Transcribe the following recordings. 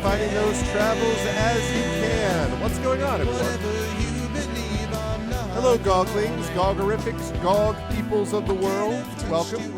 finding those travels as you can. What's going on, everyone? Hello, Goglings, Gogorifics, Gog peoples of the world. Welcome.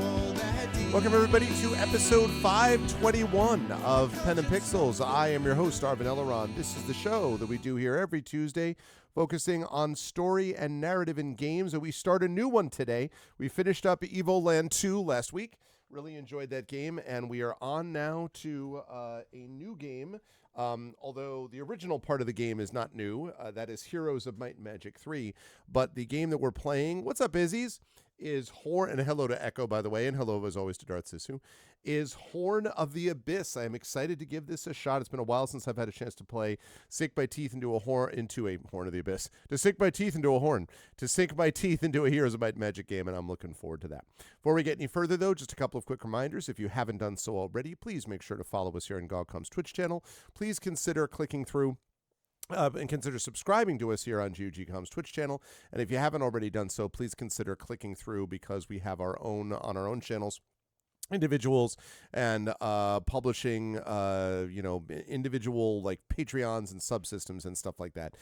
Welcome, everybody, to episode 521 of Pen and Pixels. I am your host, Arvin Elleron. This is the show that we do here every Tuesday, focusing on story and narrative in games, and we start a new one today. We finished up Evoland 2 last week. Really enjoyed that game, and we are on now to a new game. Although the original part of the game is not new. That is Heroes of Might and Magic 3. But the game that we're playing, what's up, Izzies? Is Horn, and hello to Echo, by the way, and hello as always to Darth Sisu, is Horn of the Abyss. I am excited to give this a shot. It's been a while since I've had a chance to play Sink My Teeth into a Horn of the Abyss. To sink my teeth into a horn. To sink my teeth into a Heroes of Might and Magic game, and I'm looking forward to that. Before we get any further, though, just a couple of quick reminders. If you haven't done so already, please make sure to follow us here on GogCom's Twitch channel. Please consider clicking through and consider subscribing to us here on GOGcom's Twitch channel. And if you haven't already done so, please consider clicking through, because we have our own on our own channels, individuals and publishing individual like Patreons and subsystems and stuff like that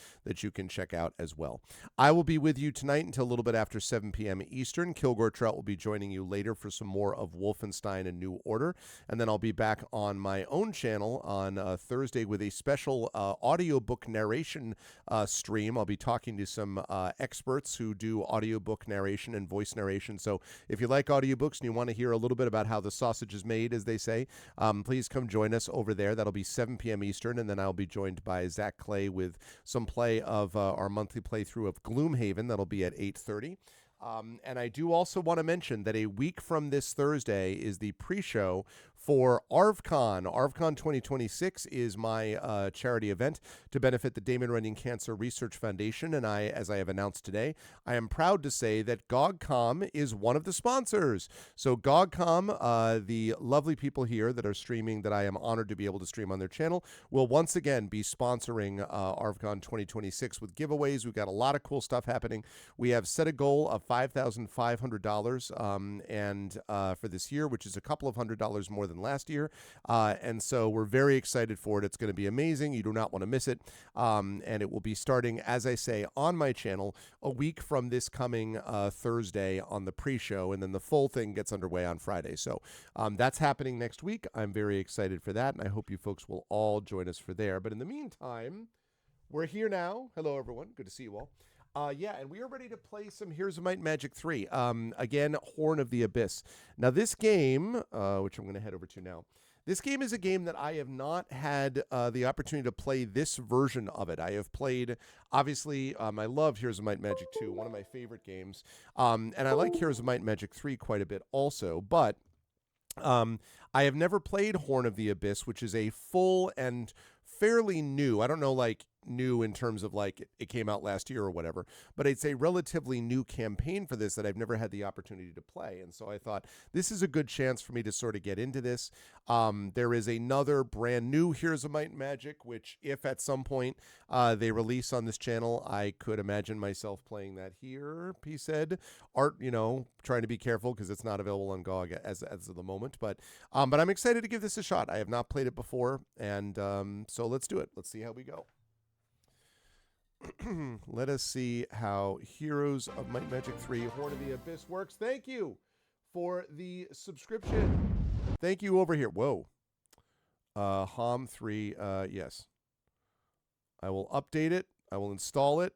you can check out as well. I will be with you tonight until a little bit after 7 p.m. Eastern. Kilgore Trout will be joining you later for some more of Wolfenstein and New Order, and then I'll be back on my own channel on Thursday with a special audiobook narration stream. I'll be talking to some experts who do audiobook narration and voice narration. So if you like audiobooks and you want to hear a little bit about how the sausage is made, as they say, please come join us over there. That'll be 7 p.m. Eastern, and then I'll be joined by Zach Clay with some play of our monthly playthrough of Gloomhaven. That'll be at 8:30. And I do also want to mention that a week from this Thursday is the pre-show for ArvCon. ArvCon 2026 is my charity event to benefit the Damon Runyon Cancer Research Foundation. And as I have announced today, I am proud to say that GogCom is one of the sponsors. So GogCom, the lovely people here that are streaming, that I am honored to be able to stream on their channel, will once again be sponsoring ArvCon 2026 with giveaways. We've got a lot of cool stuff happening. We have set a goal of $5,500 and for this year, which is a couple of $100 more than last year. And so we're very excited for it. It's going to be amazing. You do not want to miss it. And it will be starting, as I say, on my channel a week from this coming Thursday on the pre-show. And then the full thing gets underway on Friday. So that's happening next week. I'm very excited for that. And I hope you folks will all join us for there. But in the meantime, we're here now. Hello, everyone. Good to see you all. And we are ready to play some Heroes of Might and Magic 3. Again, Horn of the Abyss. Now, this game, which I'm going to head over to now, this game is a game that I have not had the opportunity to play this version of it. I have played, obviously, I love Heroes of Might and Magic 2, one of my favorite games. And I like Heroes of Might and Magic 3 quite a bit also, but I have never played Horn of the Abyss, which is a full and fairly new, I don't know, like, new in terms of like it came out last year or whatever, but it's a relatively new campaign for this that I've never had the opportunity to play. And so I thought this is a good chance for me to sort of get into this. There is another brand new Heroes of Might and Magic, which if at some point they release on this channel, I could imagine myself playing that here. He said, Art, trying to be careful because it's not available on GOG as of the moment, but I'm excited to give this a shot. I have not played it before, and so let's do it. Let's see how we go. Let us see how Heroes of Might and Magic 3 Horn of the Abyss works. Thank you for the subscription. Thank you over here. Whoa. HOM 3, yes. I will update it. I will install it.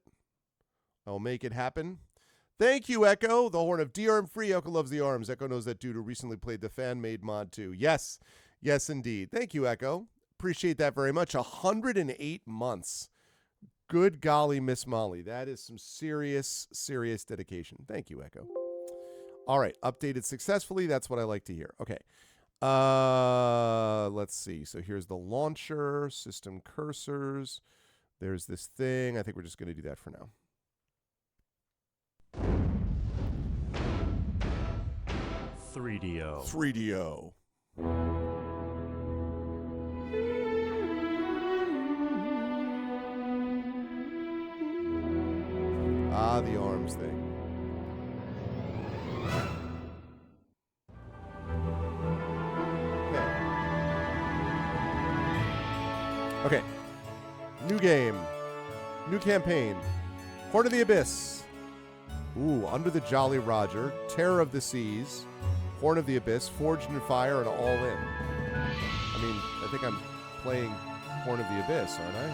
I will make it happen. Thank you, Echo. The Horn of D-Arm free. Echo loves the arms. Echo knows that dude who recently played the fan-made mod too. Yes. Yes, indeed. Thank you, Echo. Appreciate that very much. 108 months. Good golly, Miss Molly. That is some serious, serious dedication. Thank you, Echo. All right. Updated successfully. That's what I like to hear. Okay. Let's see. So here's the launcher, system cursors. There's this thing. I think we're just going to do that for now. 3DO. 3DO. Ah, the arms thing. Okay. New campaign. Horn of the Abyss. Ooh, Under the Jolly Roger. Terror of the Seas. Horn of the Abyss. Forged in Fire and All In. I mean, I think I'm playing Horn of the Abyss, aren't I?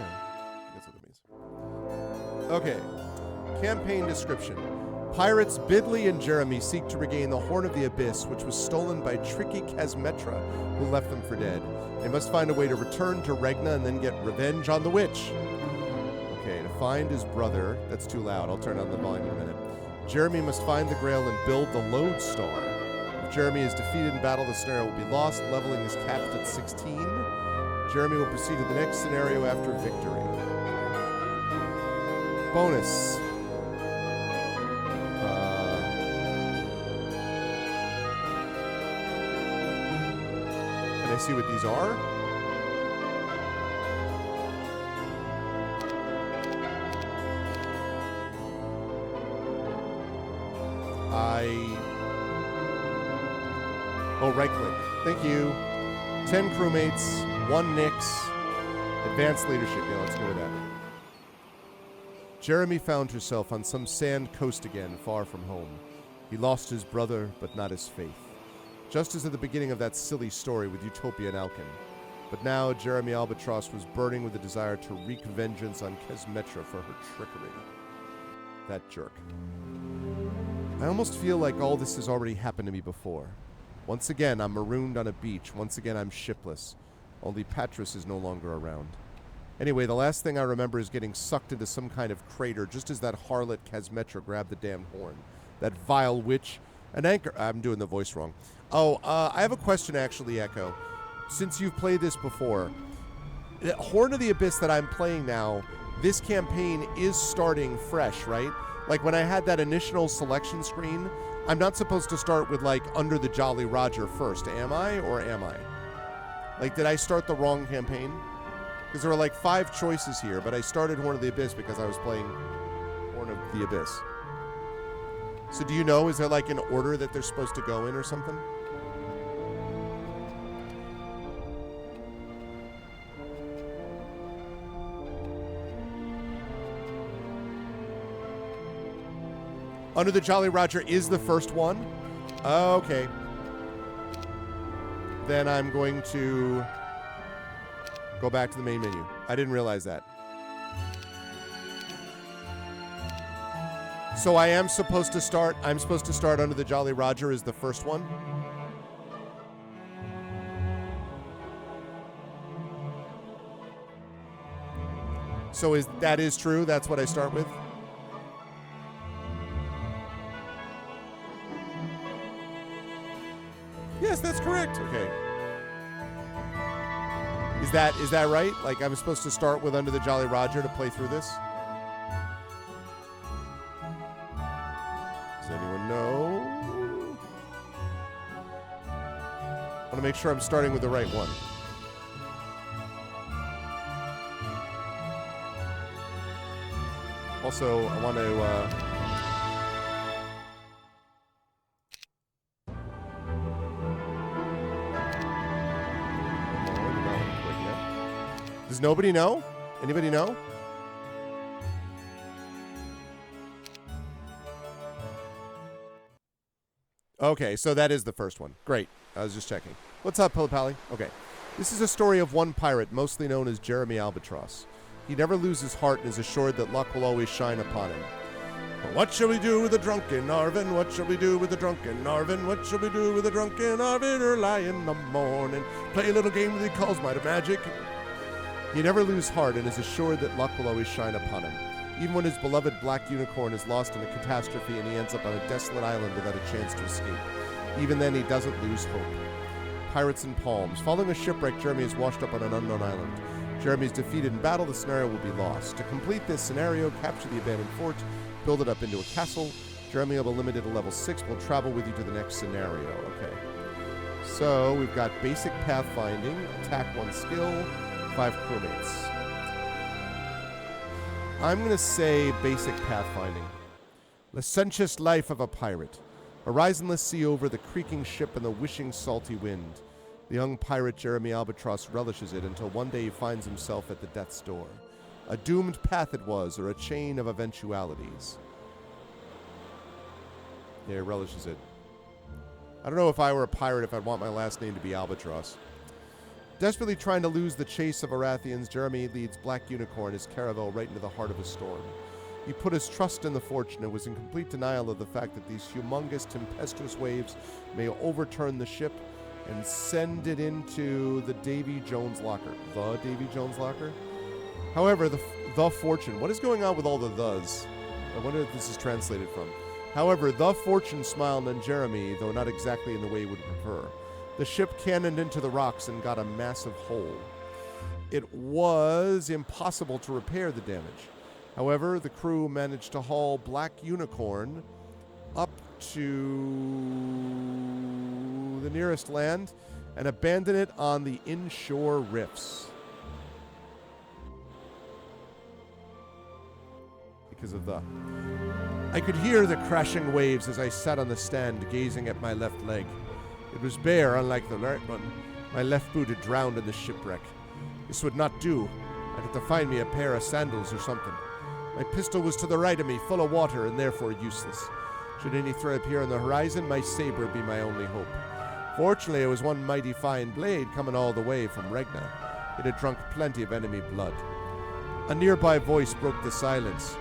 That's what it means. Okay. Campaign description. Pirates Bidley and Jeremy seek to regain the Horn of the Abyss, which was stolen by tricky Kesmetra, who left them for dead. They must find a way to return to Regna and then get revenge on the witch. Okay, to find his brother. That's too loud. I'll turn on the volume in a minute. Jeremy must find the Grail and build the Lodestar. If Jeremy is defeated in battle, the scenario will be lost. Leveling is capped at 16. Jeremy will proceed to the next scenario after victory. Bonus. Can I see what these are? Oh, right click. Thank you. 10 crewmates, 1 Nix, advanced leadership. Yeah, let's go with that. Jeremy found herself on some sand coast again, far from home. He lost his brother, but not his faith. Just as at the beginning of that silly story with Utopia and Alkin. But now Jeremy Albatross was burning with the desire to wreak vengeance on Kesmetra for her trickery. That jerk. I almost feel like all this has already happened to me before. Once again, I'm marooned on a beach. Once again, I'm shipless. Only Patris is no longer around. Anyway, the last thing I remember is getting sucked into some kind of crater just as that harlot Kesmetra grabbed the damn horn. That vile witch. An anchor... I'm doing the voice wrong. Oh, I have a question, actually, Echo. Since you've played this before, the Horn of the Abyss that I'm playing now, this campaign is starting fresh, right? Like, when I had that initial selection screen, I'm not supposed to start with, like, Under the Jolly Roger first, am I? Or am I? Like, did I start the wrong campaign? Because there were, like, 5 choices here, but I started Horn of the Abyss because I was playing Horn of the Abyss. So do you know, is there, like, an order that they're supposed to go in or something? Under the Jolly Roger is the first one? Okay. Then I'm going to go back to the main menu. I didn't realize that. So I am supposed to start, I'm supposed to start Under the Jolly Roger as the first one? So that is true? That's what I start with? Yes, that's correct. Okay. Is that right? Like, I'm supposed to start with Under the Jolly Roger to play through this? Does anyone know? I want to make sure I'm starting with the right one. Also, I want to... Does nobody know? Anybody know? Okay, so that is the first one. Great. I was just checking. What's up, Pillipally? Okay. This is a story of one pirate, mostly known as Jeremy Albatross. He never loses heart and is assured that luck will always shine upon him. What shall we do with the drunken Arvin? What shall we do with the drunken Arvin? What shall we do with the drunken Arvin? Early in the morning, play a little game that he calls Might of Magic. He never loses heart and is assured that luck will always shine upon him. Even when his beloved black unicorn is lost in a catastrophe and he ends up on a desolate island without a chance to escape. Even then, he doesn't lose hope. Pirates and Palms. Following a shipwreck, Jeremy is washed up on an unknown island. Jeremy is defeated in battle, the scenario will be lost. To complete this scenario, capture the abandoned fort, build it up into a castle. Jeremy will be limited to level 6, will travel with you to the next scenario. Okay. So, we've got basic pathfinding, attack 1 skill, 5 crewmates. I'm going to say basic pathfinding. Licentious life of a pirate. A horizonless sea over the creaking ship and the wishing salty wind. The young pirate Jeremy Albatross relishes it until one day he finds himself at the death's door. A doomed path it was, or a chain of eventualities. Yeah, he relishes it. I don't know if I were a pirate if I'd want my last name to be Albatross. Desperately trying to lose the chase of Arathians, Jeremy leads Black Unicorn, his caravel, right into the heart of a storm. He put his trust in the fortune and was in complete denial of the fact that these humongous, tempestuous waves may overturn the ship and send it into the Davy Jones locker. The Davy Jones locker? However, the fortune. What is going on with all the thes? I wonder if this is translated from. However, the fortune smiled on Jeremy, though not exactly in the way he would prefer. The ship cannoned into the rocks and got a massive hole. It was impossible to repair the damage. However, the crew managed to haul Black Unicorn up to the nearest land and abandon it on the inshore riffs. Because of the... I could hear the crashing waves as I sat on the stand gazing at my left leg. It was bare, unlike the right one. My left boot had drowned in the shipwreck. This would not do. I'd have to find me a pair of sandals or something. My pistol was to the right of me, full of water, and therefore useless. Should any threat appear on the horizon, my saber would be my only hope. Fortunately, it was one mighty fine blade coming all the way from Regna. It had drunk plenty of enemy blood. A nearby voice broke the silence.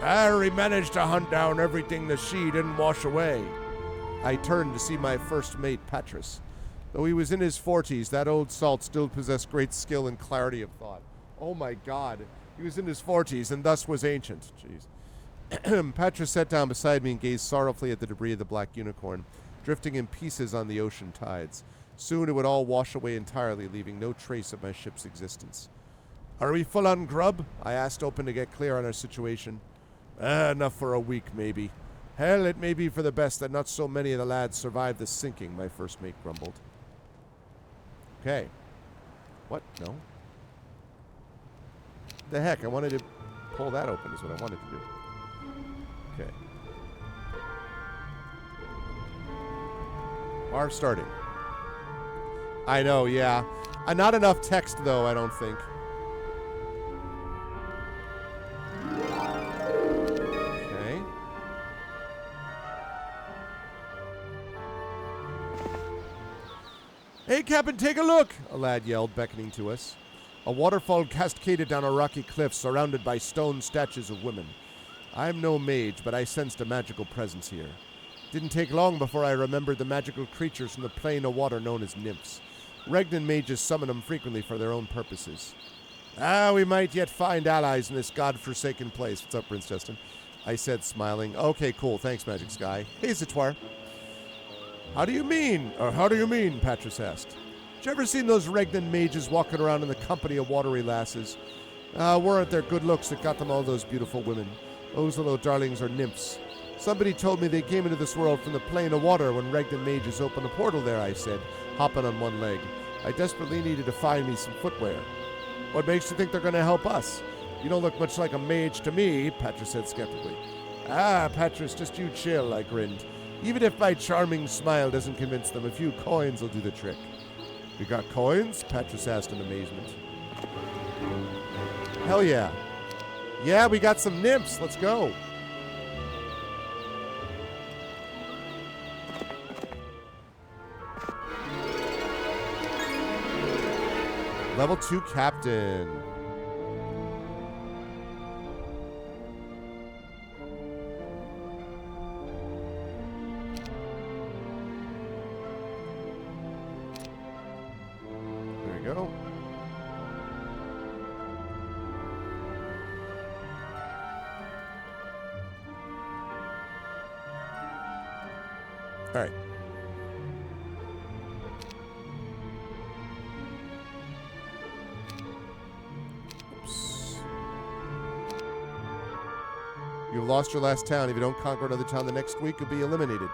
Harry managed to hunt down everything the sea didn't wash away. I turned to see my first mate, Patras. Though he was in his 40s, that old salt still possessed great skill and clarity of thought. Oh my God. He was in his 40s and thus was ancient. Jeez. Patras sat down beside me and gazed sorrowfully at the debris of the Black Unicorn, drifting in pieces on the ocean tides. Soon it would all wash away entirely, leaving no trace of my ship's existence. Are we full on grub? I asked, hoping to get clear on our situation. Enough for a week, maybe. Hell, it may be for the best that not so many of the lads survived the sinking, my first mate grumbled. Okay. What? No. The heck, I wanted to pull that open is what I wanted to do. Okay. Are starting. I know, yeah. Not enough text, though, I don't think. Okay. Hey, Captain, take a look! A lad yelled, beckoning to us. A waterfall cascaded down a rocky cliff surrounded by stone statues of women. I'm no mage, but I sensed a magical presence here. Didn't take long before I remembered the magical creatures from the plane of water known as nymphs. Regnan mages summon them frequently for their own purposes. We might yet find allies in this god-forsaken place. What's up, Prince Justin? I said, smiling. Okay, cool. Thanks, Magic Sky. Hey, Zitwar. How do you mean? Patras asked. Did you ever seen those Regnan mages walking around in the company of watery lasses? Weren't their good looks that got them all those beautiful women. Those little darlings are nymphs. Somebody told me they came into this world from the plane of water when Regnan mages opened a portal there, I said, hopping on one leg. I desperately needed to find me some footwear. What makes you think they're going to help us? You don't look much like a mage to me, Patras said skeptically. Patras, just you chill, I grinned. Even if my charming smile doesn't convince them, a few coins will do the trick. We got coins? Patras asked in amazement. Hell yeah. Yeah, we got some nymphs. Let's go. Level 2 captain. There we go. All right. You've lost your last town. If you don't conquer another town the next week, you'll be eliminated.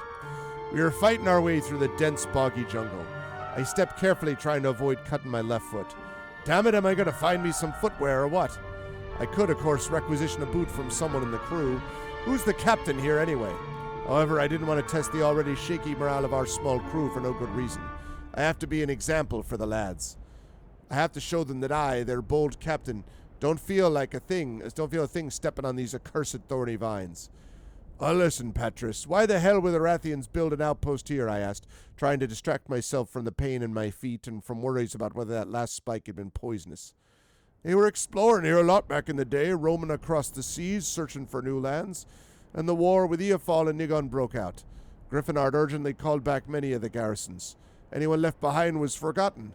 We were fighting our way through the dense, boggy jungle. I stepped carefully, trying to avoid cutting my left foot. Damn it, am I going to find me some footwear or what? I could, of course, requisition a boot from someone in the crew. Who's the captain here anyway? However, I didn't want to test the already shaky morale of our small crew for no good reason. I have to be an example for the lads. I have to show them that I, their bold captain, Don't feel a thing stepping on these accursed thorny vines. Listen, Patris, why the hell would the Rathians build an outpost here, I asked, trying to distract myself from the pain in my feet and from worries about whether that last spike had been poisonous. They were exploring here a lot back in the day, roaming across the seas, searching for new lands, and the war with Eofal and Nigon broke out. Griffinard urgently called back many of the garrisons. Anyone left behind was forgotten.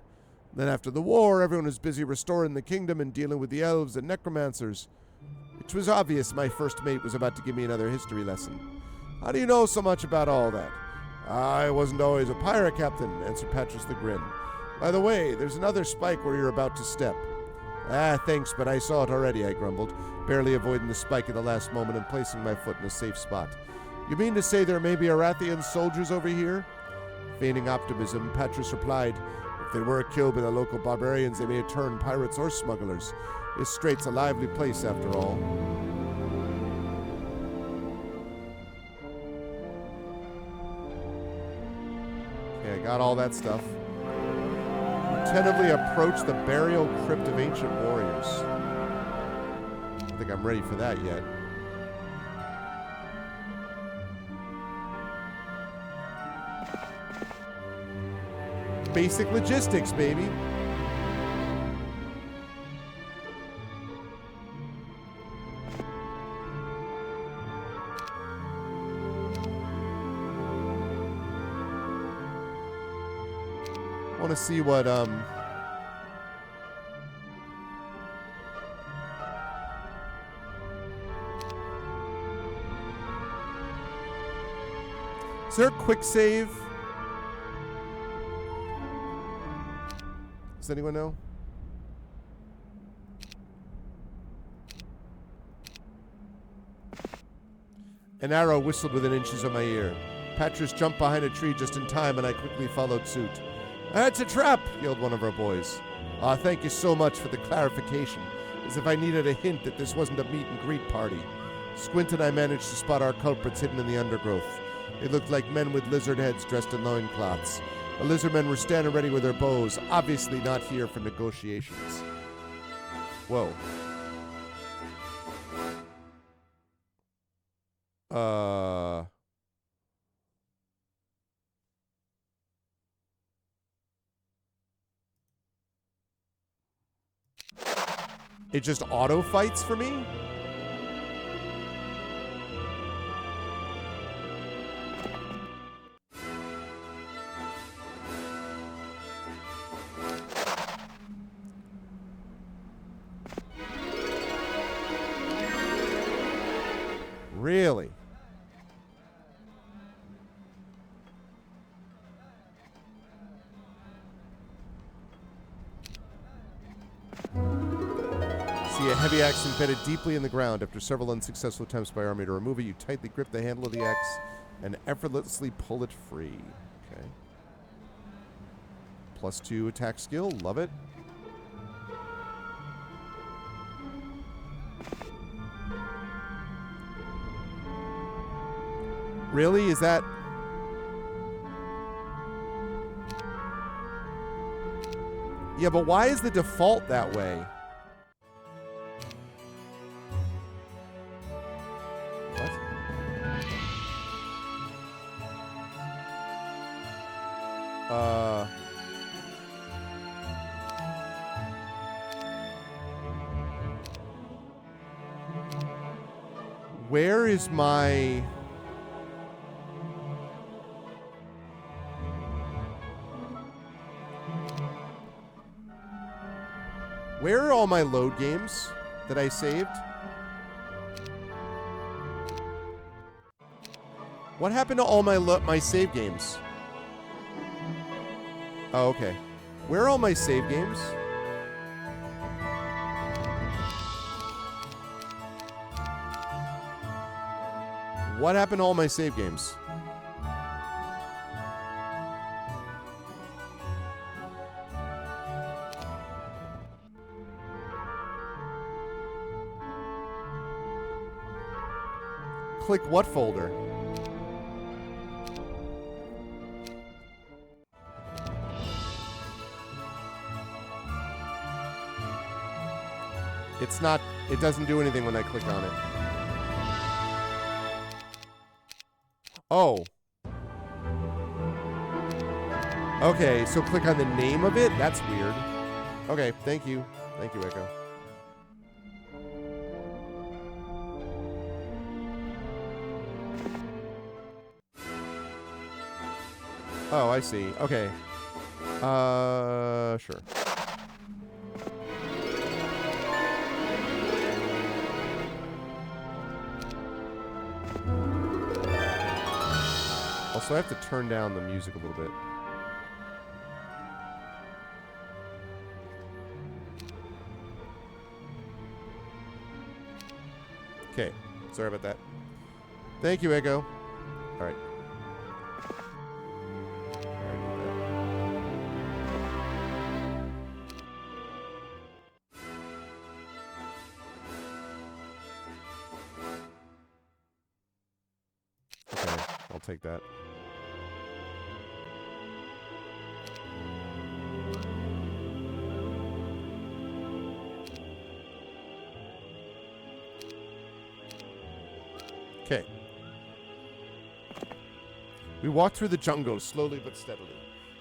Then after the war, everyone was busy restoring the kingdom and dealing with the elves and necromancers. It was obvious my first mate was about to give me another history lesson. How do you know so much about all that? I wasn't always a pirate captain, answered Patris the Grin. By the way, there's another spike where you're about to step. Thanks, but I saw it already, I grumbled, barely avoiding the spike at the last moment and placing my foot in a safe spot. You mean to say there may be Arathian soldiers over here? Feigning optimism, Patris replied, if they were killed by the local barbarians, they may have turned pirates or smugglers. This strait's a lively place, after all. Okay, I got all that stuff. Tentatively approach the burial crypt of ancient warriors. I don't think I'm ready for that yet. Basic logistics, baby. I want to see what is there a quick save? Does anyone know? An arrow whistled within inches of my ear. Patris jumped behind a tree just in time, and I quickly followed suit. That's a trap, yelled one of our boys. Thank you so much for the clarification, as if I needed a hint that this wasn't a meet-and-greet party. Squint and I managed to spot our culprits hidden in the undergrowth. They looked like men with lizard heads dressed in loincloths. The lizardmen were standing ready with their bows, obviously not here for negotiations. Whoa. It just auto fights for me? Really? See a heavy axe embedded deeply in the ground. After several unsuccessful attempts by army to remove it, you tightly grip the handle of the axe and effortlessly pull it free. Okay. +2 attack skill. Love it. Really? Is that... Yeah, but why is the default that way? What? Where is my... Where are all my load games that I saved? What happened to all my save games? Oh, okay. Where are all my save games? What happened to all my save games? Click what folder? It's not, it doesn't do anything when I click on it. Oh. Okay, so click on the name of it? That's weird. Okay, thank you. Thank you, Echo. Oh, I see. Okay. Sure. Also, I have to turn down the music a little bit. Okay. Sorry about that. Thank you, Echo. All right. Okay, I'll take that. Okay. We walked through the jungle, slowly but steadily.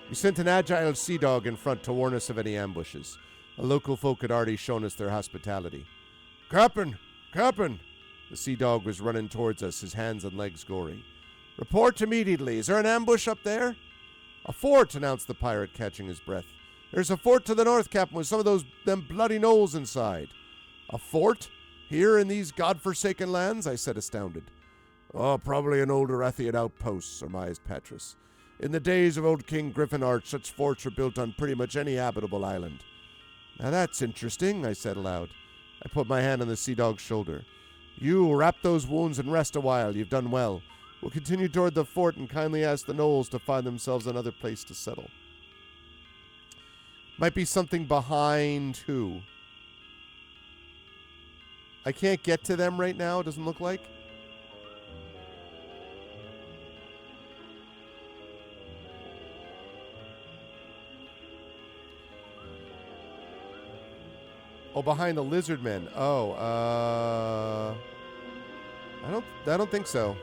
We sent an agile sea dog in front to warn us of any ambushes. The local folk had already shown us their hospitality. Captain! Captain! The sea dog was running towards us, his hands and legs gory. Report immediately. Is there an ambush up there? A fort, announced the pirate, catching his breath. There's a fort to the north, Captain, with some of them bloody knolls inside. A fort? Here in these godforsaken lands? I said, astounded. Oh, probably an old Erathian outpost, surmised Patris. In the days of old King Griffinart, such forts were built on pretty much any habitable island. Now that's interesting, I said aloud. I put my hand on the sea dog's shoulder. You, wrap those wounds and rest a while. You've done well. We'll continue toward the fort and kindly ask the gnolls to find themselves another place to settle. Might be something behind who? I can't get to them right now, it doesn't look like. Oh, behind the lizard men. Oh, I don't think so.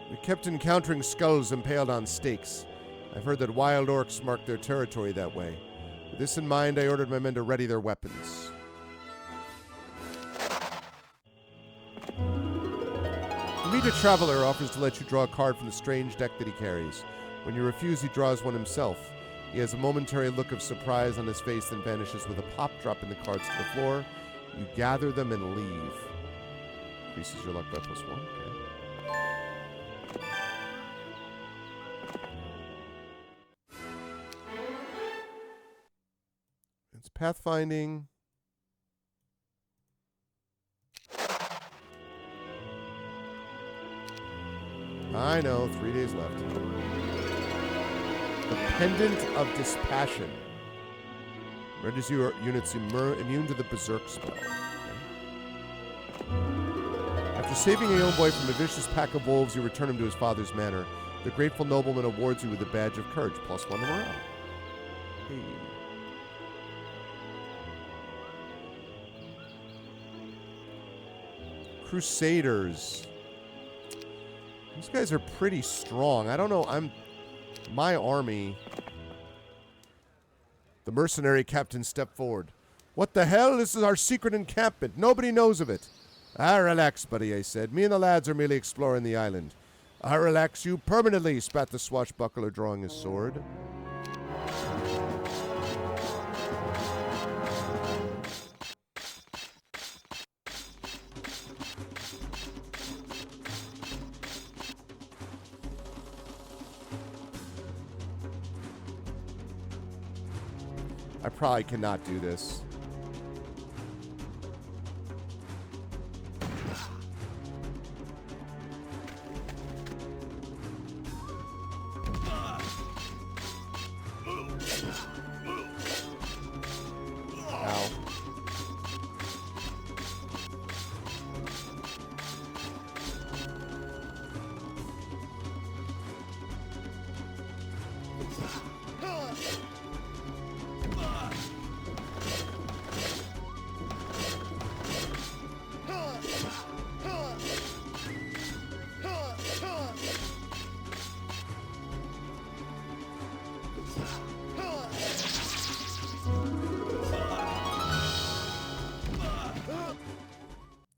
We kept encountering skulls impaled on stakes. I've heard that wild orcs mark their territory that way. With this in mind, I ordered my men to ready their weapons. You meet a traveler, offers to let you draw a card from the strange deck that he carries. When you refuse, he draws one himself. He has a momentary look of surprise on his face, then vanishes with a pop, dropping the cards to the floor. You gather them and leave. Increases your luck by +1. Okay. It's pathfinding. I know, 3 days left. The Pendant of Dispassion. Renders your units immune to the Berserk spell. Okay. After saving a young boy from a vicious pack of wolves, you return him to his father's manor. The grateful nobleman awards you with a badge of courage, +1 to morale. Hey. Crusaders. These guys are pretty strong. I don't know. My army. The mercenary captain stepped forward. What the hell? This is our secret encampment. Nobody knows of it. Ah, relax, buddy, I said. Me and the lads are merely exploring the island. I relax you permanently, spat the swashbuckler, drawing his sword. I probably cannot do this. Ow.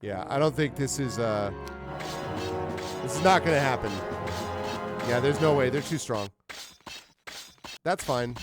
Yeah, I don't think this is not going to happen. Yeah, there's no way. They're too strong. That's fine.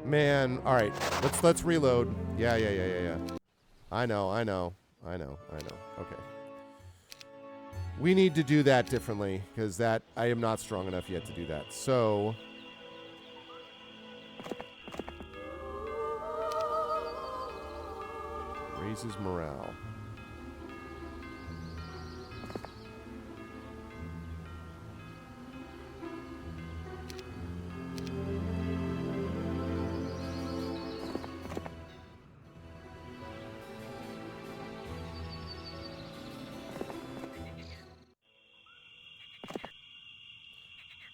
Man, all right. Let's reload. Yeah. I know. Okay. We need to do that differently because I am not strong enough yet to do that. So raises morale.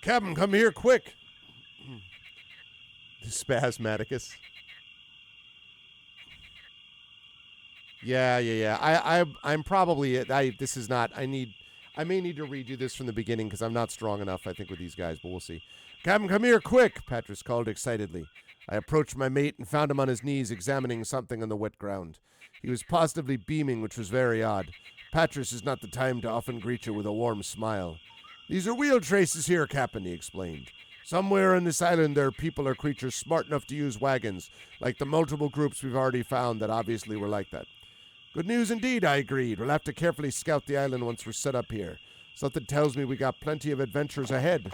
Captain, come here, quick. Spasmaticus. Yeah. I'm probably this is not. I may need to redo this from the beginning because I'm not strong enough, I think, with these guys, but we'll see. Captain, come here, quick, Patras called excitedly. I approached my mate and found him on his knees examining something on the wet ground. He was positively beaming, which was very odd. Patras is not the time to often greet you with a warm smile. These are wheel traces here, Captain, he explained. Somewhere on this island there are people or creatures smart enough to use wagons, like the multiple groups we've already found that obviously were like that. Good news indeed, I agreed. We'll have to carefully scout the island once we're set up here. Something tells me we got plenty of adventures ahead.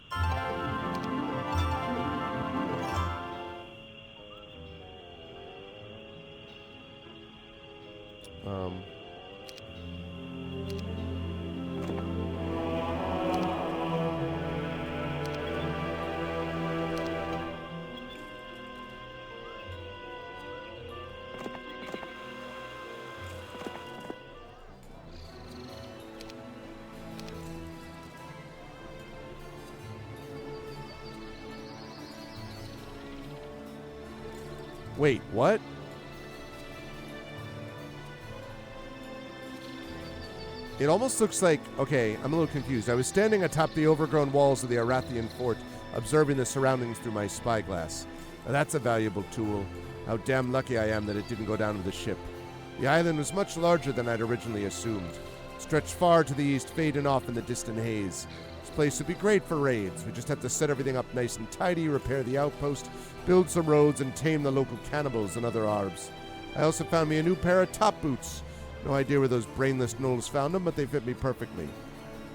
Wait, what? It almost looks like... Okay, I'm a little confused. I was standing atop the overgrown walls of the Arathian fort, observing the surroundings through my spyglass. Now that's a valuable tool. How damn lucky I am that it didn't go down with the ship. The island was much larger than I'd originally assumed. It stretched far to the east, fading off in the distant haze. This place would be great for raids. We just have to set everything up nice and tidy, repair the outpost, build some roads, and tame the local cannibals and other arbs. I also found me a new pair of top boots. No idea where those brainless gnolls found them, but they fit me perfectly.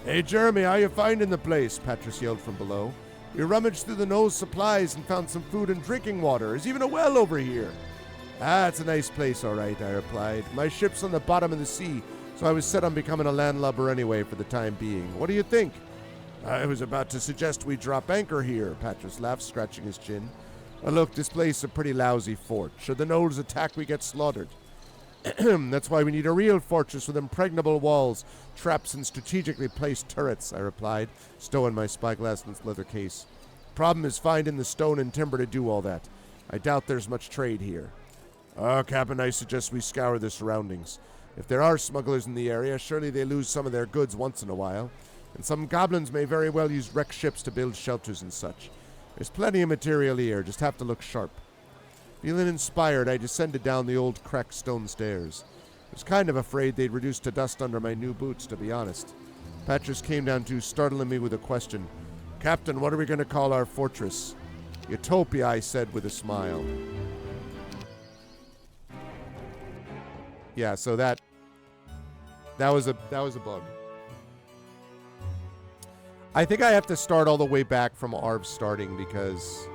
Hey, Jeremy, how you finding the place? Patras yelled from below. We rummaged through the gnolls' supplies and found some food and drinking water. There's even a well over here. Ah, it's a nice place, all right, I replied. My ship's on the bottom of the sea, so I was set on becoming a landlubber anyway for the time being. What do you think? I was about to suggest we drop anchor here, Patras laughed, scratching his chin. Well, look, this place is a pretty lousy fort. Should the gnolls attack, we get slaughtered. That's why we need a real fortress with impregnable walls, traps, and strategically placed turrets, I replied, stowing my spyglass in its leather case. Problem is finding the stone and timber to do all that. I doubt there's much trade here. Oh, Captain, I suggest we scour the surroundings. If there are smugglers in the area, surely they lose some of their goods once in a while. And some goblins may very well use wrecked ships to build shelters and such. There's plenty of material here, just have to look sharp. Feeling inspired, I descended down the old cracked stone stairs. I was kind of afraid they'd reduce to dust under my new boots, to be honest. Patras came down too, startling me with a question. Captain, what are we going to call our fortress? Utopia, I said with a smile. Yeah, so that was a bug. I think I have to start all the way back from Arv starting because...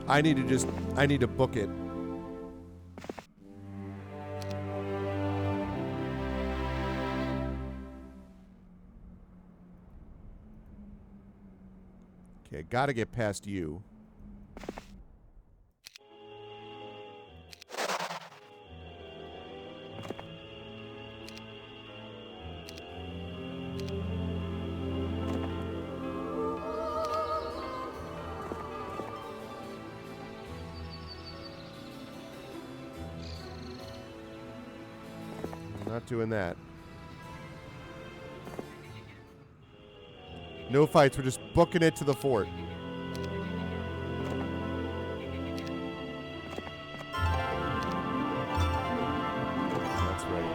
I need to book it. Okay, gotta get past you. Not doing that. No fights. We're just booking it to the fort. That's right.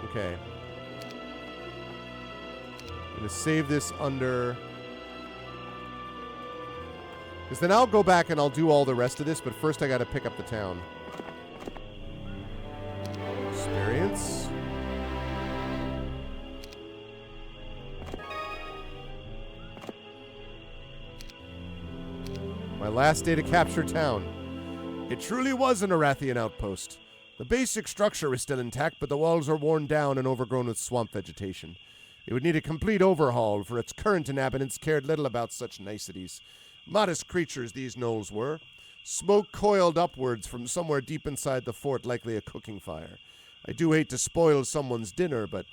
Okay. I'm going to save this under... Because then I'll go back and I'll do all the rest of this, but first I got to pick up the town. Experience. My last day to capture town. It truly was an Arathian outpost. The basic structure is still intact, but the walls are worn down and overgrown with swamp vegetation. It would need a complete overhaul, for its current inhabitants cared little about such niceties. Modest creatures these gnolls were. Smoke coiled upwards from somewhere deep inside the fort, likely a cooking fire. I do hate to spoil someone's dinner, but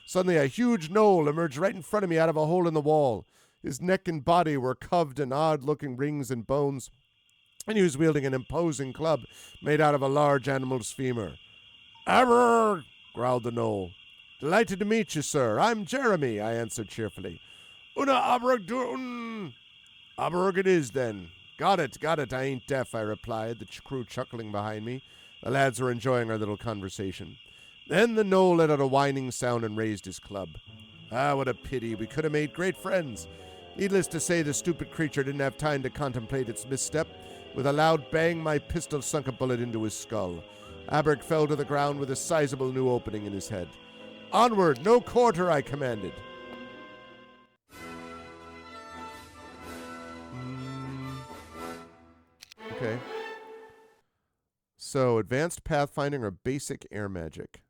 suddenly a huge gnoll emerged right in front of me out of a hole in the wall. His neck and body were covered in odd-looking rings and bones, and he was wielding an imposing club made out of a large animal's femur. "Arrgh!" growled the gnoll. "Delighted to meet you, sir. I'm Jeremy," I answered cheerfully. "Una Abrug Abrug it is, then." Got it. I ain't deaf," I replied, the crew chuckling behind me. The lads were enjoying our little conversation. Then the gnoll let out a whining sound and raised his club. Ah, what a pity. We could have made great friends. Needless to say, the stupid creature didn't have time to contemplate its misstep. With a loud bang, my pistol sunk a bullet into his skull. Aberg fell to the ground with a sizable new opening in his head. "Onward, no quarter," I commanded. Okay. So, advanced pathfinding or basic air magic.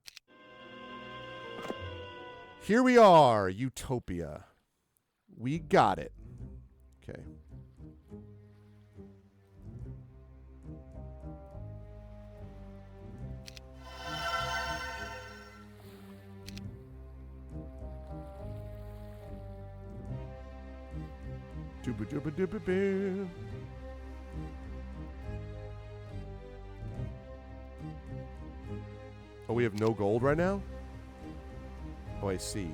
Here we are, Utopia. We got it. Okay. Dooba-dooba-dooba-boo. Oh, we have no gold right now? Oh, I see.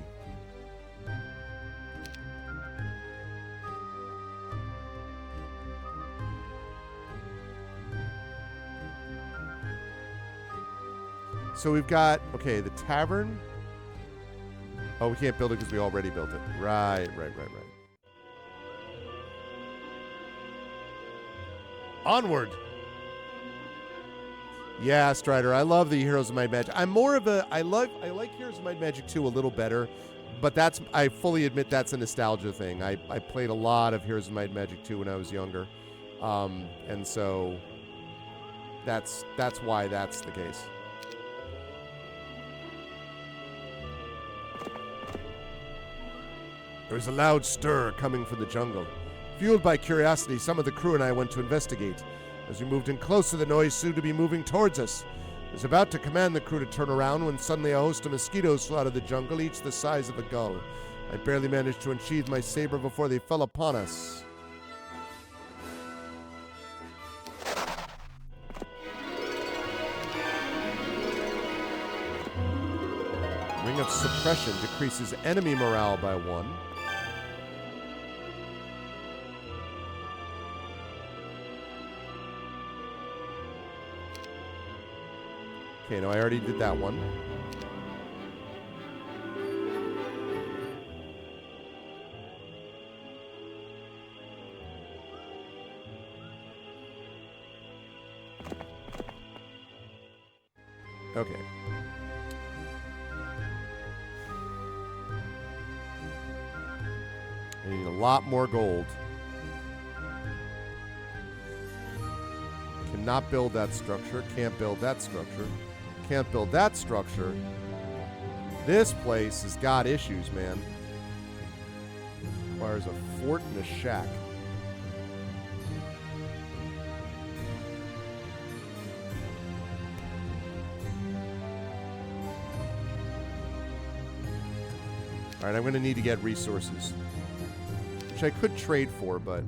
So we've got, okay, the tavern. Oh, we can't build it because we already built it. Right. Onward. Yeah, Strider, I love the Heroes of Might and Magic. I'm more of a, I like Heroes of Might and Magic 2 a little better, but that's, I fully admit that's a nostalgia thing. I played a lot of Heroes of Might and Magic 2 when I was younger, and so that's why that's the case. There was a loud stir coming from the jungle. Fueled by curiosity, some of the crew and I went to investigate. As we moved in closer, the noise seemed to be moving towards us. I was about to command the crew to turn around when suddenly a host of mosquitoes flew out of the jungle, each the size of a gull. I barely managed to unsheath my saber before they fell upon us. Ring of Suppression decreases enemy morale by 1. Okay, no, I already did that one. Okay. I need a lot more gold. Cannot build that structure. Can't build that structure. Can't build that structure. This place has got issues, man. Requires a fort and a shack. All right, I'm going to need to get resources, which I could trade for, but...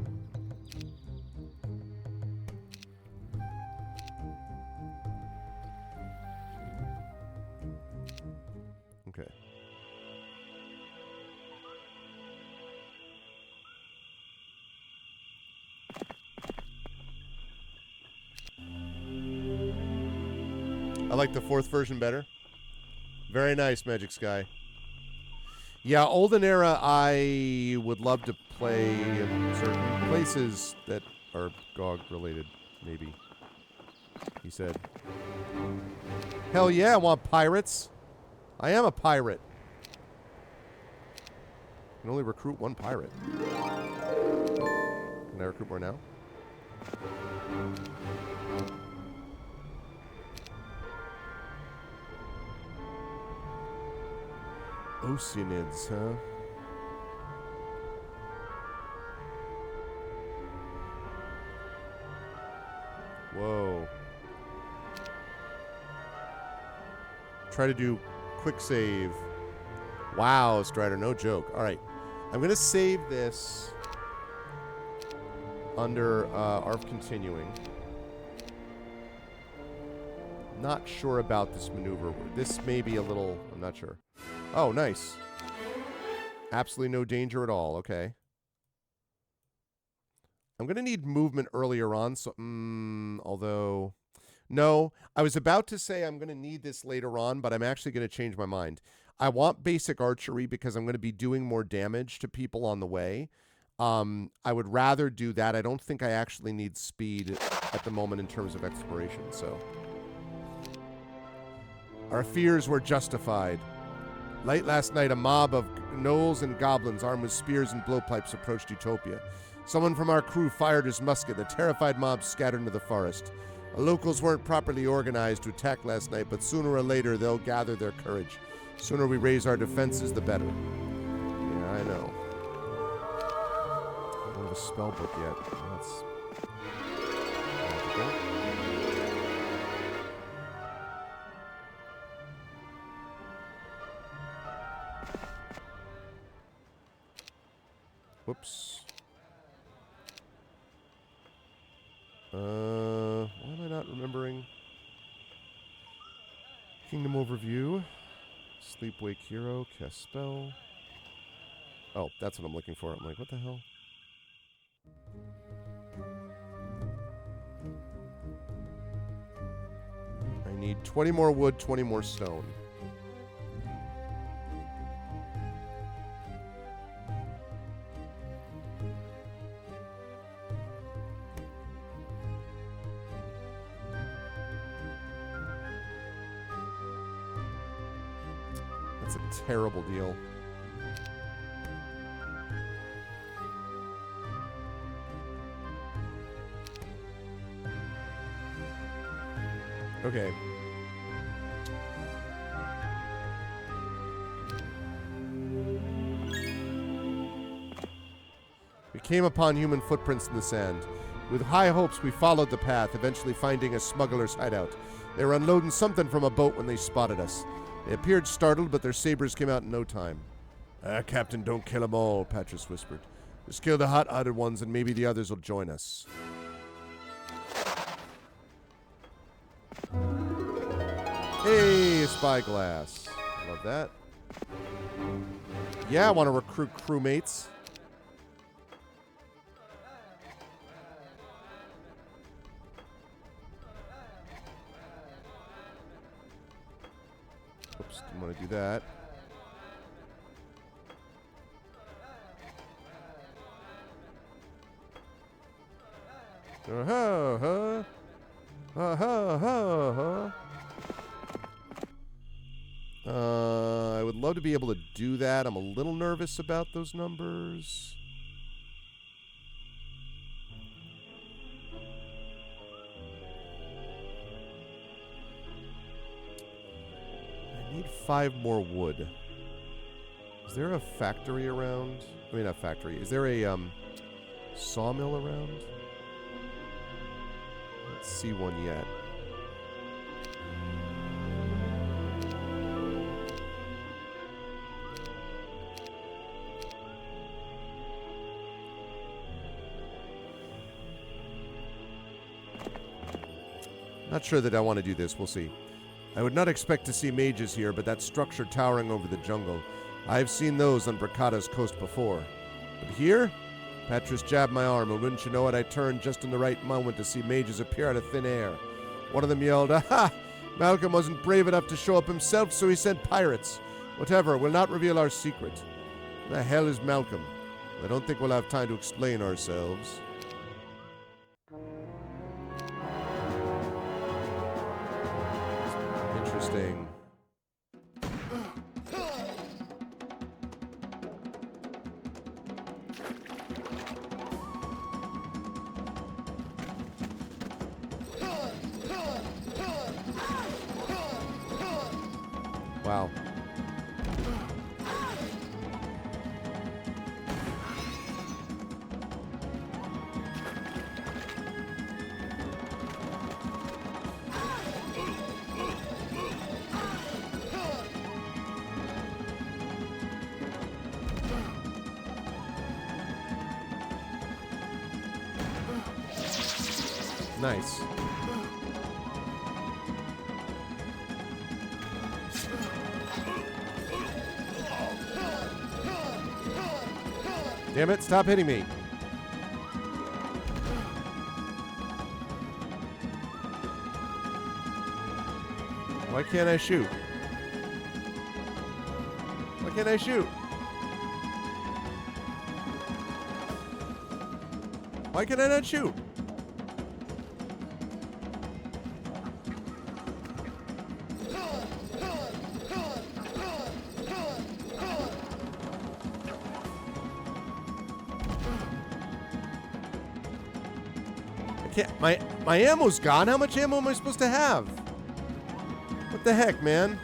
Okay. I like the 4th version better. Very nice, Magic Sky. Yeah, Olden Era, I would love to play in certain places that are GOG related, maybe. He said. Hell yeah, I want pirates. I am a pirate. I can only recruit 1 pirate. Can I recruit more now? Oceanids, huh? Whoa. Try to do quick save. Wow, Strider, no joke. All right. I'm going to save this under ARF continuing. Not sure about this maneuver. This may be a little... I'm not sure. Oh, nice. Absolutely no danger at all. Okay. I'm going to need movement earlier on, so... although... No, I was about to say I'm going to need this later on, but I'm actually going to change my mind. I want basic archery because I'm going to be doing more damage to people on the way. I would rather do that. I don't think I actually need speed at the moment in terms of exploration, so... Our fears were justified. Late last night, a mob of gnolls and goblins armed with spears and blowpipes approached Utopia. Someone from our crew fired his musket. The terrified mob scattered into the forest. The locals weren't properly organized to attack last night, but sooner or later they'll gather their courage. Sooner we raise our defenses, the better. Yeah, I know. I don't have a spell book yet. That's magical. Whoops. Why am I not remembering? Kingdom Overview. Sleep, Wake, Hero. Cast Spell. Oh, that's what I'm looking for. I'm like, what the hell? I need 20 more wood, 20 more stone. That's a terrible deal. Okay. We came upon human footprints in the sand. With high hopes, we followed the path, eventually finding a smuggler's hideout. They were unloading something from a boat when they spotted us. They appeared startled, but their sabers came out in no time. Captain, don't kill them all, Patras whispered. Just kill the hot-hearted ones, and maybe the others will join us. Hey, a spyglass. Love that. Yeah, I want to recruit crewmates. Oops, didn't want to do that. I would love to be able to do that. I'm a little nervous about those numbers. I need 5 more wood. Is there a factory around? I mean, not factory. Is there a sawmill around? Let's see one yet. Not sure that I want to do this. We'll see. I would not expect to see mages here, but that structure towering over the jungle. I've seen those on Bracada's coast before. But here? Patras jabbed my arm, and wouldn't you know it, I turned just in the right moment to see mages appear out of thin air. One of them yelled, "Aha! Malcolm wasn't brave enough to show up himself, so he sent pirates. Whatever, we'll not reveal our secret. Who the hell is Malcolm? I don't think we'll have time to explain ourselves." Interesting. Wow. Nice. Damn it, stop hitting me. Why can't I shoot? Why can't I shoot? Why can I not shoot? My ammo's gone. How much ammo am I supposed to have? What the heck, man?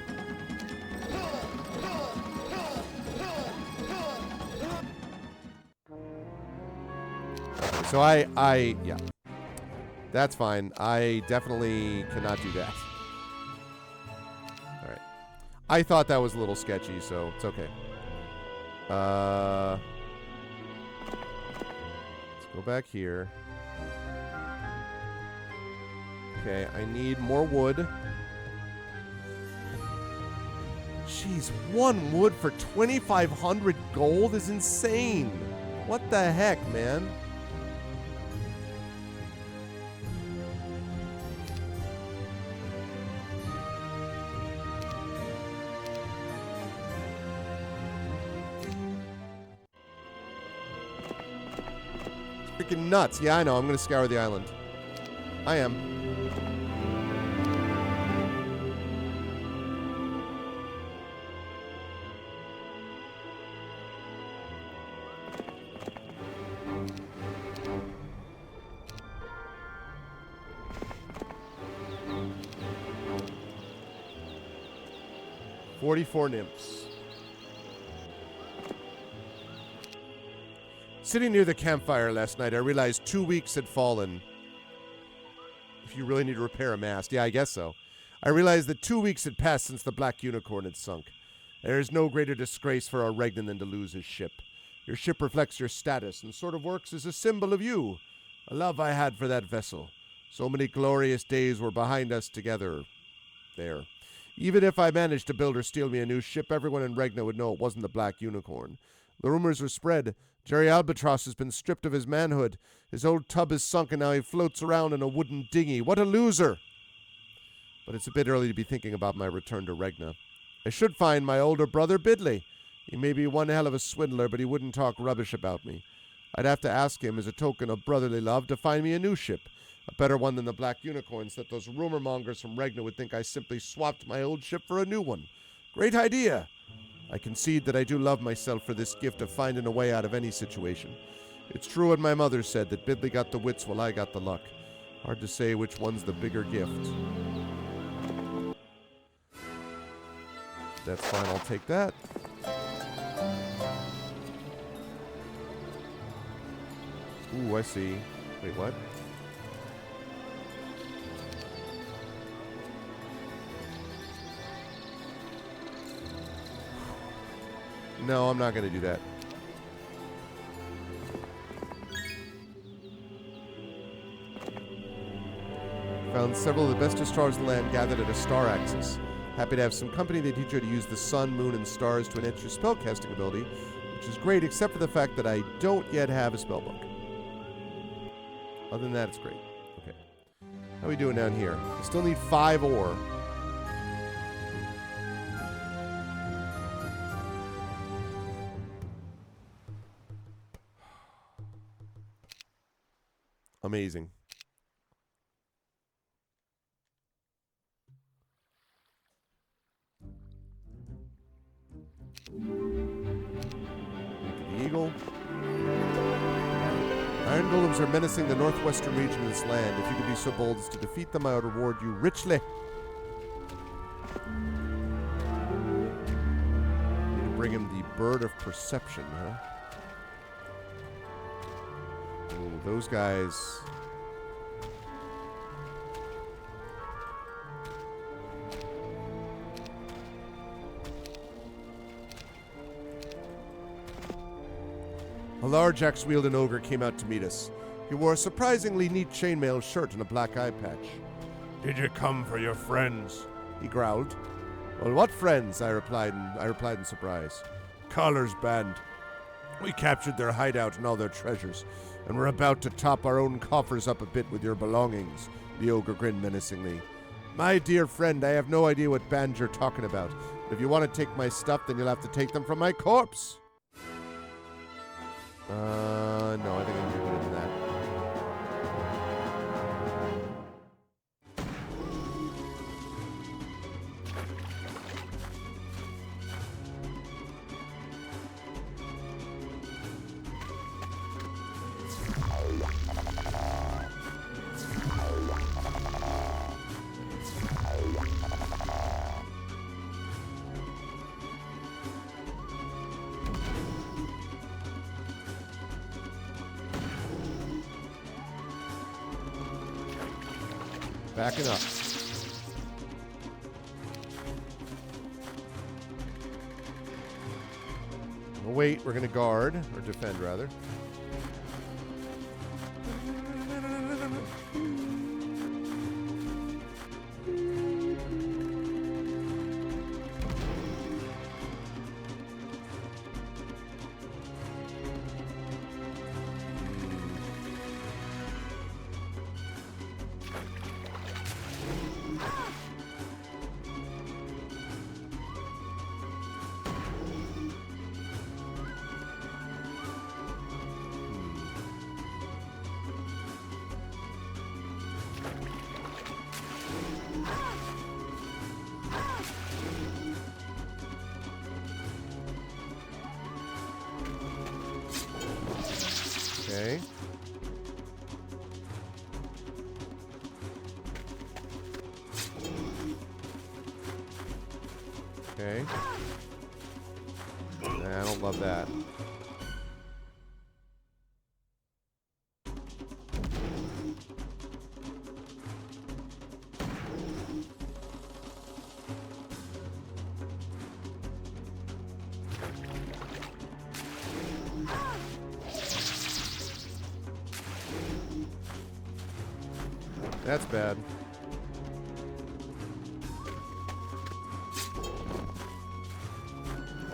So yeah. That's fine. I definitely cannot do that. All right. I thought that was a little sketchy, so it's okay. Let's go back here. Okay, I need more wood. Jeez, 1 wood for 2,500 gold is insane. What the heck, man? It's freaking nuts. Yeah, I know. I'm going to scour the island. I am. $44 nymphs. Sitting near the campfire last night, I realized 2 weeks had fallen. If you really need to repair a mast, yeah, I guess so. I realized that 2 weeks had passed since the Black Unicorn had sunk. There is no greater disgrace for our Regnan than to lose his ship. Your ship reflects your status and sort of works as a symbol of you, a love I had for that vessel. So many glorious days were behind us together there. Even if I managed to build or steal me a new ship, everyone in Regna would know it wasn't the Black Unicorn. The rumors were spread. Jerry Albatross has been stripped of his manhood. His old tub is sunk and now he floats around in a wooden dinghy. What a loser! But it's a bit early to be thinking about my return to Regna. I should find my older brother Bidley. He may be one hell of a swindler, but he wouldn't talk rubbish about me. I'd have to ask him, as a token of brotherly love, to find me a new ship. A better one than the Black Unicorns, that those rumor mongers from Regna would think I simply swapped my old ship for a new one. Great idea! I concede that I do love myself for this gift of finding a way out of any situation. It's true what my mother said, that Bidley got the wits while I got the luck. Hard to say which one's the bigger gift. That's fine, I'll take that. Ooh, I see. Wait, what? No, I'm not going to do that. Found several of the bestest stars of the land gathered at a star axis. Happy to have some company. They teach you to use the sun, moon, and stars to enhance your spellcasting ability, which is great except for the fact that I don't yet have a spellbook. Other than that, it's great. Okay. How are we doing down here? I still need 5 ore. Amazing. The eagle. Iron golems are menacing the northwestern region of this land. If you could be so bold as to defeat them, I would reward you richly. Need to bring him the Bird of Perception, huh? Ooh, those guys. A large axe-wielding ogre came out to meet us. He wore a surprisingly neat chainmail shirt and a black eye patch. "Did you come for your friends?" he growled. "Well, what friends?" I replied in surprise. "Collar's band. We captured their hideout and all their treasures, and we're about to top our own coffers up a bit with your belongings." The ogre grinned menacingly. "My dear friend, I have no idea what band you're talking about. But if you want to take my stuff, then you'll have to take them from my corpse." No, I think I'm doing better than that. Backing up. We'll wait. We're going to guard, or defend, rather. Okay. Okay. Nah, I don't love that. That's bad.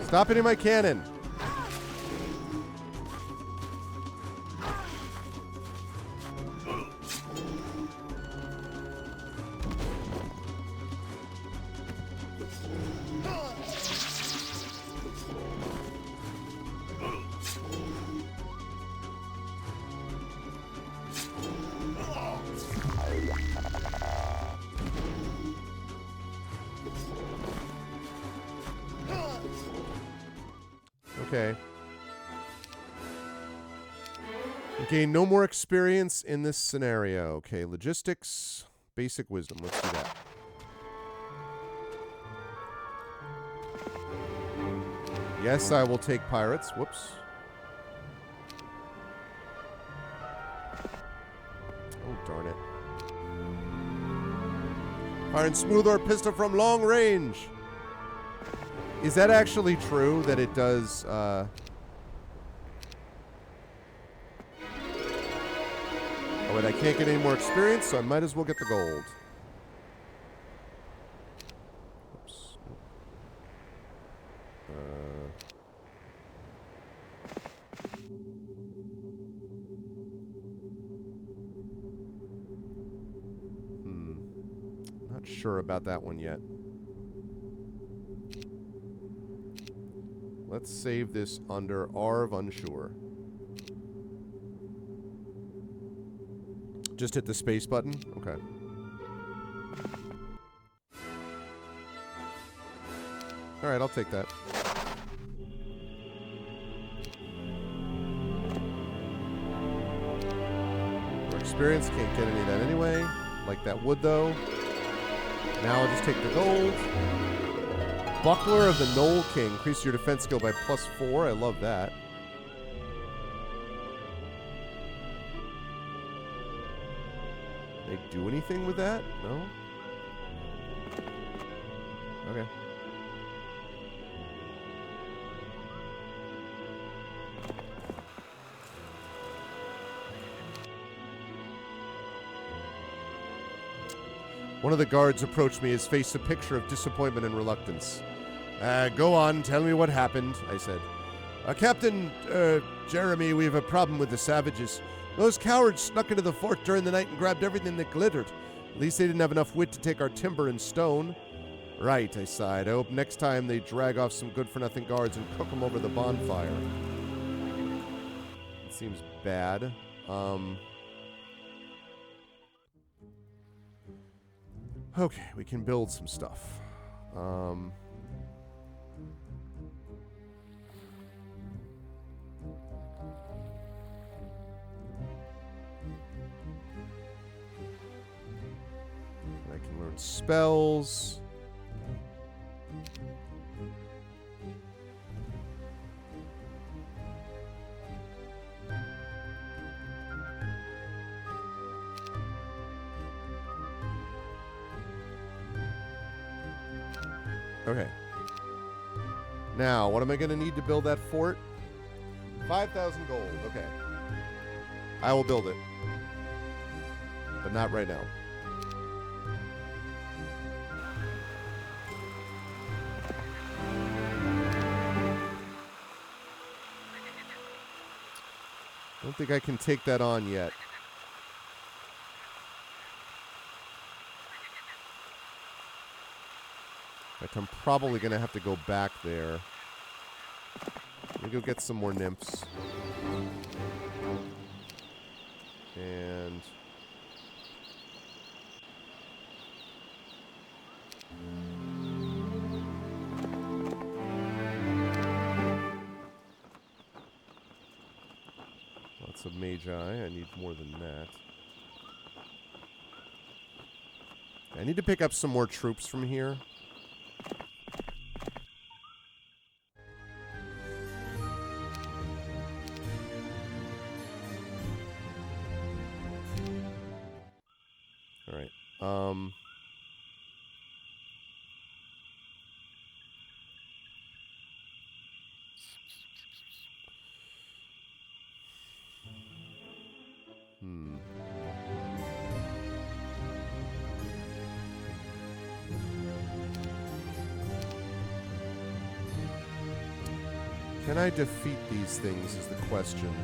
Stop hitting my cannon. Okay. Gain no more experience in this scenario. Okay, logistics, basic wisdom. Let's do that. Yes, I will take pirates. Whoops. Oh, darn it. Firing smooth or pistol from long range. Is that actually true that it does, Oh, wait, I can't get any more experience, so I might as well get the gold. Oops. Not sure about that one yet. Let's save this under R of unsure. Just hit the space button? Okay. Alright, I'll take that. More experience, can't get any of that anyway. Like that wood, though. Now I'll just take the gold. Buckler of the Knoll King. Increase your defense skill by +4. I love that. They do anything with that? No? Okay. One of the guards approached me, his face a picture of disappointment and reluctance. Go on, tell me what happened, I said. Captain, Jeremy, we have a problem with the savages. Those cowards snuck into the fort during the night and grabbed everything that glittered. At least they didn't have enough wit to take our timber and stone. Right, I sighed. I hope next time they drag off some good-for-nothing guards and cook them over the bonfire. It seems bad. Okay, we can build some stuff. I can learn spells. Okay. Now, what am I going to need to build that fort? 5,000 gold. Okay. I will build it. But not right now. I don't think I can take that on yet. In fact, I'm probably going to have to go back there. Let me go get some more nymphs. And... lots of magi. I need more than that. I need to pick up some more troops from here. Can I defeat these things is the question.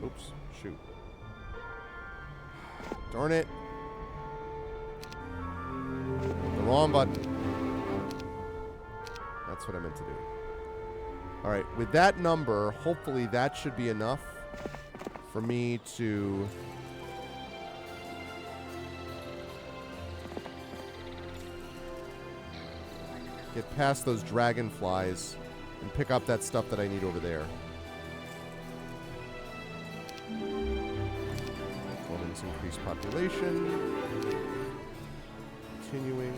Oops, shoot. Darn it. The wrong button. That's what I meant to do. All right, with that number, hopefully that should be enough for me to get past those dragonflies and pick up that stuff that I need over there. Woman's increased population. Continuing.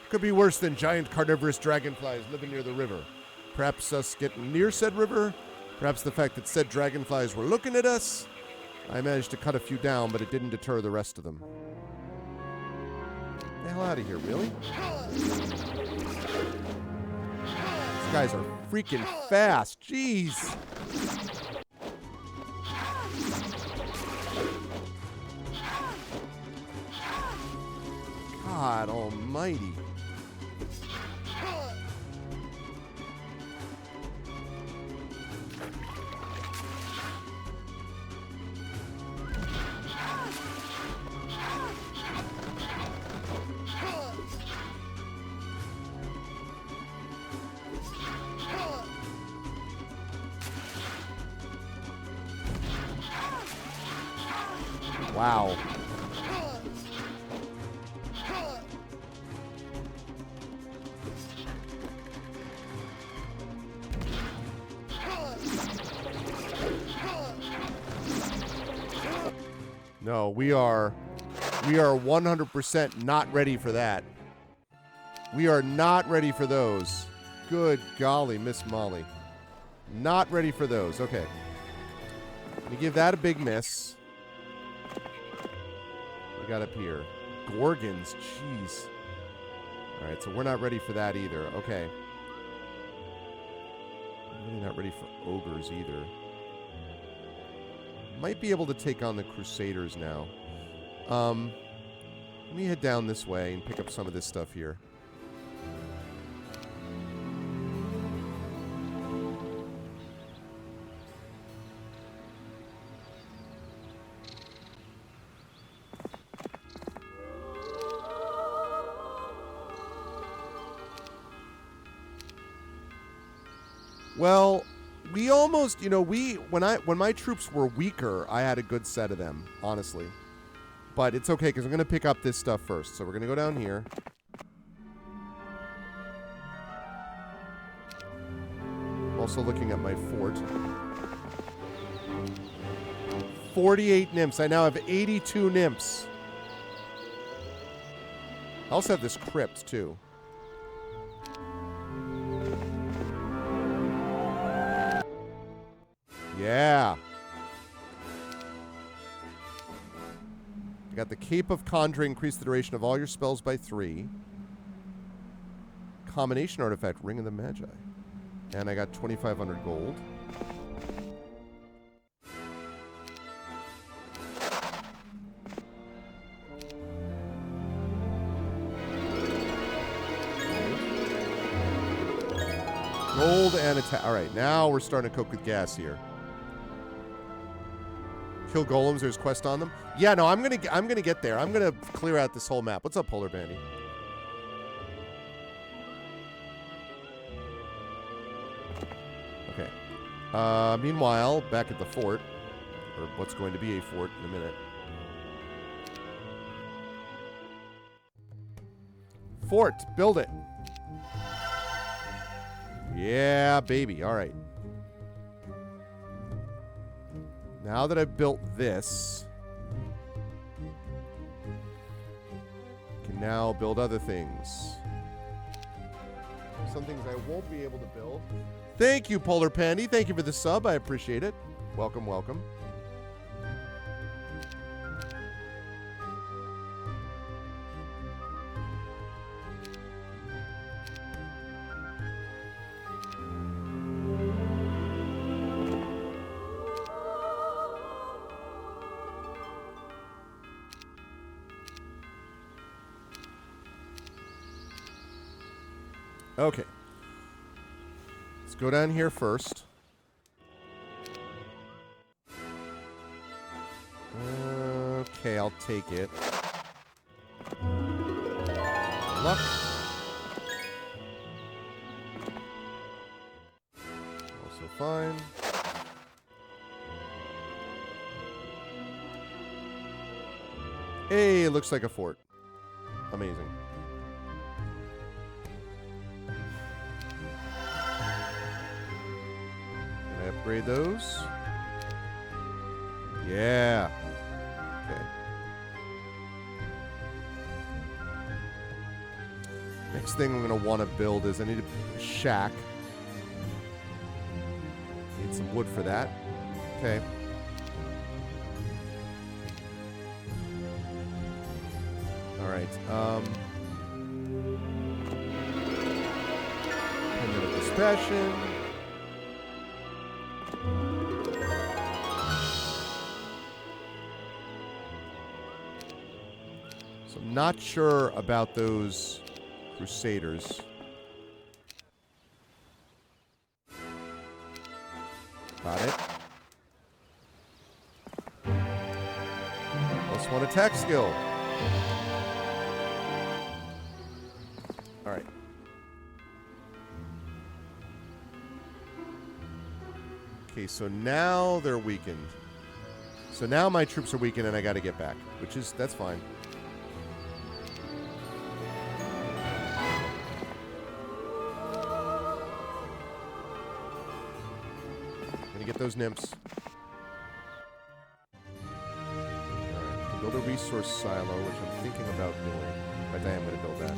Could be worse than giant carnivorous dragonflies living near the river. Perhaps us getting near said river. Perhaps the fact that said dragonflies were looking at us. I managed to cut a few down, but it didn't deter the rest of them. Get the hell out of here, really? These guys are freaking fast. Jeez. God almighty. Wow. No, we are 100% not ready for that. We are not ready for those. Good golly, Miss Molly. Not ready for those. Okay. Let me give that a big miss. We got up here. Gorgons, jeez. All right, so we're not ready for that either. Okay. Really not ready for ogres either. Might be able to take on the Crusaders now. Let me head down this way and pick up some of this stuff here. Well, we almost, you know, when my troops were weaker, I had a good set of them, honestly. But it's okay, because I'm going to pick up this stuff first. So we're going to go down here. Also looking at my fort. 48 nymphs. I now have 82 nymphs. I also have this crypt, too. Yeah. I got the Cape of Conjuring, increase the duration of all your spells by 3. Combination artifact, Ring of the Magi. And I got 2,500 gold. Gold and attack. All right, now we're starting to cook with gas here. Kill golems. There's quest on them. Yeah, no, I'm gonna get there. I'm gonna clear out this whole map. What's up, Polar Bandy? Okay. Meanwhile, back at the fort, or what's going to be a fort in a minute. Fort, build it. Yeah, baby. All right. Now that I've built this, I can now build other things. Some things I won't be able to build. Thank you, Polar Pandy. Thank you for the sub. I appreciate it. Welcome, welcome. Okay. Let's go down here first. Okay, I'll take it. Luck. Also fine. Hey, it looks like a fort. Amazing. Can I upgrade those? Yeah. Okay. Next thing I'm going to want to build is I need a shack. Need some wood for that. Okay. All right. Pendant of Dispassion. So I'm not sure about those Crusaders. Got it. +1 attack skill. All right. Okay, so now they're weakened. So now my troops are weakened and I got to get back, that's fine. Gonna get those nymphs. Alright, build a resource silo, which I'm thinking about doing. In fact, I am gonna build that.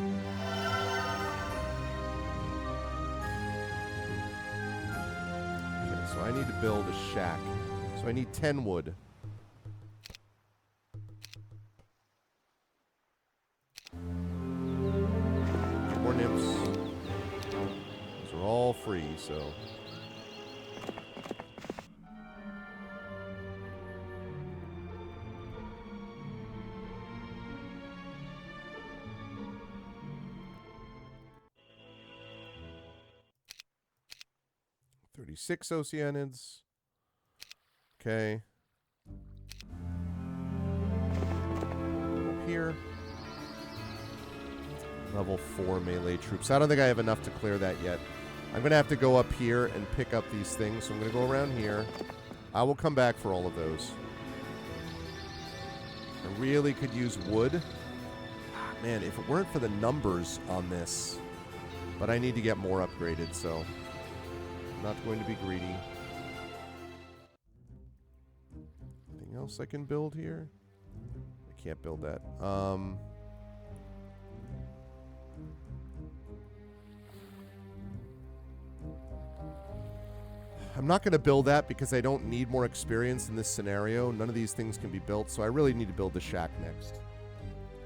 Okay, so I need to build a shack. So I need 10 wood. More nymphs. Those are all free, so... Six Oceanids. Okay. Up here. Level 4 melee troops. I don't think I have enough to clear that yet. I'm going to have to go up here and pick up these things. So I'm going to go around here. I will come back for all of those. I really could use wood. Man, if it weren't for the numbers on this. But I need to get more upgraded, so... Not going to be greedy. Anything else I can build here? I can't build that. I'm not going to build that because I don't need more experience in this scenario. None of these things can be built, so I really need to build the shack next.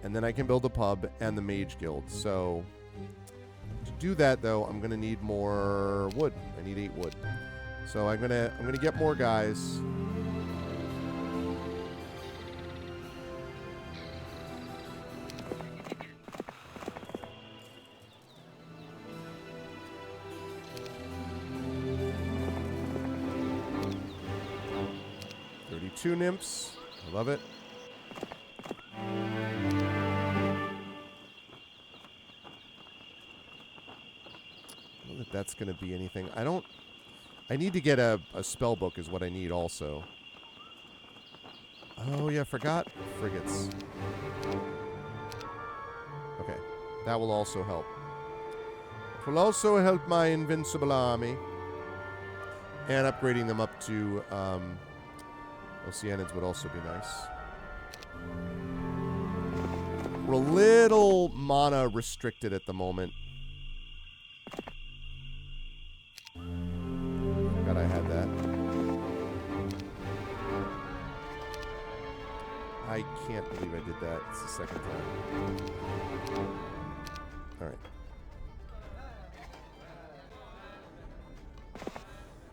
And then I can build a pub and the mage guild, so... To do that, though, I'm going to need more wood. I need 8 wood. So I'm gonna get more guys. Two nymphs. I love it. That's going to be anything. I need to get a spell book is what I need also. Oh, yeah, forgot frigates. Okay, that will also help. It will also help my invincible army. And upgrading them up to Oceanids would also be nice. We're a little mana restricted at the moment. I had that. I can't believe I did that. It's the second time. All right.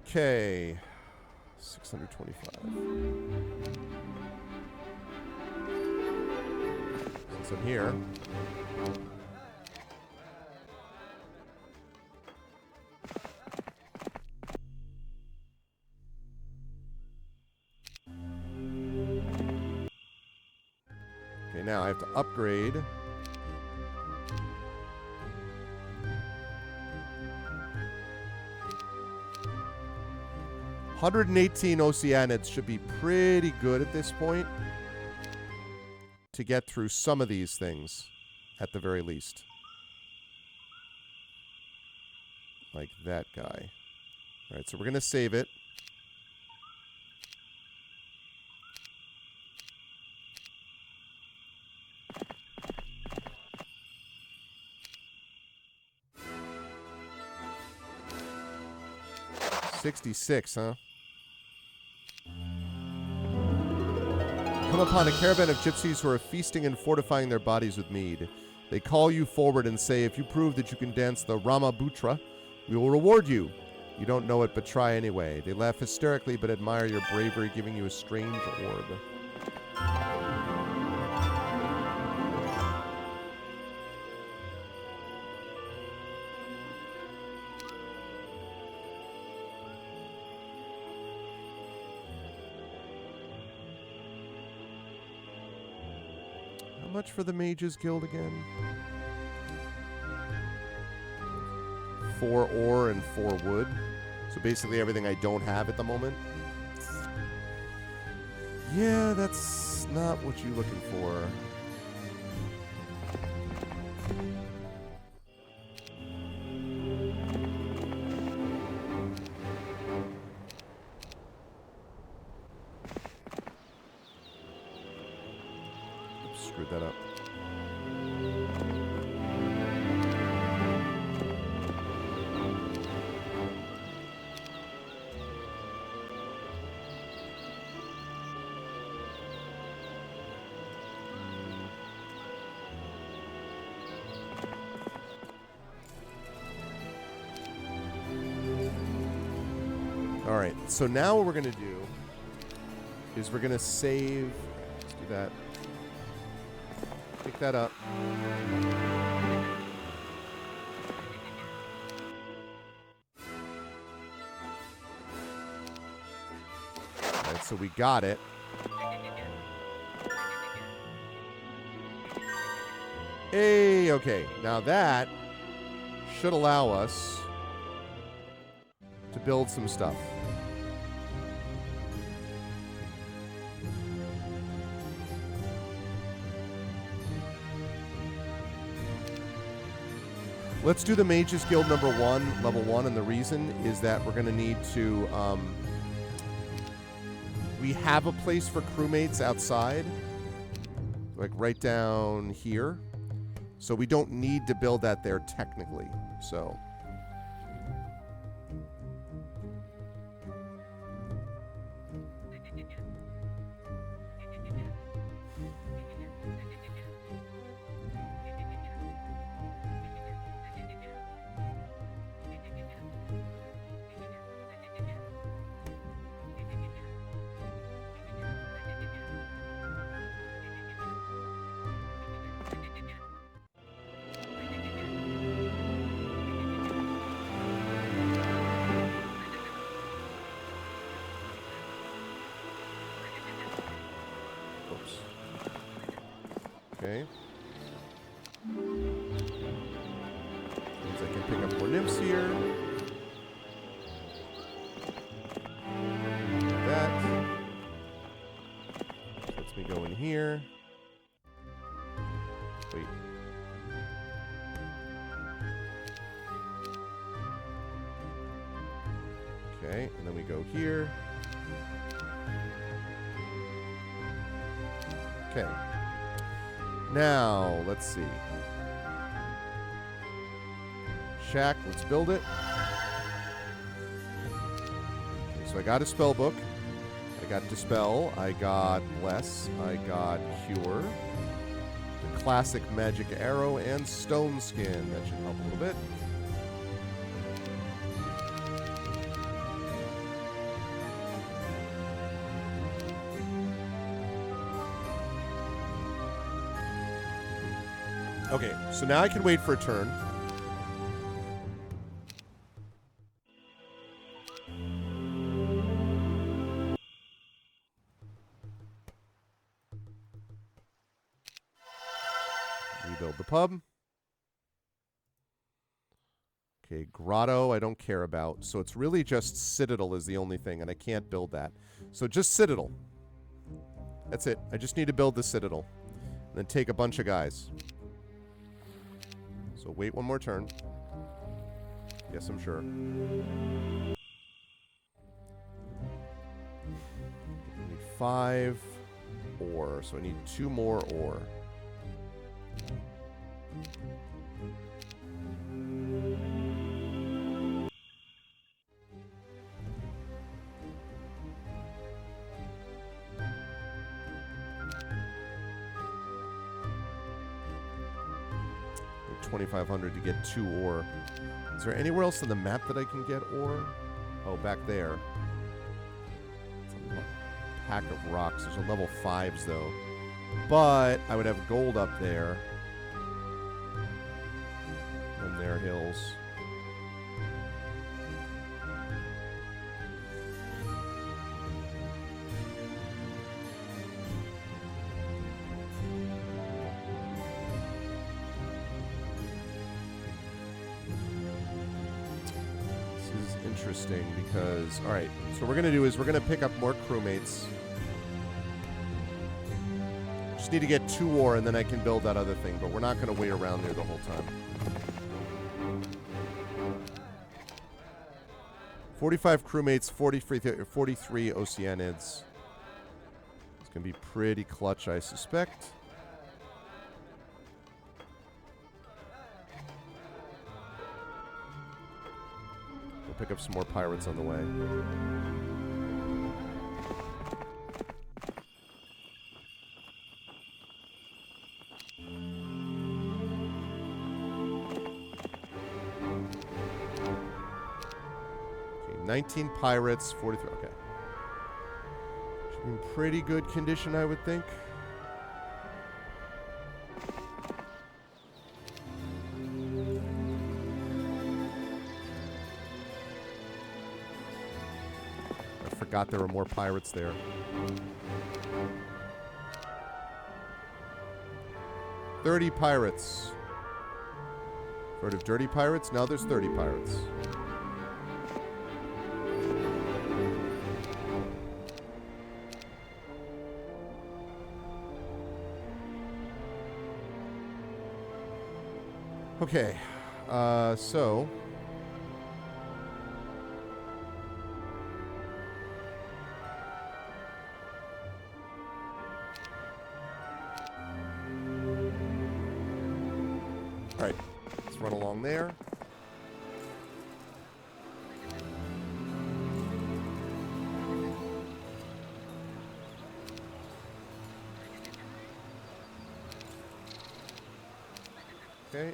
Okay. 625. Since I'm here. Okay, now I have to upgrade. $118 Oceanids should be pretty good at this point to get through some of these things, at the very least. Like that guy. All right, so we're going to save it. $66, huh? Come upon a caravan of gypsies who are feasting and fortifying their bodies with mead. They call you forward and say, if you prove that you can dance the Ramabutra, we will reward you. You don't know it, but try anyway. They laugh hysterically, but admire your bravery, giving you a strange orb. How much for the Mages Guild again? 4 ore and 4 wood. So basically everything I don't have at the moment. Yeah, that's not what you're looking for. Oops, screwed that up. All right, so now what we're going to do is we're going to save. Let's do that. Pick that up. All right, so we got it. Hey, okay. Now that should allow us to build some stuff. Let's do the Mages Guild number 1, level 1, and the reason is that we're going to need to, we have a place for crewmates outside, like right down here, so we don't need to build that there technically, so. Okay. Means I can pick up more nymphs here. That. Lets me go in here. Wait. Okay, and then we go here. Okay. Now, let's see. Shack, let's build it. Okay, so I got a spell book. I I got Dispel, I got Bless, I got Cure, the classic Magic Arrow, and Stone Skin. That should help a little bit. Okay, so now I can wait for a turn. Rebuild the pub. Okay, Grotto I don't care about. So it's really just Citadel is the only thing, and I can't build that. So just Citadel. That's it. I just need to build the Citadel. And then take a bunch of guys. So wait one more turn. Yes, I'm sure. I need 5 ore, so I need 2 more ore. Need 2,500 to get 2 ore. Is there anywhere else on the map that I can get ore? Oh, back there. It's a pack of rocks. There's a level 5s, though. But I would have gold up there. On their hills. Interesting because, all right, so what we're going to do is we're going to pick up more crewmates. Just need to get 2 ore and then I can build that other thing, but we're not going to wait around there the whole time. 45 crewmates, 43 Oceanids. It's going to be pretty clutch, I suspect. Pick up some more pirates on the way. Okay, 19 pirates, 43. Okay. Should be in pretty good condition, I would think. Forgot there were more pirates there. $30 pirates. Heard of dirty pirates? Now there's 30 pirates. Okay, so... Alright, let's run along there. Okay.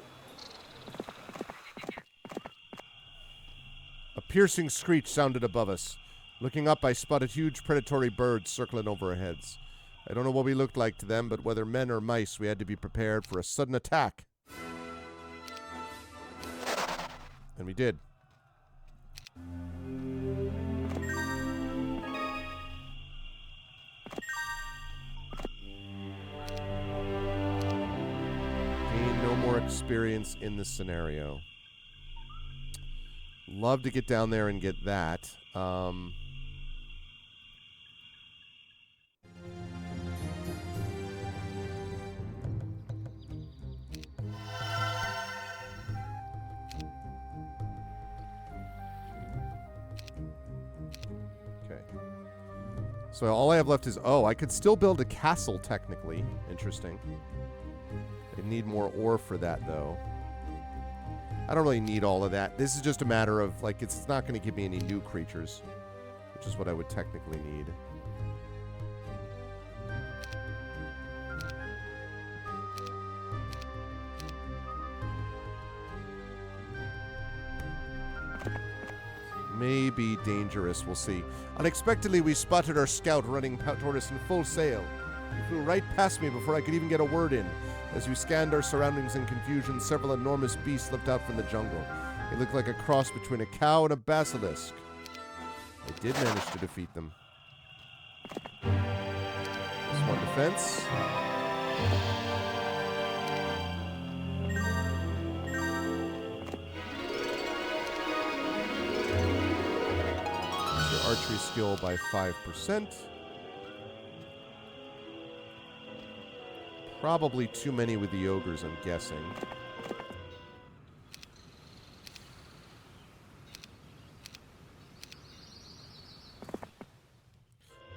A piercing screech sounded above us. Looking up, I spotted huge predatory birds circling over our heads. I don't know what we looked like to them, but whether men or mice, we had to be prepared for a sudden attack. And we did. Gain no more experience in this scenario. Love to get down there and get that. So all I have left is... Oh, I could still build a castle, technically. Interesting. I need more ore for that, though. I don't really need all of that. This is just a matter of, like, it's not going to give me any new creatures, which is what I would technically need. May be dangerous, we'll see. Unexpectedly, we spotted our scout running toward us in full sail. He flew right past me before I could even get a word in. As we scanned our surroundings in confusion, several enormous beasts slipped out from the jungle. They looked like a cross between a cow and a basilisk. I did manage to defeat them. There's one defense. Your archery skill by 5%. Probably too many with the ogres, I'm guessing.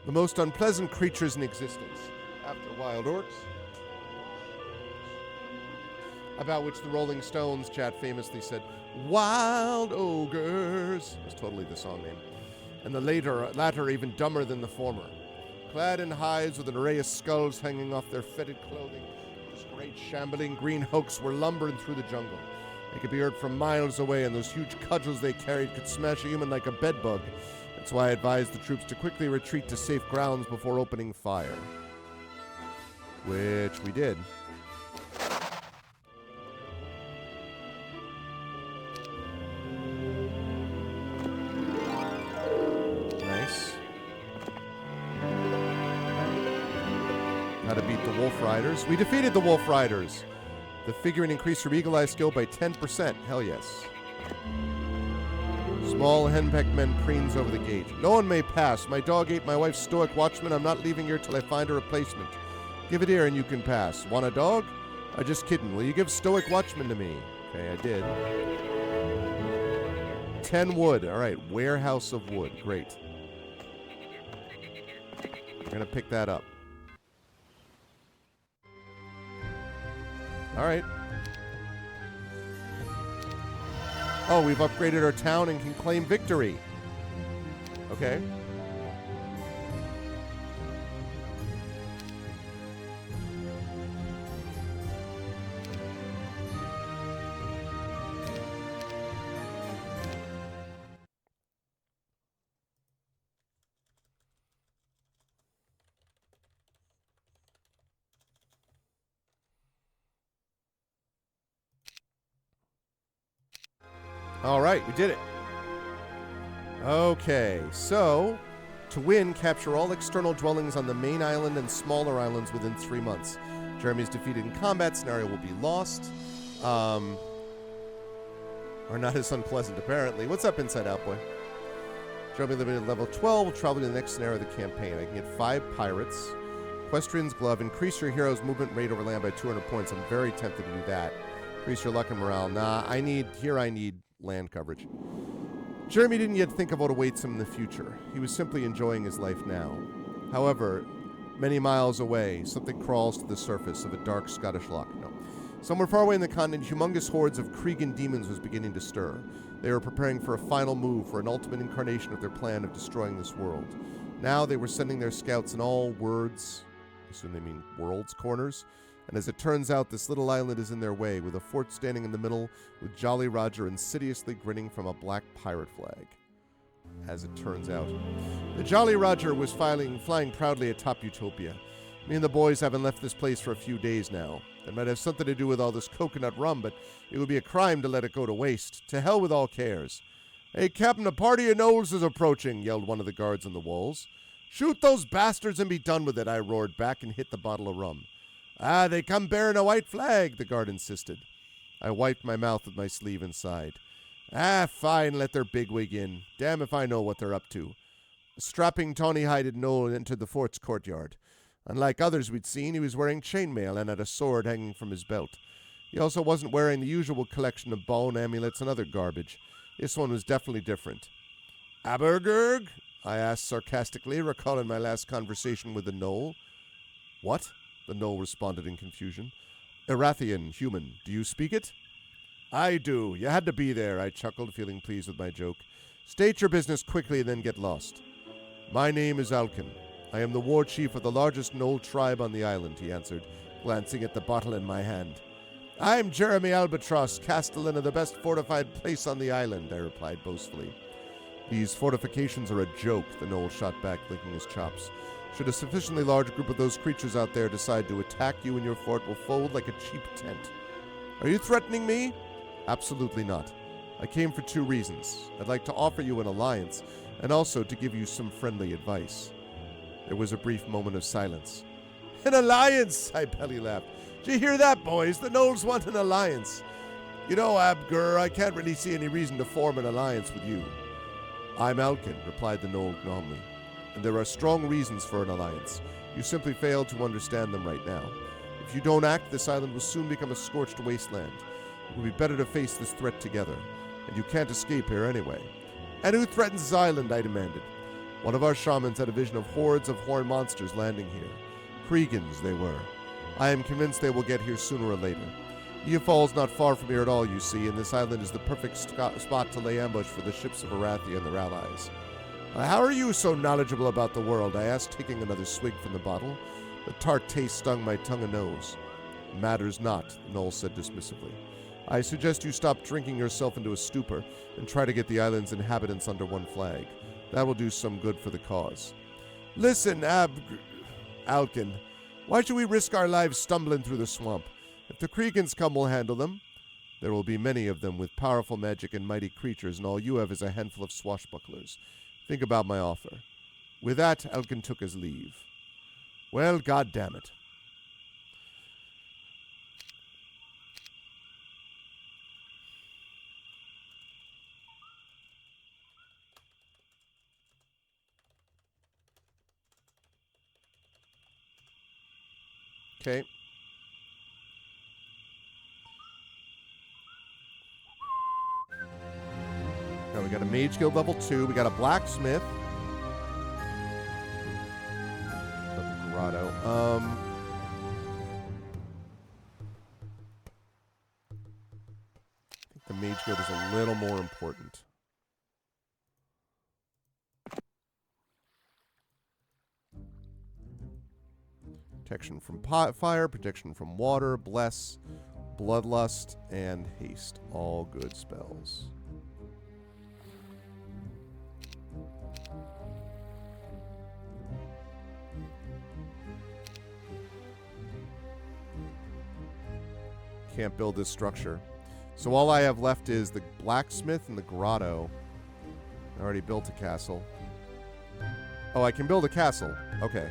The most unpleasant creatures in existence, after wild orcs, about which the Rolling Stones chat famously said, "Wild ogres," was totally the song name, and the latter even dumber than the former. Clad in hides with an array of skulls hanging off their fetid clothing, those great shambling green hulks were lumbering through the jungle. They could be heard from miles away, and those huge cudgels they carried could smash a human like a bedbug. That's why I advised the troops to quickly retreat to safe grounds before opening fire. Which we did. Nice. How to beat the Wolf Riders. We defeated the Wolf Riders. The figurine increased her Eagle Eye skill by 10%. Hell yes. Small henpecked men preens over the gate. No one may pass. My dog ate my wife's Stoic Watchman. I'm not leaving here till I find a replacement. Give it here and you can pass. Want a dog? I'm just kidding. Will you give Stoic Watchman to me? Okay, I did. 10 wood. All right, warehouse of wood. Great. We're going to pick that up. All right. Oh, we've upgraded our town and can claim victory. Okay. All right, we did it. Okay, so to win, capture all external dwellings on the main island and smaller islands within 3 months. Jeremy's defeated in combat scenario will be lost. Are not as unpleasant, apparently. What's up, Inside Out Boy? Jeremy limited at level 12 will travel to the next scenario of the campaign. I can get 5 pirates. Equestrian's Glove. Increase your hero's movement rate over land by 200 points. I'm very tempted to do that. Increase your luck and morale. Nah, I need land coverage. Jeremy didn't yet think of what awaits him in the future. He was simply enjoying his life now. However, many miles away, something crawls to the surface of a dark Scottish loch. No. Somewhere far away in the continent, humongous hordes of Cregan demons was beginning to stir. They were preparing for a final move, for an ultimate incarnation of their plan of destroying this world. Now they were sending their scouts in all worlds, I assume they mean worlds, corners. And as it turns out, this little island is in their way, with a fort standing in the middle, with Jolly Roger insidiously grinning from a black pirate flag. As it turns out. The Jolly Roger was flying proudly atop Utopia. Me and the boys haven't left this place for a few days now. It might have something to do with all this coconut rum, but it would be a crime to let it go to waste. To hell with all cares. "Hey, Captain, a party of gnolls is approaching," yelled one of the guards on the walls. "Shoot those bastards and be done with it," I roared back and hit the bottle of rum. "Ah, they come bearing a white flag," the guard insisted. I wiped my mouth with my sleeve and sighed. "Ah, fine, let their bigwig in. Damn if I know what they're up to." A strapping, tawny-hided gnoll entered the fort's courtyard. Unlike others we'd seen, he was wearing chainmail and had a sword hanging from his belt. He also wasn't wearing the usual collection of bone amulets and other garbage. This one was definitely different. "Abergurg?" I asked sarcastically, recalling my last conversation with the gnoll. "What?" the gnoll responded in confusion. "Erathian, human. Do you speak it?" "I do. You had to be there," I chuckled, feeling pleased with my joke. "State your business quickly and then get lost." "My name is Alkin. I am the war chief of the largest gnoll tribe on the island," he answered, glancing at the bottle in my hand. "I'm Jeremy Albatross, castellan of the best fortified place on the island," I replied boastfully. These fortifications are a joke, the Gnoll shot back, licking his chops. Should a sufficiently large group of those creatures out there decide to attack you and your fort will fold like a cheap tent. Are you threatening me? Absolutely not. I came for 2 reasons. I'd like to offer you an alliance, and also to give you some friendly advice. There was a brief moment of silence. An alliance, Saipeli laughed. Did you hear that, boys? The Gnolls want an alliance. You know, Abgur, I can't really see any reason to form an alliance with you. I'm Alkin, replied the Gnoll glumly, and there are strong reasons for an alliance. You simply fail to understand them right now. If you don't act, this island will soon become a scorched wasteland. It will be better to face this threat together, and you can't escape here anyway. And who threatens this island, I demanded. One of our shamans had a vision of hordes of horned monsters landing here. Kriegans, they were. I am convinced they will get here sooner or later. Eofal's not far from here at all, you see, and this island is the perfect spot to lay ambush for the ships of Arathia and their allies. How are you so knowledgeable about the world? I asked, taking another swig from the bottle. The tart taste stung my tongue and nose. Matters not, Gnoll said dismissively. I suggest you stop drinking yourself into a stupor and try to get the island's inhabitants under one flag. That will do some good for the cause. Listen, Alkin, why should we risk our lives stumbling through the swamp? If the Kriegans come, we'll handle them. There will be many of them with powerful magic and mighty creatures, and all you have is a handful of swashbucklers. Think about my offer. With that, Alkin took his leave. Well, goddamn it. Okay. Now we got a Mage Guild level 2. We got a Blacksmith. The Grotto. I think the Mage Guild is a little more important. Protection from fire, protection from water, bless, bloodlust, and haste. All good spells. Can't build this structure. So all I have left is the blacksmith and the grotto. I already built a castle. Oh, I can build a castle. Okay.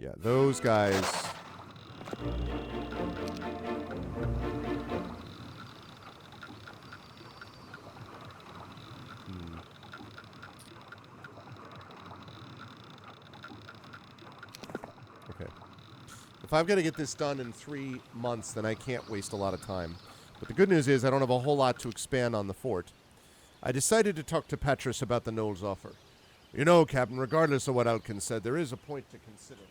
Yeah, those guys. Okay. If I've got to get this done in 3 months, then I can't waste a lot of time. But the good news is I don't have a whole lot to expand on the fort. I decided to talk to Petrus about the Gnoll's offer. You know, Captain, regardless of what Alkin said, there is a point to consider.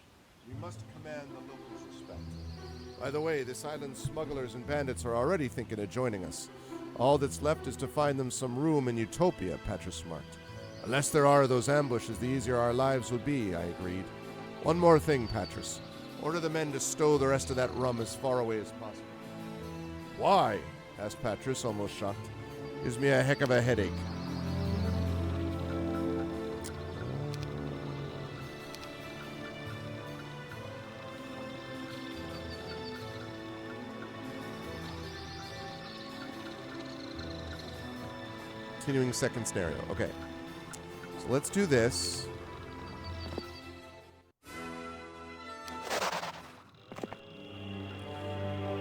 We must command the locals' respect. By the way, this island's smugglers and bandits are already thinking of joining us. All that's left is to find them some room in Utopia, Petrus remarked. The less there are of those ambushes, the easier our lives would be, I agreed. One more thing, Petrus. Order the men to stow the rest of that rum as far away as possible. Why? Asked Petrus, almost shocked. Gives me a heck of a headache. Continuing second scenario. Okay. So let's do this.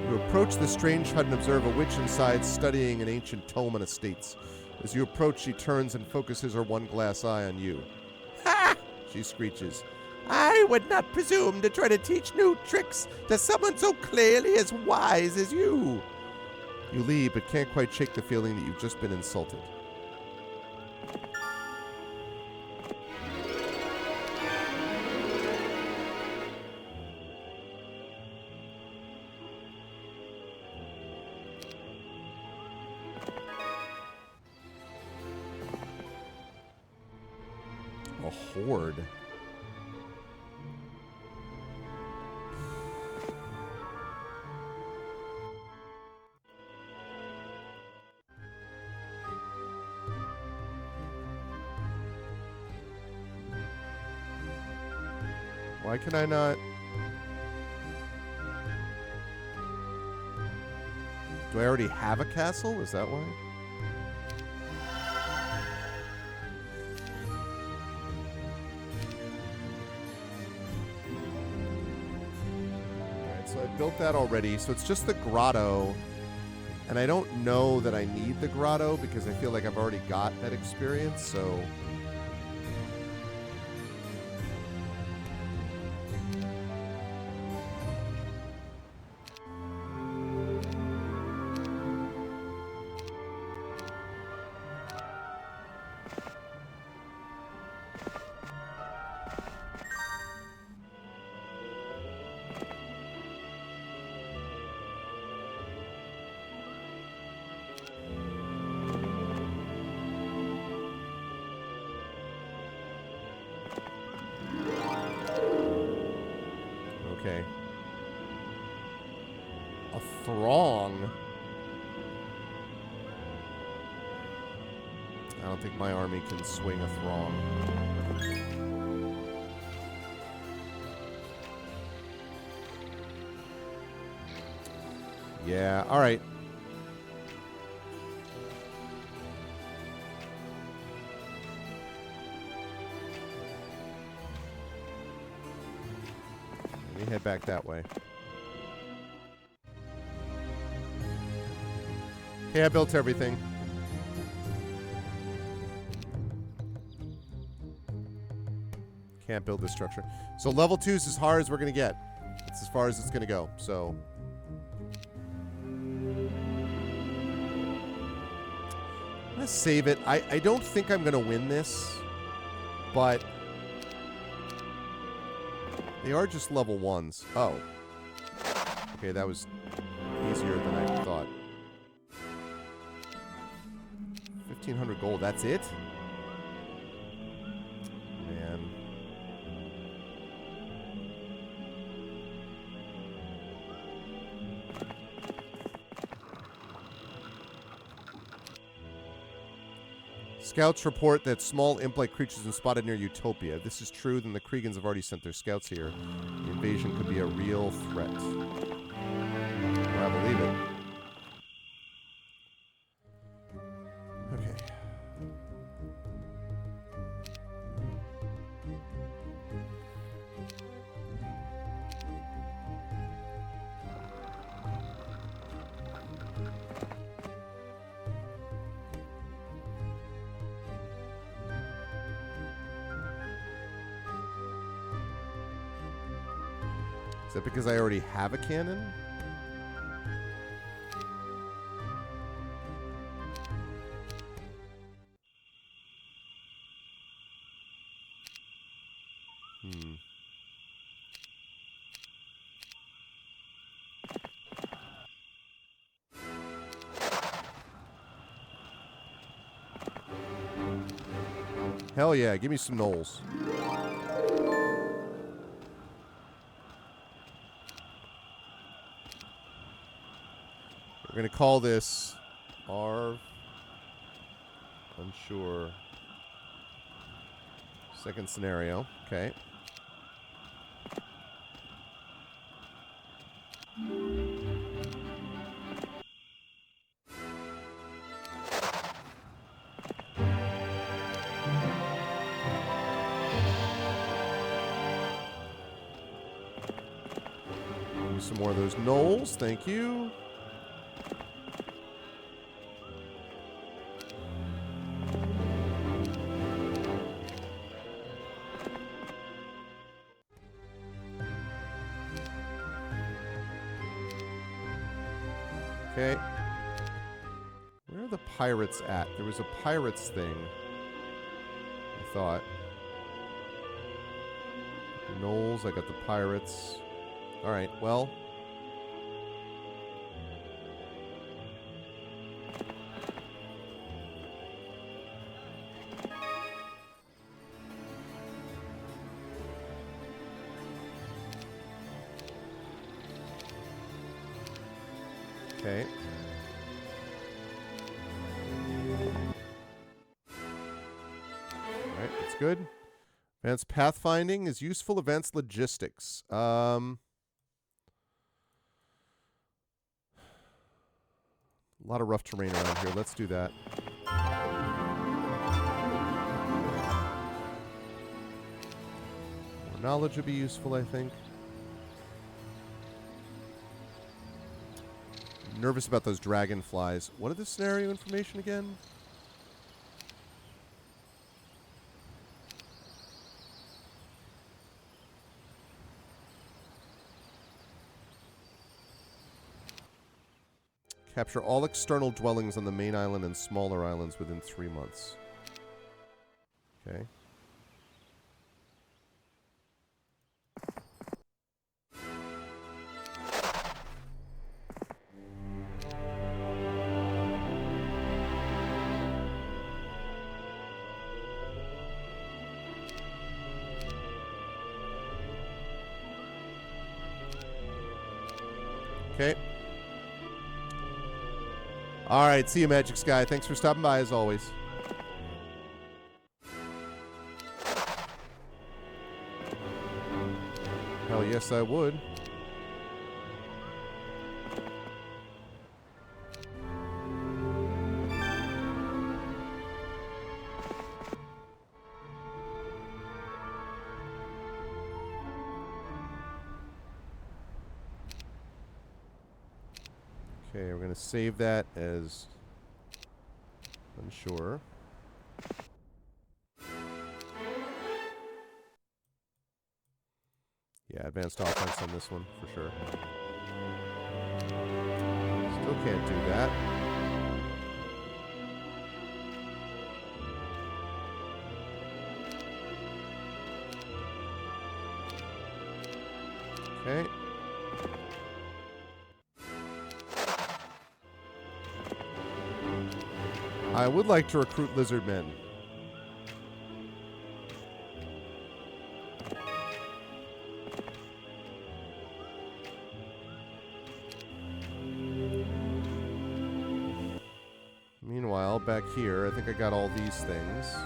You approach the strange hut and observe a witch inside studying an ancient tome on estates. As you approach, she turns and focuses her one glass eye on you. Ha! She screeches. I would not presume to try to teach new tricks to someone so clearly as wise as you. You leave, but can't quite shake the feeling that you've just been insulted. horde. Why can I not? Do I already have a castle? Is that why? Alright, so I built that already. So it's just the grotto. And I don't know that I need the grotto because I feel like I've already got that experience, so... Okay. A throng? I don't think my army can swing a throng. Yeah, alright. Let me head back that way. Okay, I built everything. Can't build this structure. So level 2 is as hard as we're going to get. It's as far as it's going to go. So... let's save it. I don't think I'm going to win this. But... they are just level 1s. Oh. Okay, that was easier than I thought. 1,500 gold, that's it? Man. Scouts report that small imp-like creatures have been spotted near Utopia. If this is true, then the Kriegans have already sent their scouts here. The invasion could be a real threat. Well, I believe it. Okay. Is that because I already have a cannon? Hell yeah, give me some gnolls. We're going to call this Arv. Unsure. Second scenario. Okay. Some more of those gnolls. Thank you. Okay. Where are the pirates at? There was a pirates thing. I thought. The gnolls, I got the pirates. Alright, well. Okay. Alright, that's good. Advanced pathfinding is useful. Advanced logistics. A lot of rough terrain around here. Let's do that. More knowledge would be useful, I think. I'm nervous about those dragonflies. What are the scenario information again? Capture all external dwellings on the main island and smaller islands within 3 months. Okay. Okay. All right, see you, Magic Sky. Thanks for stopping by, as always. Hell yes, I would. Okay, we're going to save that as unsure. Yeah, advanced offense on this one, for sure. Still can't do that. Okay. I would like to recruit lizard men. Meanwhile, back here, I think I got all these things.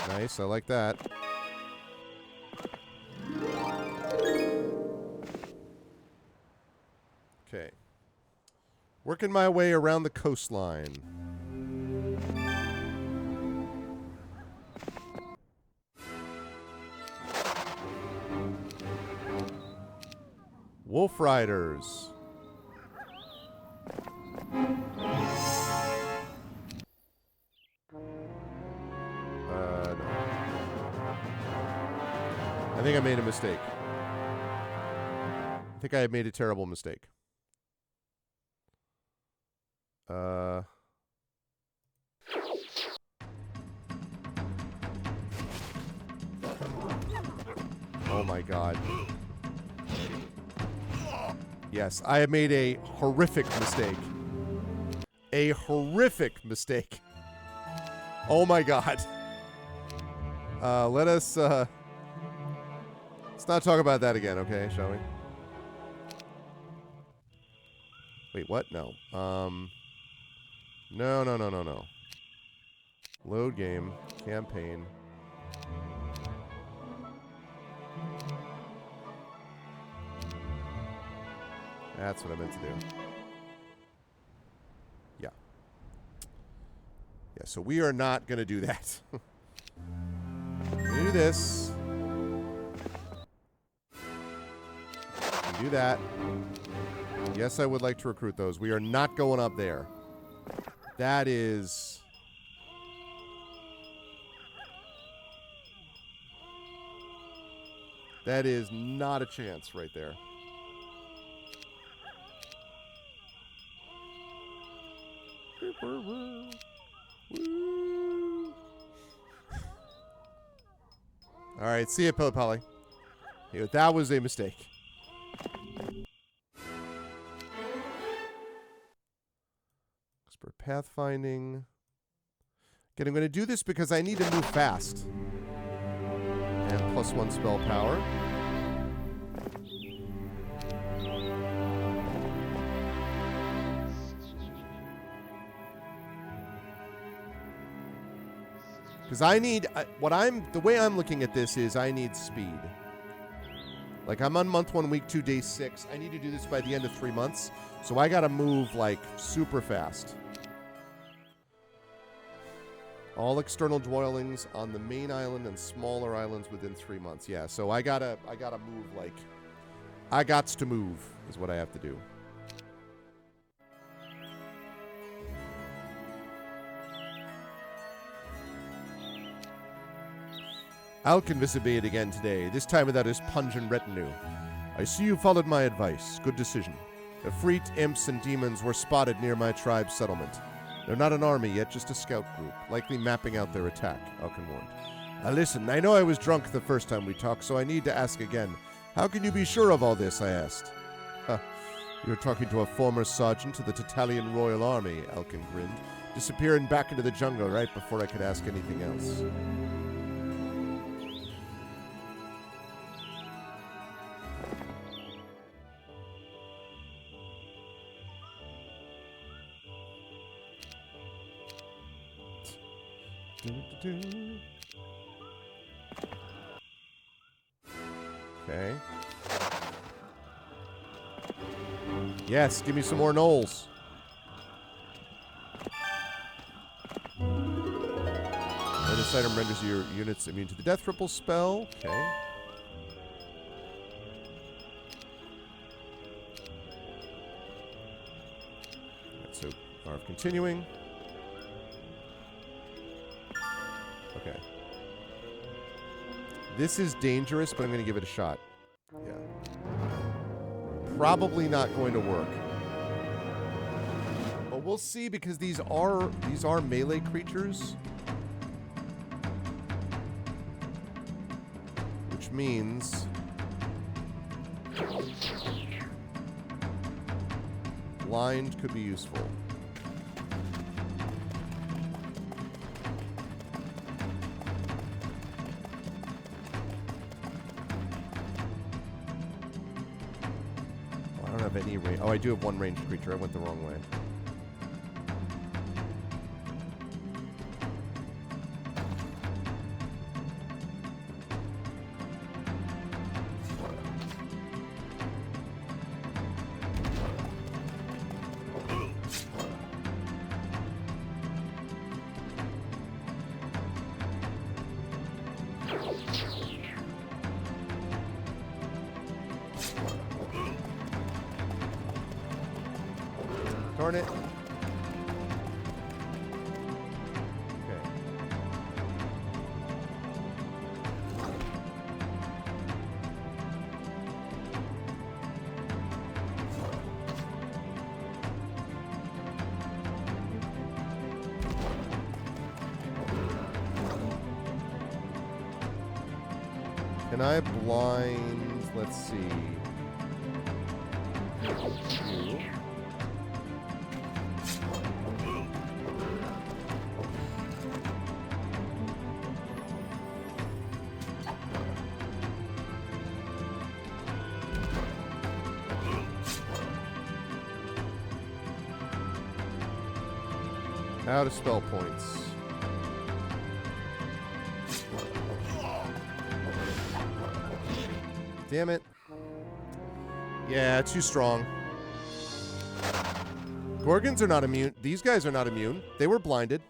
Nice, I like that. Okay. Working my way around the coastline. Wolf Riders. No. I think I made a mistake. I think I made a terrible mistake. Oh my god. Yes, I have made a horrific mistake. A horrific mistake. Oh my god. Let's not talk about that again, okay, shall we? Wait, what? No. No. Load game. Campaign. That's what I meant to do. Yeah. Yeah, so we are not going to do that. Do this. Do that. Yes, I would like to recruit those. We are not going up there. That is... That is not a chance right there. Woo. All right, see ya, Pilipali. Yeah, that was a mistake. Expert pathfinding. Again, I'm going to do this because I need to move fast. And +1 spell power. Because I need, the way I'm looking at this is I need speed. Like, I'm on month 1, week 2, day 6. I need to do this by the end of 3 months. So I got to move, like, super fast. All external dwellings on the main island and smaller islands within 3 months. Yeah, so I gotta move, like, I gots to move is what I have to do. Alkin disobeyed again today, this time without his pungent retinue. I see you followed my advice. Good decision. Efreet, imps, and demons were spotted near my tribe's settlement. They're not an army yet, just a scout group, likely mapping out their attack, Alkin warned. Now listen, I know I was drunk the first time we talked, so I need to ask again. How can you be sure of all this, I asked. You're talking to a former sergeant of the Tatalian Royal Army, Alkin grinned, disappearing back into the jungle right before I could ask anything else. Okay. Yes, give me some more gnolls. This item renders your units immune to the Death Ripple spell. Okay. Alright, so Arv continuing. Okay. This is dangerous, but I'm going to give it a shot. Yeah. Probably not going to work. But we'll see, because these are melee creatures. Which means blind could be useful. Any range. Oh, I do have one ranged creature. I went the wrong way. Darn it. Okay. Can I blind? Let's see. You. Out of spell points. Damn it. Yeah, too strong. Gorgons are not immune. These guys are not immune. They were blinded.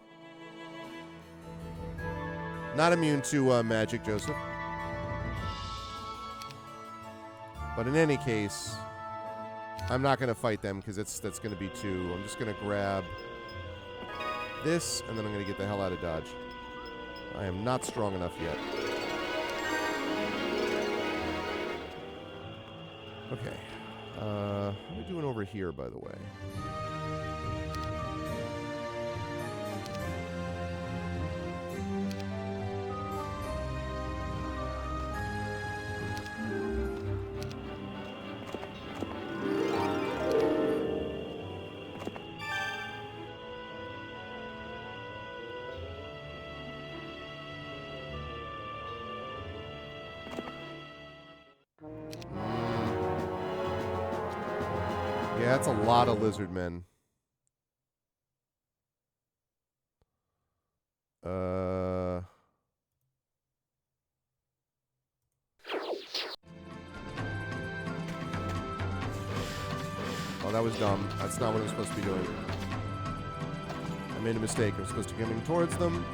Not immune to magic, Joseph. But in any case, I'm not going to fight them because that's going to be too. I'm just going to grab this, and then I'm going to get the hell out of Dodge. I am not strong enough yet. Okay. How are we doing over here, by the way? Yeah, that's a lot of lizard men. Oh, that was dumb. That's not what I was supposed to be doing. I made a mistake. I was supposed to be coming towards them.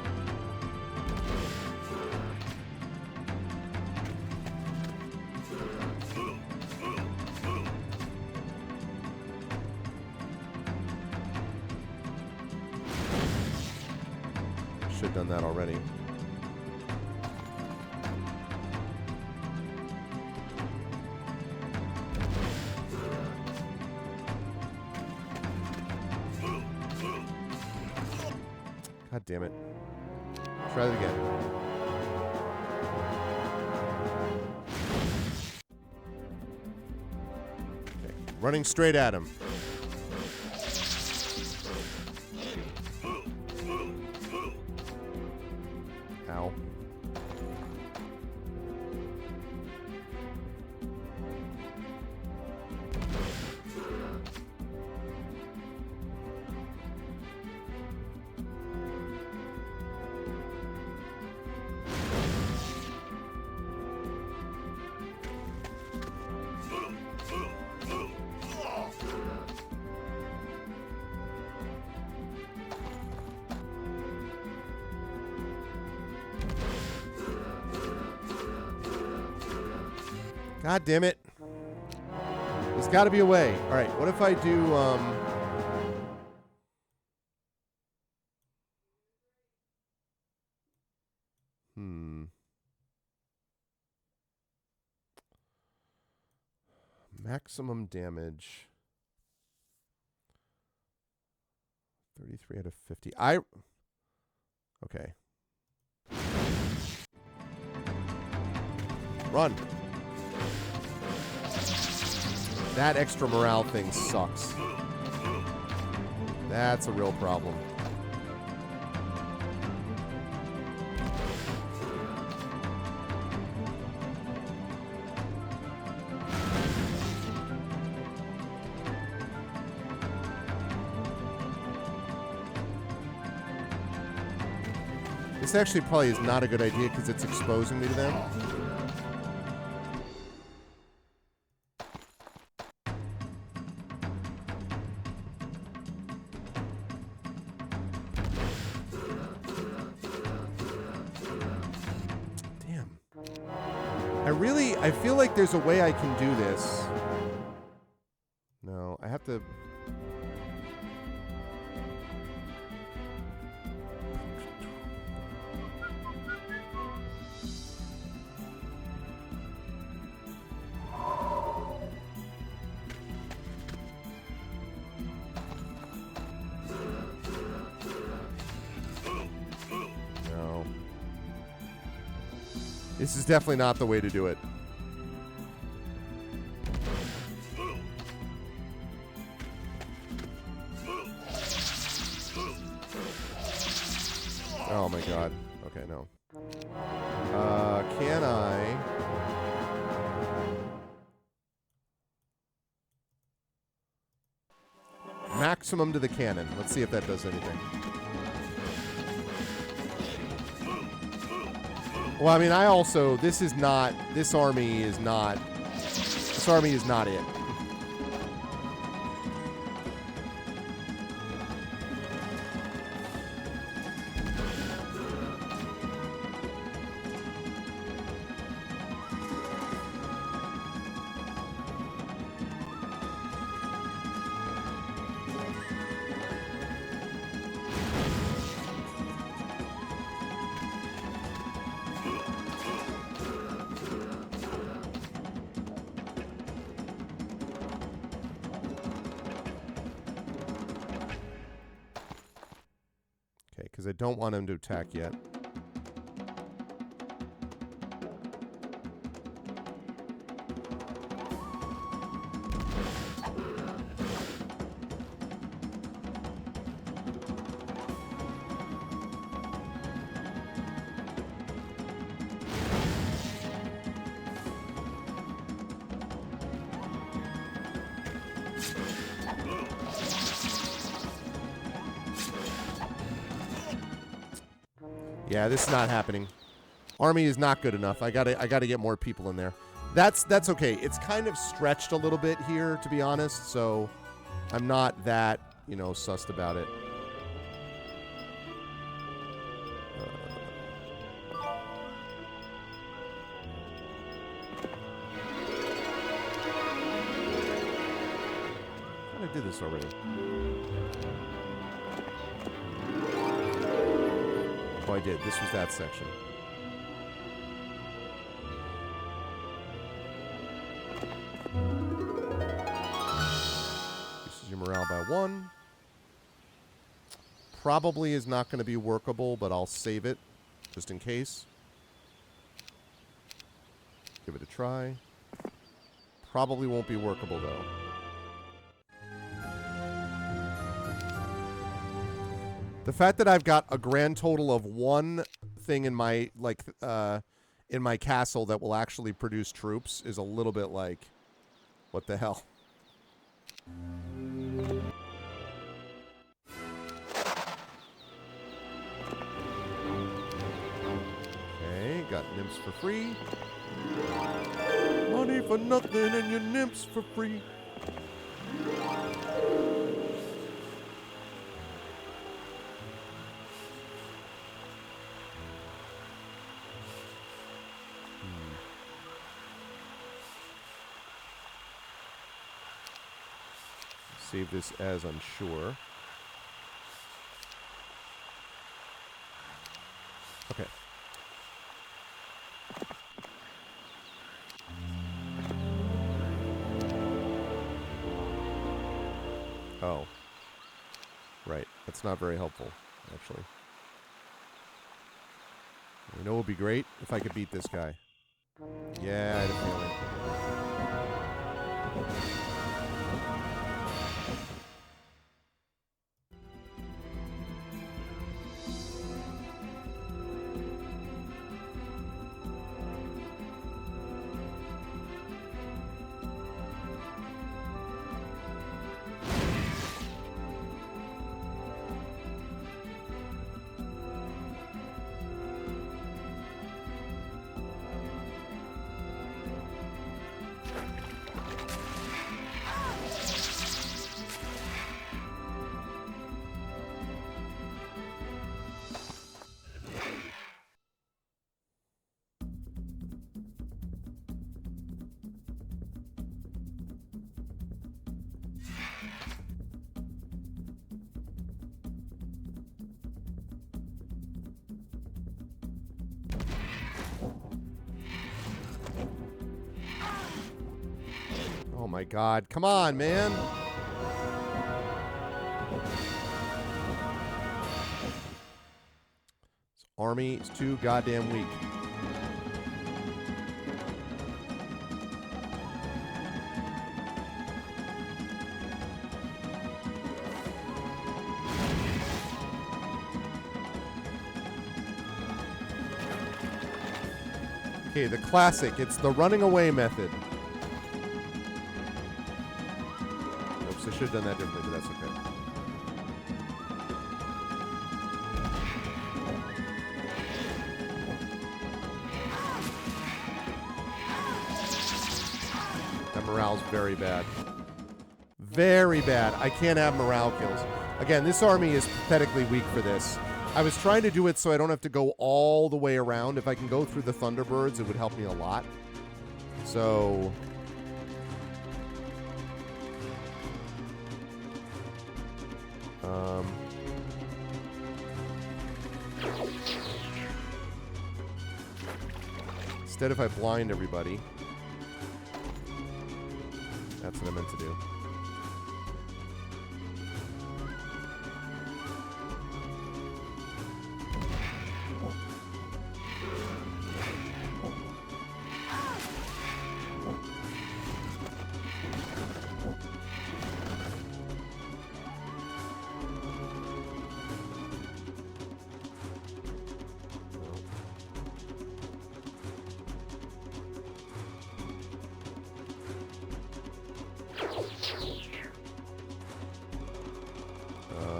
Should have done that already. God damn it. Try that again. Okay. Running straight at him. Ow. God damn it. There's got to be a way. All right, what if I do, maximum damage. 33 out of 50. Okay. Run. That extra morale thing sucks. That's a real problem. This actually probably is not a good idea because it's exposing me to them. I feel like there's a way I can do this. No, I have to... No. This is definitely not the way to do it. Oh my god. Okay, no. Can I... maximum to the cannon. Let's see if that does anything. Well, I mean, I also... This is not... This army is not... This army is not it. Because I don't want him to attack yet. Yeah, this is not happening. Army is not good enough. I gotta get more people in there. That's okay. It's kind of stretched a little bit here, to be honest, so I'm not that, sussed about it. I did this already. Oh, I did. This was that section. This is your morale by 1. Probably is not going to be workable, but I'll save it just in case. Give it a try. Probably won't be workable, though. The fact that I've got a grand total of 1 thing in my in my castle that will actually produce troops is a little bit like, what the hell? Okay, got nymphs for free. Money for nothing and your nymphs for free. Save this as unsure. Okay. Oh. Right. That's not very helpful, actually. You know what would be great? If I could beat this guy. Yeah, I had a feeling. Oh my god. Come on, man. This army is too goddamn weak. Okay, the classic. It's the running away method. Oops, I should have done that differently, but that's okay. That morale's very bad. Very bad. I can't have morale kills. Again, this army is pathetically weak for this. I was trying to do it so I don't have to go all the way around. If I can go through the Thunderbirds, it would help me a lot. So... instead, if I blind everybody... That's what I meant to do.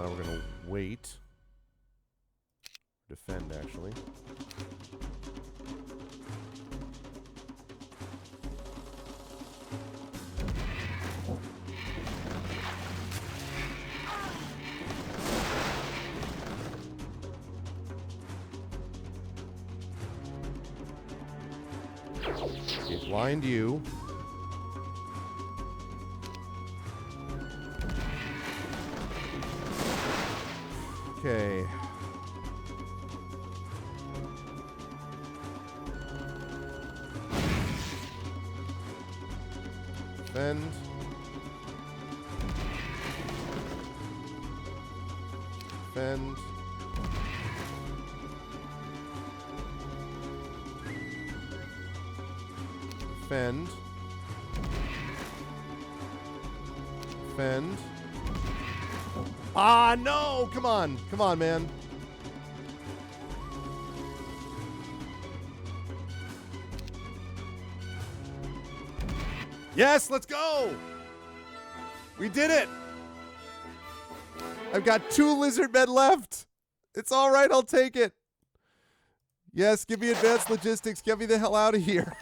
We're going to wait. Defend, actually. Okay, blind you. Okay. Defend. Defend. Defend. Defend. Ah, no! Come on. Come on, man. Yes, let's go! We did it! I've got 2 lizard men left. It's all right, I'll take it. Yes, give me advanced logistics. Get me the hell out of here.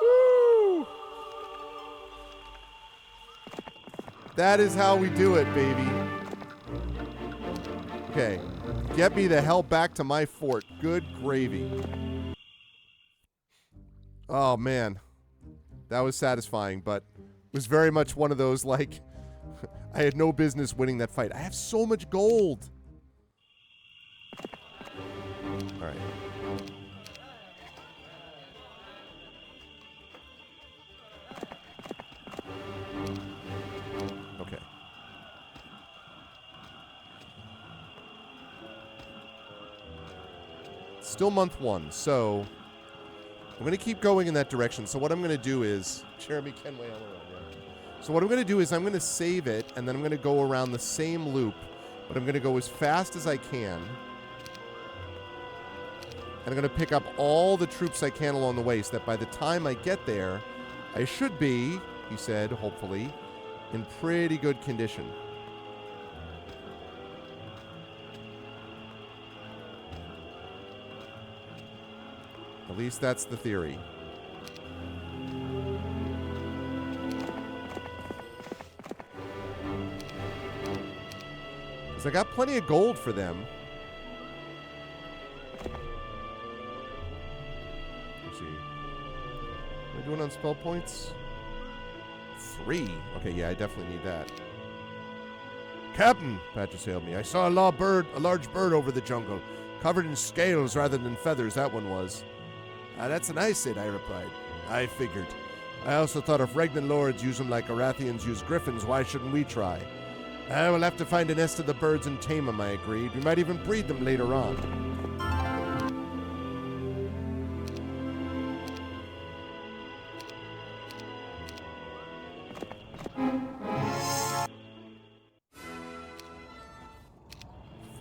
Woo! That is how we do it, baby. Okay. Get me the hell back to my fort. Good gravy. Oh, man. That was satisfying, but it was very much one of those, like, I had no business winning that fight. I have so much gold. All right. Okay. Still month 1, so I'm going to keep going in that direction. So what I'm going to do is Jeremy Kenway all around. Yeah. So what I'm going to do is I'm going to save it, and then I'm going to go around the same loop, but I'm going to go as fast as I can. And I'm going to pick up all the troops I can along the way so that by the time I get there, I should be, he said, hopefully, in pretty good condition. At least that's the theory. Because I got plenty of gold for them. Let's see. Am I doing on spell points? 3. Okay, yeah, I definitely need that. Captain, Patches hailed me. I saw a large bird over the jungle, covered in scales rather than feathers, that one was. That's an Isid, I replied. I figured. I also thought if Regnan lords use them like Arathians use griffins, why shouldn't we try? We'll have to find a nest of the birds and tame them, I agreed. We might even breed them later on.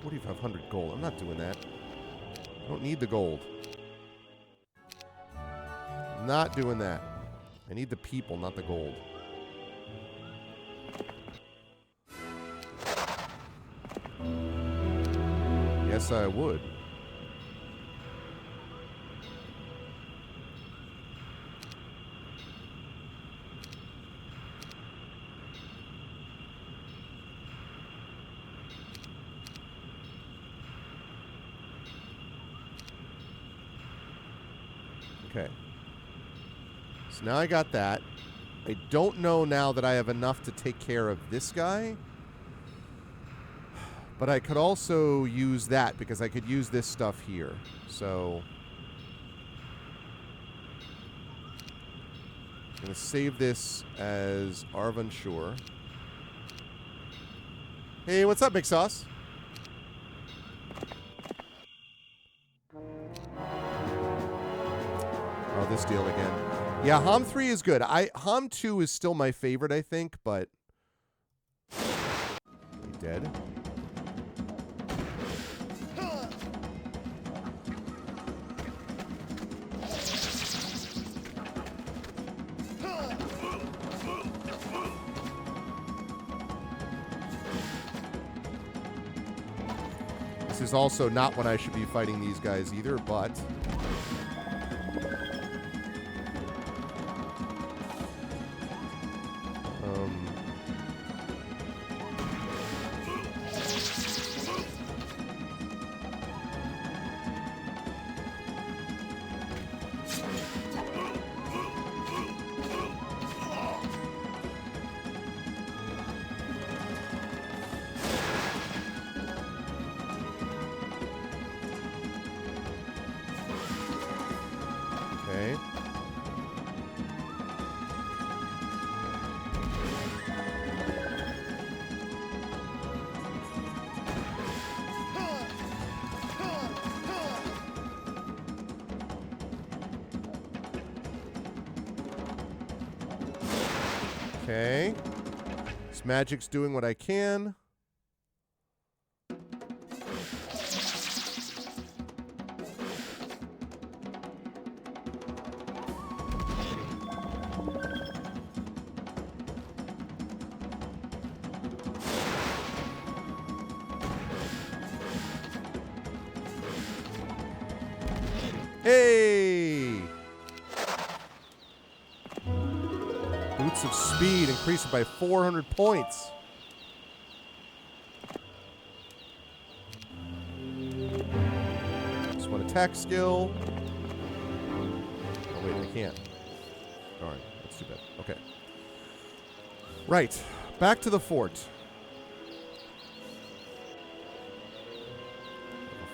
$4,500 gold. I'm not doing that. I don't need the gold. Not doing that. I need the people, not the gold. Yes, I would. Okay. So now I got that. I don't know now that I have enough to take care of this guy. But I could also use that because I could use this stuff here. So I'm going to save this as Arvan Shore. Hey, what's up, Big Sauce? Oh, this deal again. Yeah, Hom 3 is good. Hom 2 is still my favorite, I think, but... He dead? This is also not when I should be fighting these guys either, but... Okay. Okay. This magic's doing what I can. Hey! Boots of Speed increased by 400 points. Just one attack skill. Oh, wait, I can't. Darn, that's too bad. Okay. Right. Back to the fort.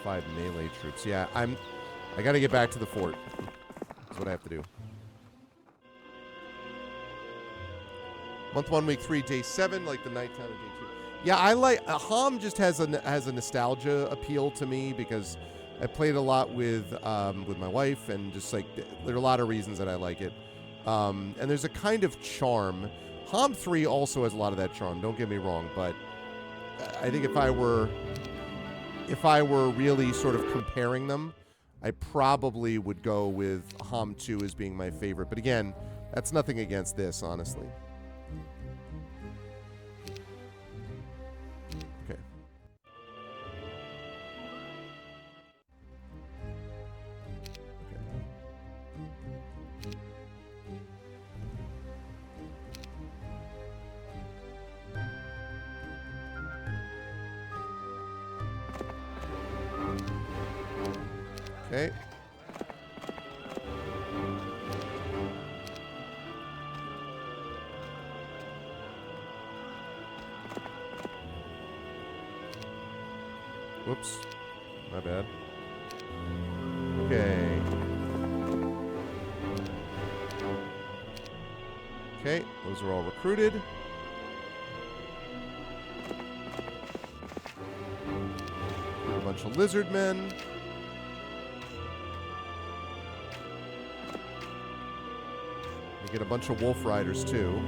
5 melee troops. Yeah, I gotta get back to the fort. That's what I have to do. Month 1, week 3, day 7, like the nighttime of day 2. Yeah, I like Hom. Just has a nostalgia appeal to me because I played a lot with my wife, and just like there are a lot of reasons that I like it. And there's a kind of charm. Hom 3 also has a lot of that charm. Don't get me wrong, but I think if I were really sort of comparing them, I probably would go with Hom 2 as being my favorite. But again, that's nothing against this, honestly. Okay. Okay. Whoops. My bad. Okay. Okay, those are all recruited. A bunch of lizard men. We get a bunch of wolf riders too.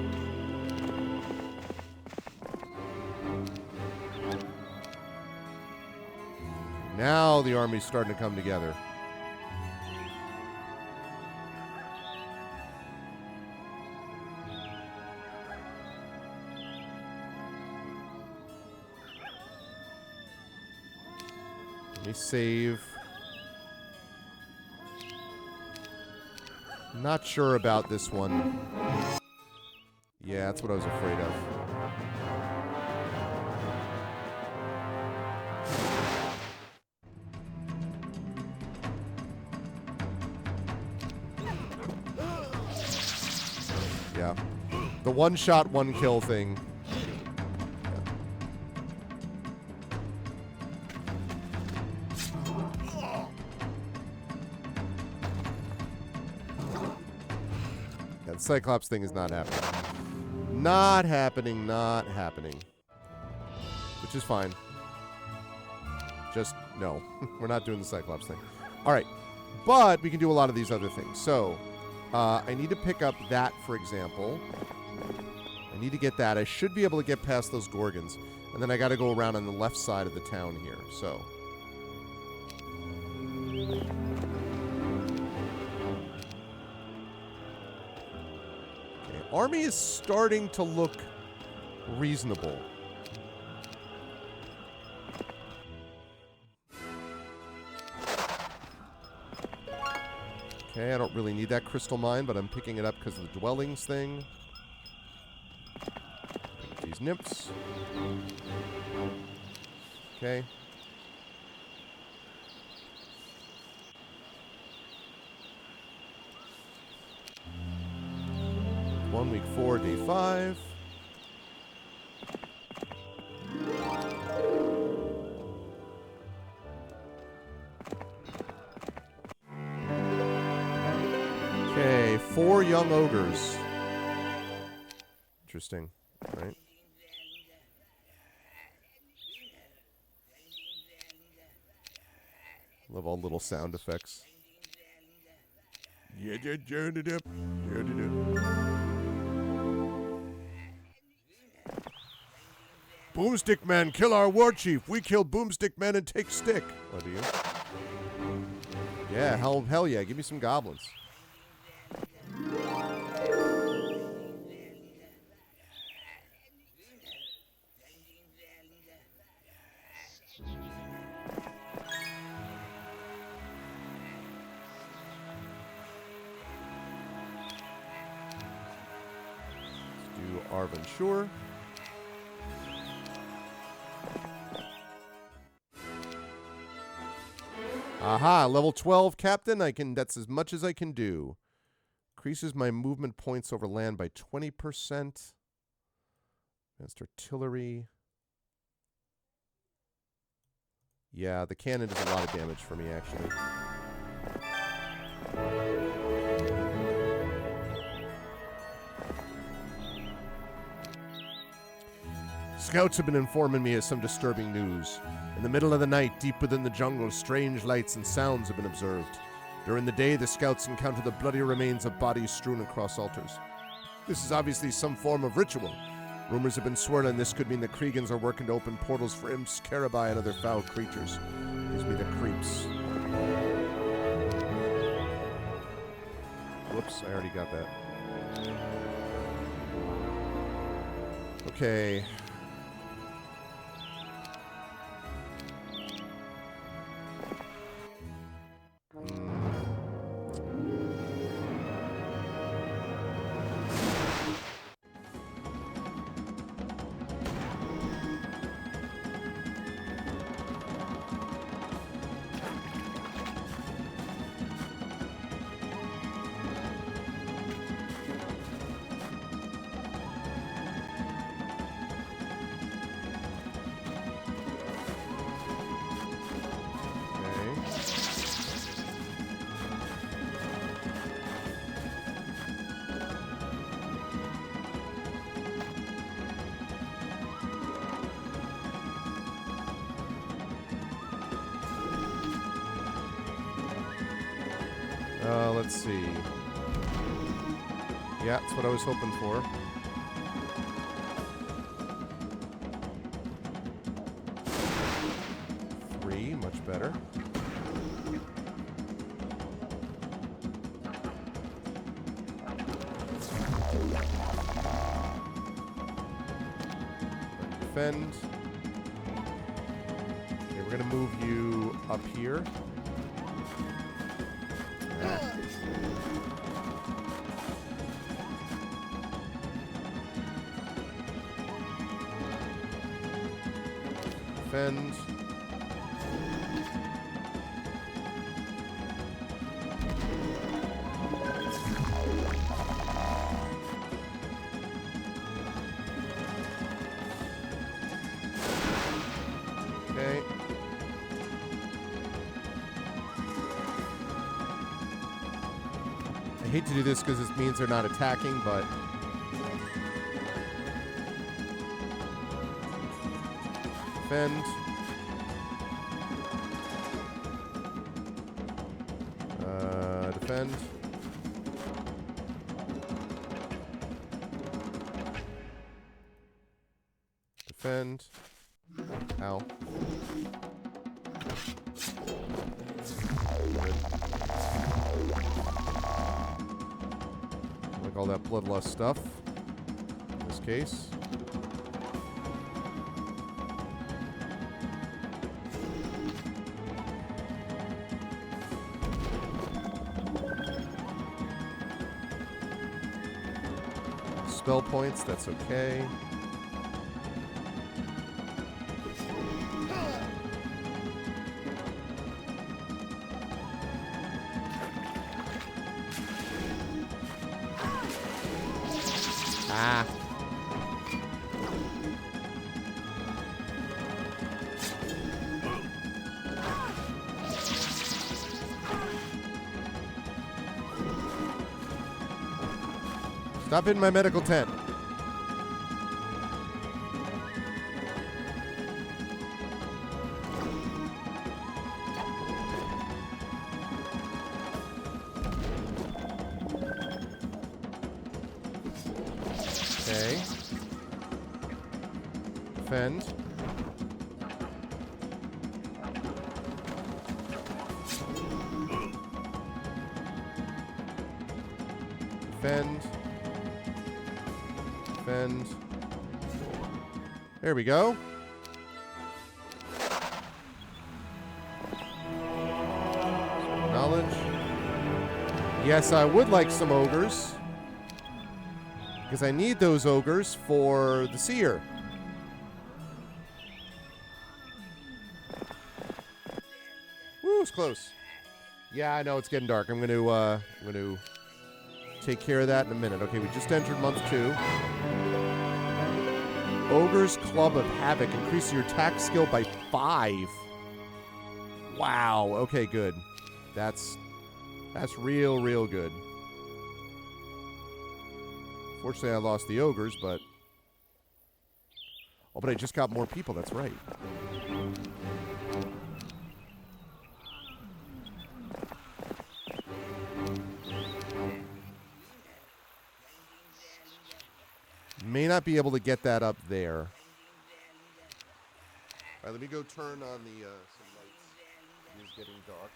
Now the army's starting to come together. Let me save. Not sure about this one. Yeah, that's what I was afraid of. Yeah. The one-shot, one-kill thing. The Cyclops thing is not happening. Not happening, not happening. Which is fine. Just, no. We're not doing the Cyclops thing. Alright. But we can do a lot of these other things. So, I need to pick up that, for example. I need to get that. I should be able to get past those Gorgons. And then I got to go around on the left side of the town here. So... Army is starting to look reasonable. Okay, I don't really need that crystal mine, but I'm picking it up because of the dwellings thing. These nymphs. Okay. Week 4, day 5. Okay, 4 young ogres. Interesting, right? Love all little sound effects. Boomstick Man, kill our war chief. We kill Boomstick Man and take stick. Oh, do you? Yeah, hell yeah. Give me some goblins. Let's do Arvin Shore. Aha, level 12 captain. That's as much as I can do. Increases my movement points over land by 20%. Advanced artillery. Yeah, the cannon does a lot of damage for me, actually. Scouts have been informing me of some disturbing news. In the middle of the night, deep within the jungle, strange lights and sounds have been observed. During the day, the scouts encounter the bloody remains of bodies strewn across altars. This is obviously some form of ritual. Rumors have been swirling this could mean the Kriegans are working to open portals for imps, carabai, and other foul creatures. Gives me the creeps. Whoops, I already got that. Okay. Let's see. Yeah, that's what I was hoping for. Three, much better. Defend. Okay, we're gonna move you up here. Defend. Okay. I hate to do this because this means they're not attacking, but defend. Defend. Defend. Ow. Like all that bloodlust stuff. In this case. spell points. That's okay. Ah. Stop hitting my medical tent. Okay. Defend. Defend. Defend. There we go. Knowledge. Yes, I would like some ogres. Because I need those ogres for the seer. Woo, it's close. Yeah, I know it's getting dark. I'm gonna take care of that in a minute. Okay, we just entered month 2. Ogre's Club of Havoc. Increase your attack skill by 5. Wow. Okay, good. That's real good. Fortunately, I lost the ogres, but... Oh, but I just got more people. That's right. May not be able to get that up there. All right, let me go turn on the some lights. It is getting dark.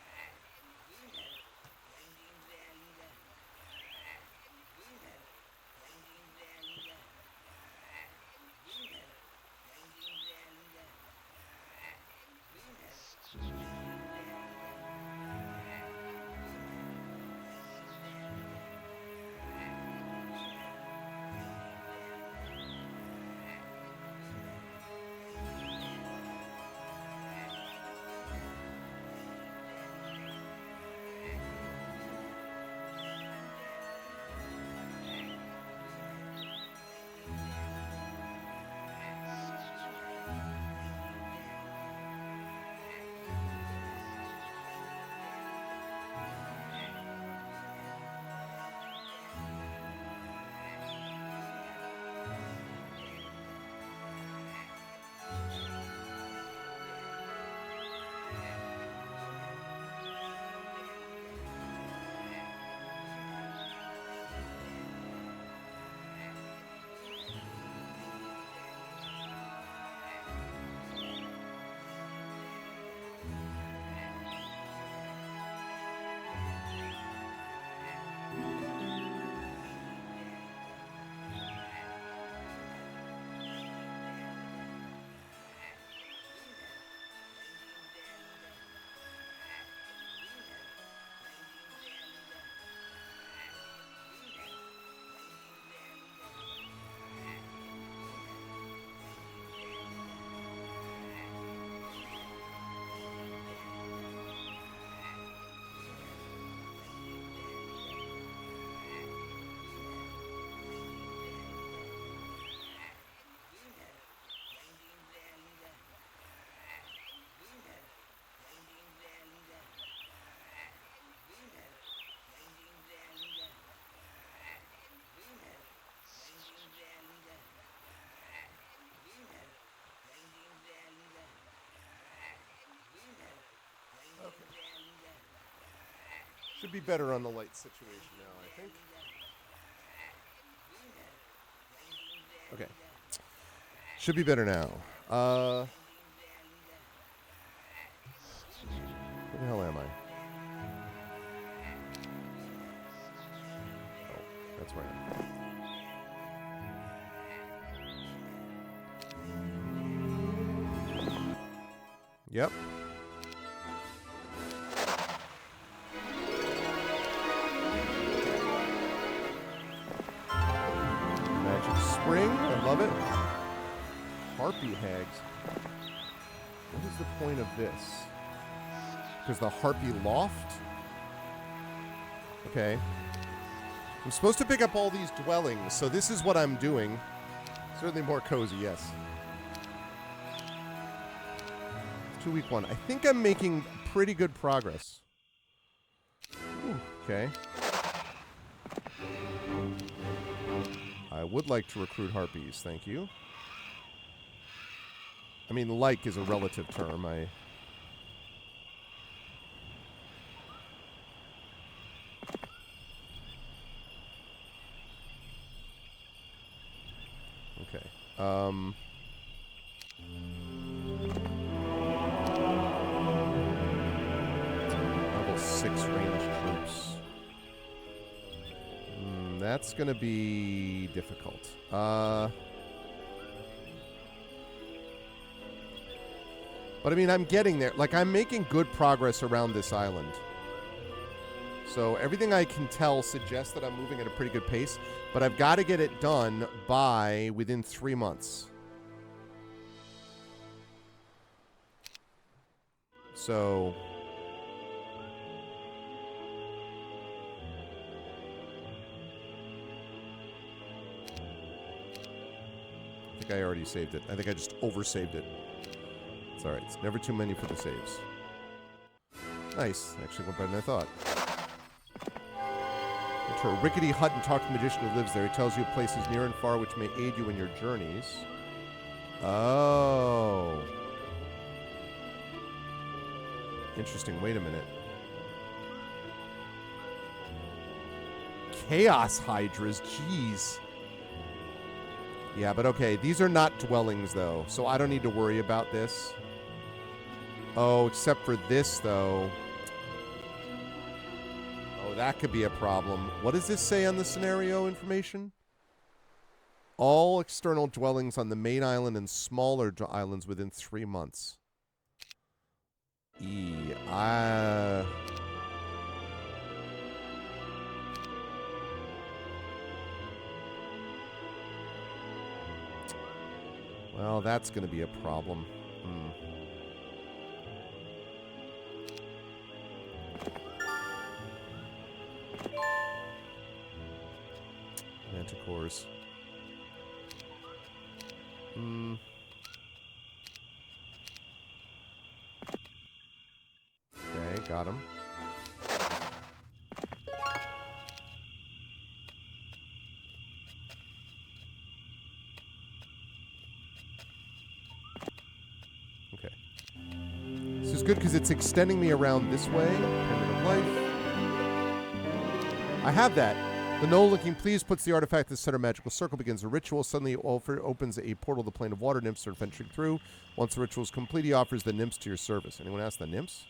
Should be better on the light situation now, I think. Okay. Should be better now. Where the hell am I? Oh, that's where I am. Yep. Love it. Harpy hags. What is the point of this? Because the Harpy Loft? Okay. I'm supposed to pick up all these dwellings, so this is what I'm doing. Certainly more cozy, yes. 2 week one. I think I'm making pretty good progress. Ooh, okay. I would like to recruit harpies, thank you. I mean, like is a relative term. Okay. Level 6 ranged troops. That's gonna be difficult. But I mean, I'm getting there. Like, I'm making good progress around this island. So everything I can tell suggests that I'm moving at a pretty good pace. But I've got to get it done by within 3 months. So... I think I already saved it. I think I just oversaved it. It's alright. It's never too many for the saves. Nice. Actually went better than I thought. Enter a rickety hut and talk to the magician who lives there. He tells you of places near and far which may aid you in your journeys. Oh. Interesting. Wait a minute. Chaos Hydras. Jeez. Yeah, but okay. These are not dwellings, though, so I don't need to worry about this. Oh, except for this, though. Oh, that could be a problem. What does this say on the scenario information? All external dwellings on the main island and smaller islands within 3 months. Well, that's going to be a problem. Manticores. Okay, got him. Okay. This is good because it's extending me around this way. Pendant of Life. I have that. The no-looking please puts the artifact in the center magical circle, begins a ritual. Suddenly, opens a portal to the plane of water. Nymphs are venturing through. Once the ritual is complete, he offers the nymphs to your service. Anyone ask the nymphs?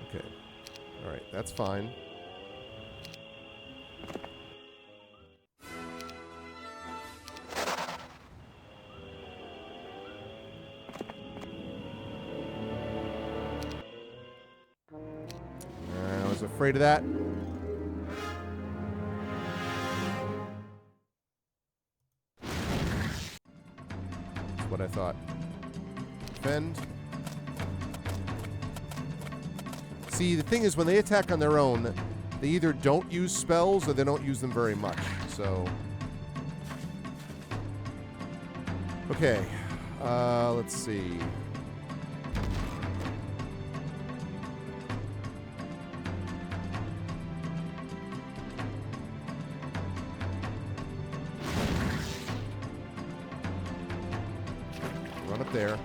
Okay. All right, that's fine. I was afraid of that. That's what I thought. Defend. See, the thing is, when they attack on their own, they either don't use spells or they don't use them very much. So, okay, let's see. Run up there.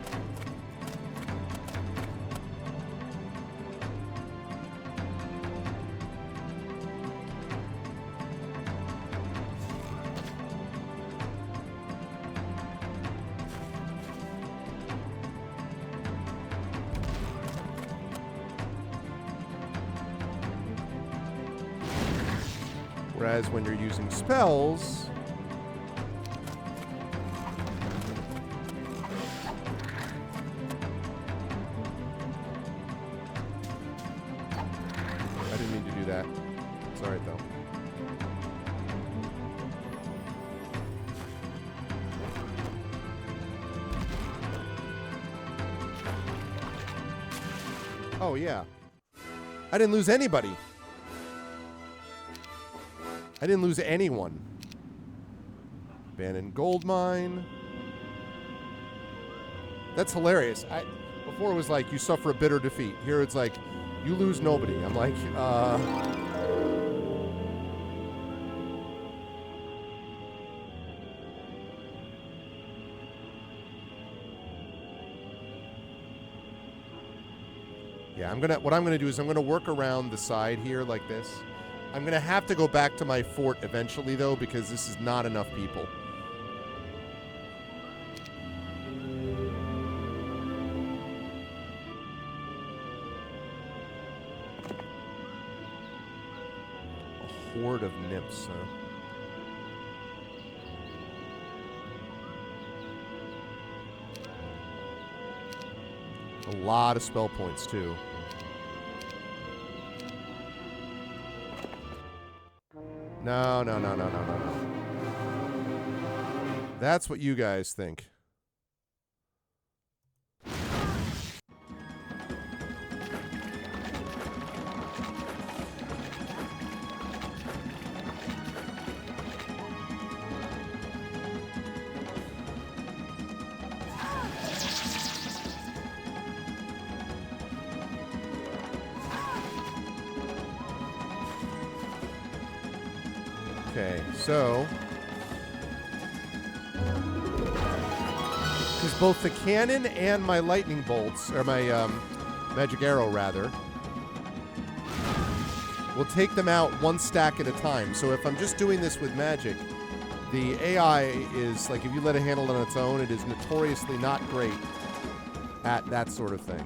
Whereas when you're using spells... I didn't mean to do that. It's alright, though. Oh, yeah. I didn't lose anybody. I didn't lose anyone. Abandoned gold mine. That's hilarious. Before it was like, you suffer a bitter defeat. Here it's like, you lose nobody. I'm like, yeah, what I'm gonna do is I'm gonna work around the side here like this. I'm gonna have to go back to my fort eventually though, because this is not enough people. A horde of nymphs, huh? A lot of spell points too. No. That's what you guys think. Okay, so... because both the cannon and my lightning bolts, or my magic arrow, rather, will take them out one stack at a time. So if I'm just doing this with magic, the AI is, like, if you let it handle it on its own, it is notoriously not great at that sort of thing.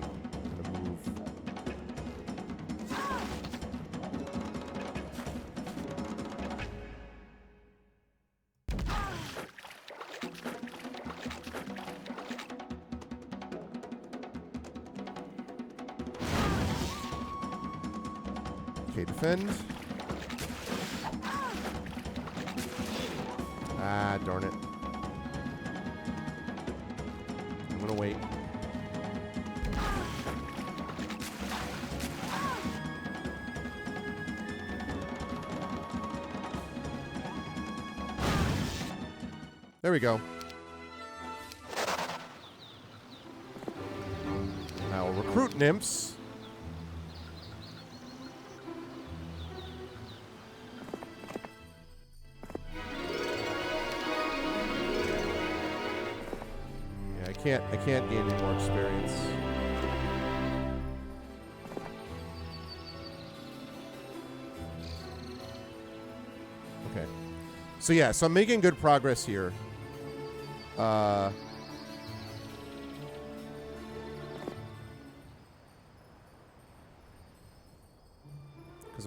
Defend. Ah, darn it. I'm gonna wait. There we go. I'll recruit nymphs. I can't gain any more experience. Okay. So yeah, so I'm making good progress here. Because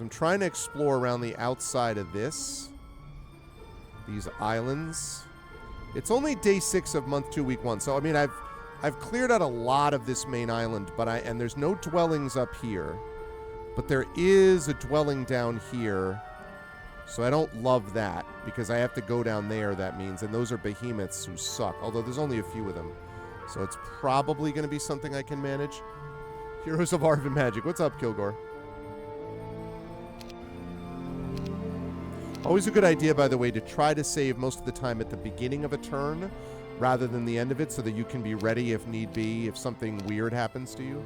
I'm trying to explore around the outside of these islands. It's only day 6 of month 2, week 1. So I mean, I've cleared out a lot of this main island, and there's no dwellings up here, but there is a dwelling down here. So I don't love that because I have to go down there. That means, and those are behemoths who suck. Although there's only a few of them, so it's probably going to be something I can manage. Heroes of Arvin Magic. What's up, Kilgore? Always a good idea, by the way, to try to save most of the time at the beginning of a turn rather than the end of it so that you can be ready if need be, if something weird happens to you.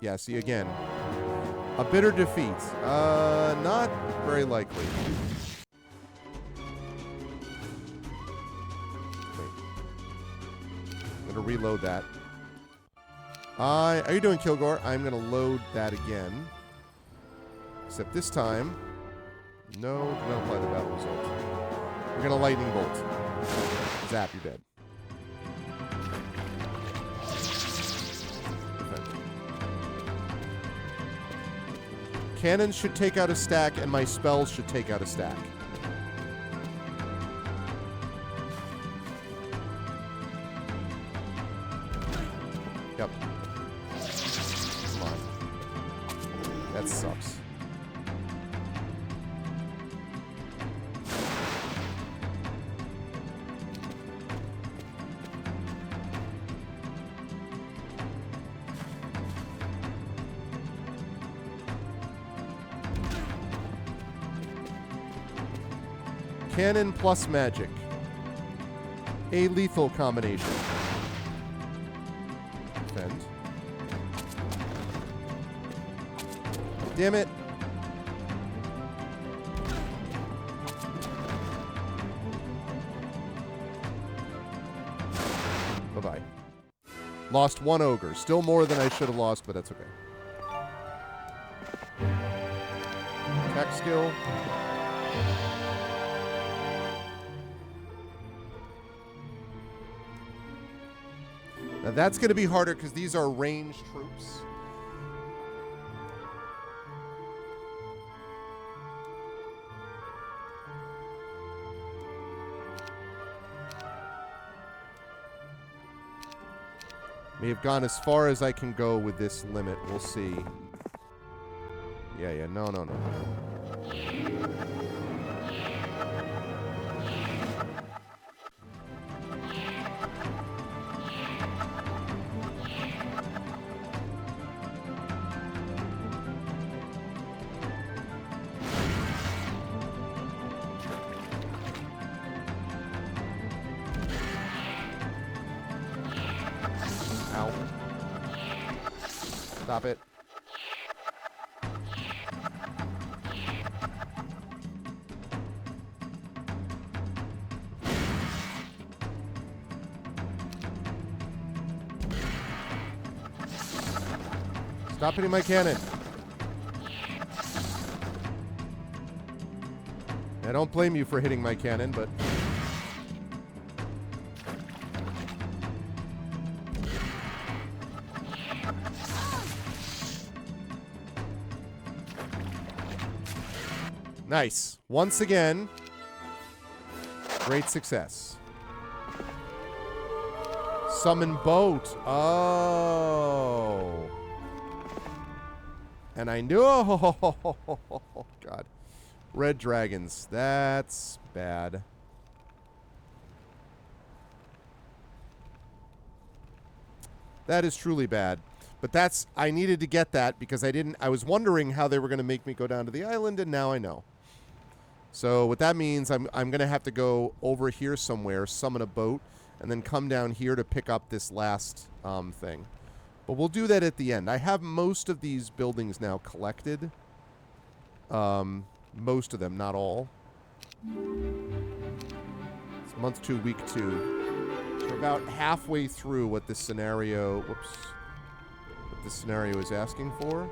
Yeah, see, again, a bitter defeat. Not very likely. Wait. I'm going to reload that. How you doing, Kilgore? I'm going to load that again. Except this time, no, do not apply the battle result. We're going to lightning bolt. Zap, you're dead. Cannons should take out a stack, and my spells should take out a stack. Yep. Come on. That sucks. Cannon plus magic. A lethal combination. Defend. Damn it. Bye-bye. Lost one ogre. Still more than I should have lost, but that's okay. Attack skill. Now that's going to be harder because these are ranged troops. May have gone as far as I can go with this limit. We'll see. Yeah, no. Stop it. Stop hitting my cannon. I don't blame you for hitting my cannon, but... Nice. Once again, great success. Summon boat. Oh. And I knew... Oh, God. Red dragons. That's bad. That is truly bad. But that's... I needed to get that because I was wondering how they were going to make me go down to the island, and now I know. So what that means, I'm going to have to go over here somewhere, summon a boat, and then come down here to pick up this last thing. But we'll do that at the end. I have most of these buildings now collected. Most of them, not all. It's month 2, week 2. We're about halfway through what this scenario... Whoops. What this scenario is asking for.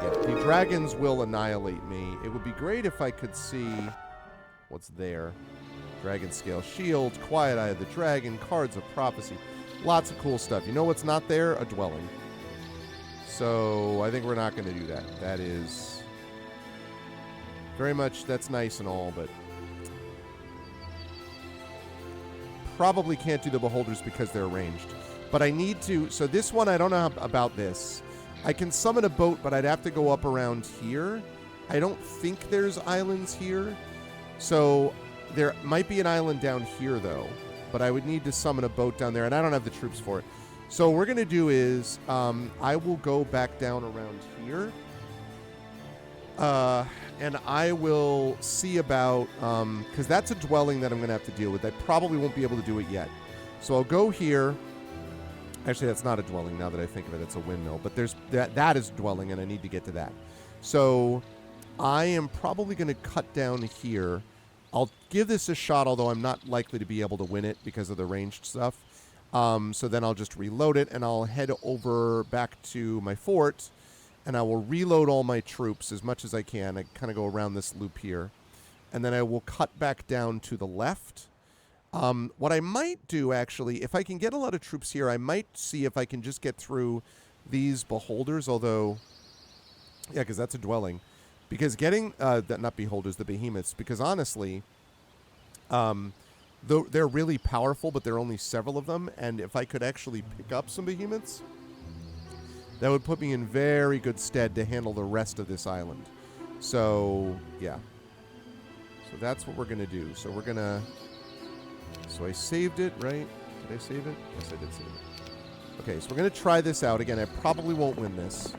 Yeah, the dragons will annihilate me. It would be great if I could see what's there. Dragon Scale Shield, Quiet Eye of the Dragon, Cards of Prophecy. Lots of cool stuff. You know what's not there? A dwelling. So I think we're not going to do that. That is very much, that's nice and all, but probably can't do the Beholders because they're ranged. But I need to, so this one, I don't know about this. I can summon a boat, but I'd have to go up around here. I don't think there's islands here. So there might be an island down here, though. But I would need to summon a boat down there, and I don't have the troops for it. So what we're going to do is I will go back down around here. And I will see about... because that's a dwelling that I'm going to have to deal with. I probably won't be able to do it yet. So I'll go here. Actually, that's not a dwelling now that I think of it. It's a windmill. But there's that is a dwelling, and I need to get to that. So I am probably going to cut down here. I'll give this a shot, although I'm not likely to be able to win it because of the ranged stuff. So then I'll just reload it, and I'll head over back to my fort, and I will reload all my troops as much as I can. I kind of go around this loop here. And then I will cut back down to the left. What I might do, actually, if I can get a lot of troops here, I might see if I can just get through these beholders, although... Yeah, because that's a dwelling. Because getting... not beholders, the behemoths. Because honestly, though they're really powerful, but there are only several of them, and if I could actually pick up some behemoths, that would put me in very good stead to handle the rest of this island. So, yeah. So that's what we're going to do. So we're going to... So I saved it, right? Did I save it? Yes, I did save it. Okay, so we're going to try this out. Again, I probably won't win this.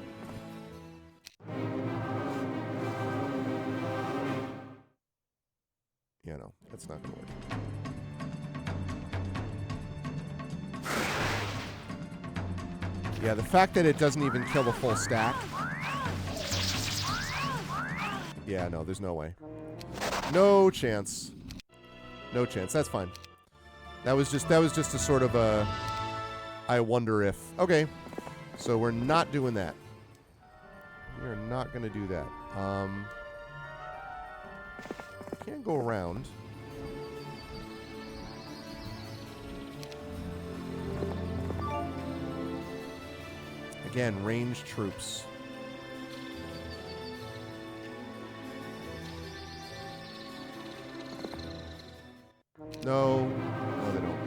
Yeah, no, that's not going to work. Yeah, the fact that it doesn't even kill the full stack. Yeah, no, there's no way. No chance. No chance. That's fine. That was just a sort of a I wonder if. Okay. So we're not doing that. We are not going to do that. Can't go around. Again, ranged troops. No. No, they don't.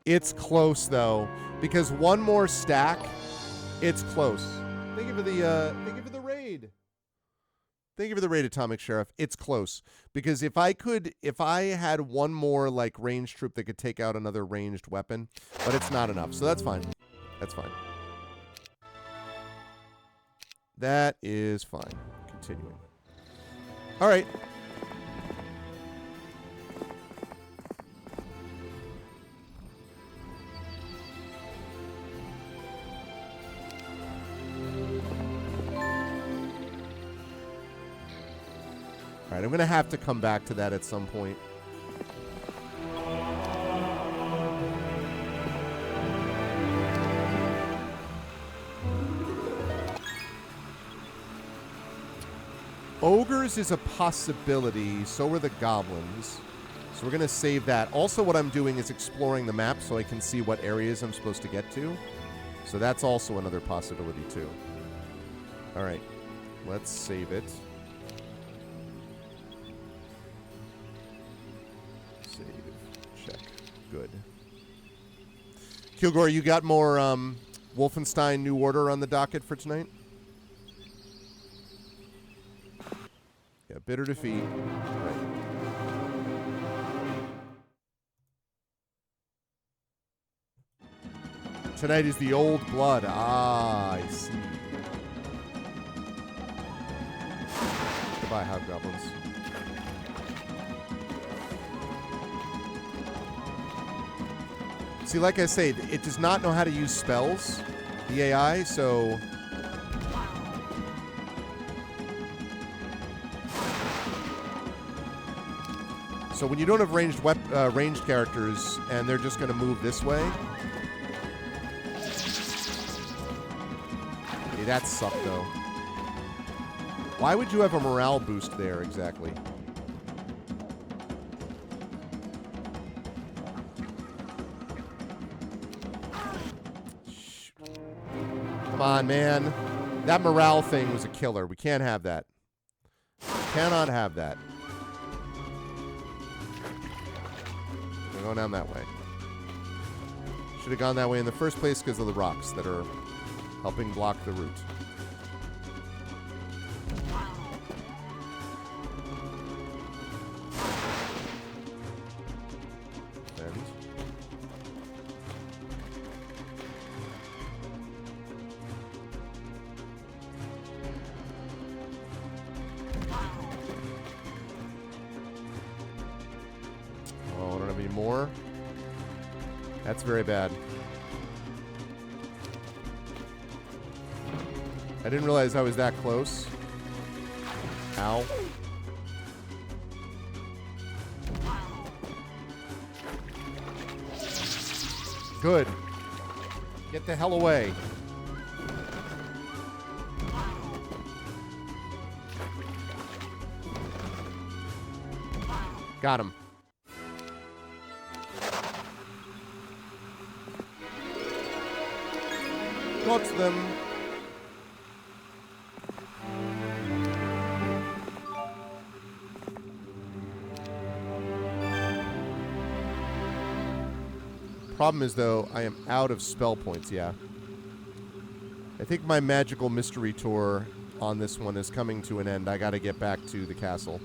It's close, though, because one more stack, it's close. Thank you for the raid. Thank you for the raid, Atomic Sheriff. It's close, because if I had one more like ranged troop that could take out another ranged weapon, but it's not enough, so that's fine. That's fine. That is fine. Continuing. All right. All right, I'm going to have to come back to that at some point. Ogres is a possibility. So are the goblins. So we're going to save that. Also, what I'm doing is exploring the map so I can see what areas I'm supposed to get to. So that's also another possibility, too. All right. Let's save it. Good. Kilgore, you got more Wolfenstein New Order on the docket for tonight? Yeah, bitter defeat. Right. Tonight is the Old Blood. Ah, I see. Goodbye, Hobgoblins. See, like I say, it does not know how to use spells, the AI, so... So when you don't have ranged characters, and they're just going to move this way... Okay, that sucked, though. Why would you have a morale boost there, exactly? Come on, man. That morale thing was a killer. We can't have that. Cannot have that. We're going down that way. Should have gone that way in the first place because of the rocks that are helping block the route. That's very bad. I didn't realize I was that close. Ow. Good. Get the hell away. Got him. Got them. Problem is, though, I am out of spell points, yeah. I think my magical mystery tour on this one is coming to an end. I gotta get back to the castle.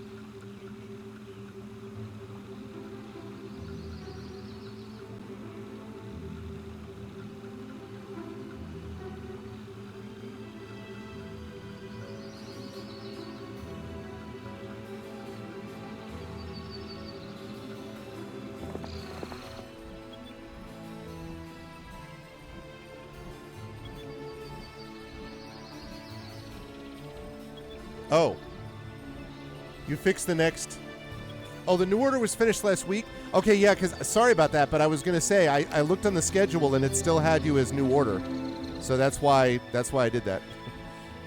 Oh. You fixed the next... Oh, the New Order was finished last week? Okay, yeah, because... Sorry about that, but I was going to say, I looked on the schedule and it still had you as New Order. So that's why I did that.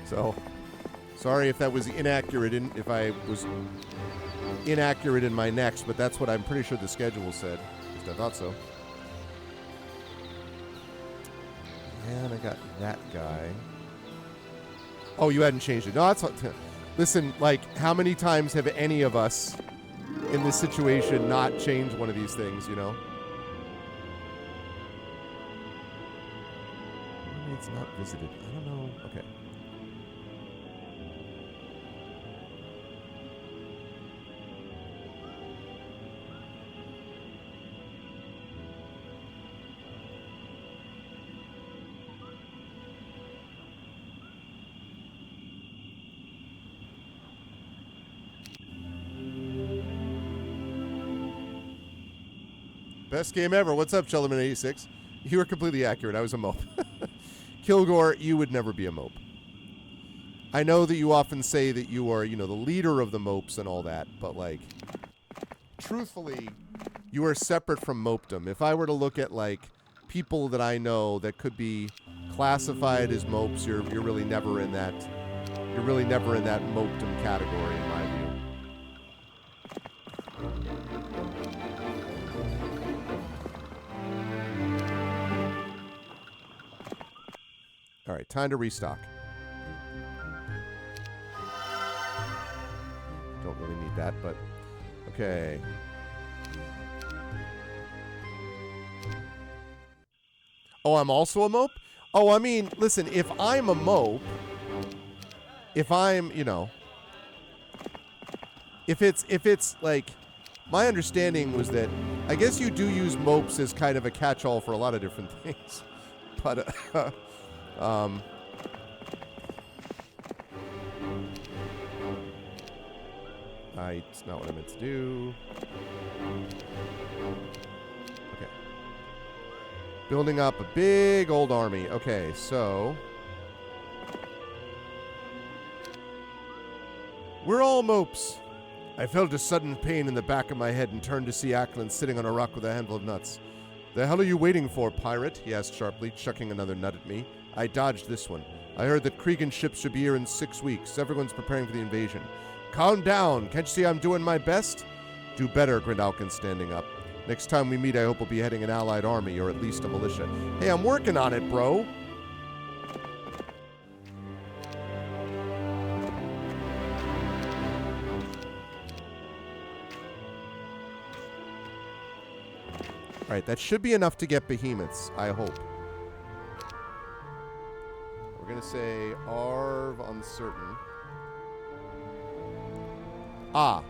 So, sorry if that was inaccurate, if I was inaccurate in my next, but that's what I'm pretty sure the schedule said. At least I thought so. And I got that guy. Oh, you hadn't changed it. No, that's... Listen, like, how many times have any of us in this situation not changed one of these things, you know? Maybe it's not visited. I don't know. Okay. Best game ever. What's up, Chellerman86? You were completely accurate. I was a mope. Kilgore, you would never be a mope. I know that you often say that you are, you know, the leader of the mopes and all that, but, like, truthfully, you are separate from mopedom. If I were to look at, like, people that I know that could be classified as mopes, you're really never in that. You're really never in that mopedom category, in my view. All right, time to restock. Don't really need that, but okay. Oh, I'm also a mope? Oh, I mean, listen, if I'm a mope, if I'm, you know, if it's like, my understanding was that, I guess you do use mopes as kind of a catch-all for a lot of different things, but, it's not what I meant to do. Okay. Building up a big old army. Okay, so... We're all mopes. I felt a sudden pain in the back of my head and turned to see Ackland sitting on a rock with a handful of nuts. The hell are you waiting for, pirate? He asked sharply, chucking another nut at me. I dodged this one. I heard that Cregan's ships should be here in 6 weeks. Everyone's preparing for the invasion. Calm down. Can't you see I'm doing my best? Do better, grinned Alkin, standing up. Next time we meet, I hope we'll be heading an allied army, or at least a militia. Hey, I'm working on it, bro. All right, that should be enough to get behemoths, I hope. We're going to say Arv uncertain. Ah.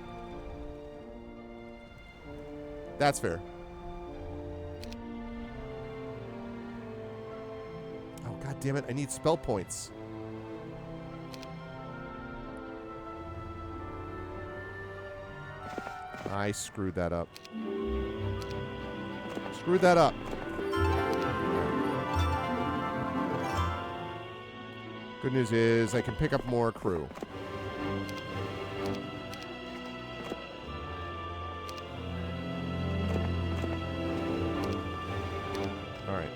That's fair. Oh, god damn it. I need spell points. I screwed that up. Screwed that up. Good news is I can pick up more crew. All right.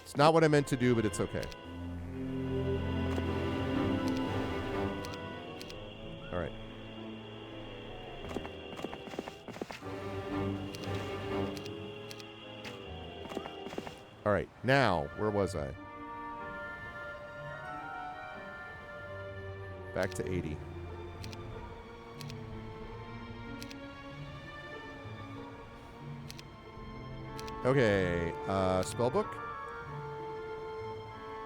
It's not what I meant to do, but it's okay. All right. All right, now, where was I? Back to 80. Okay, spellbook?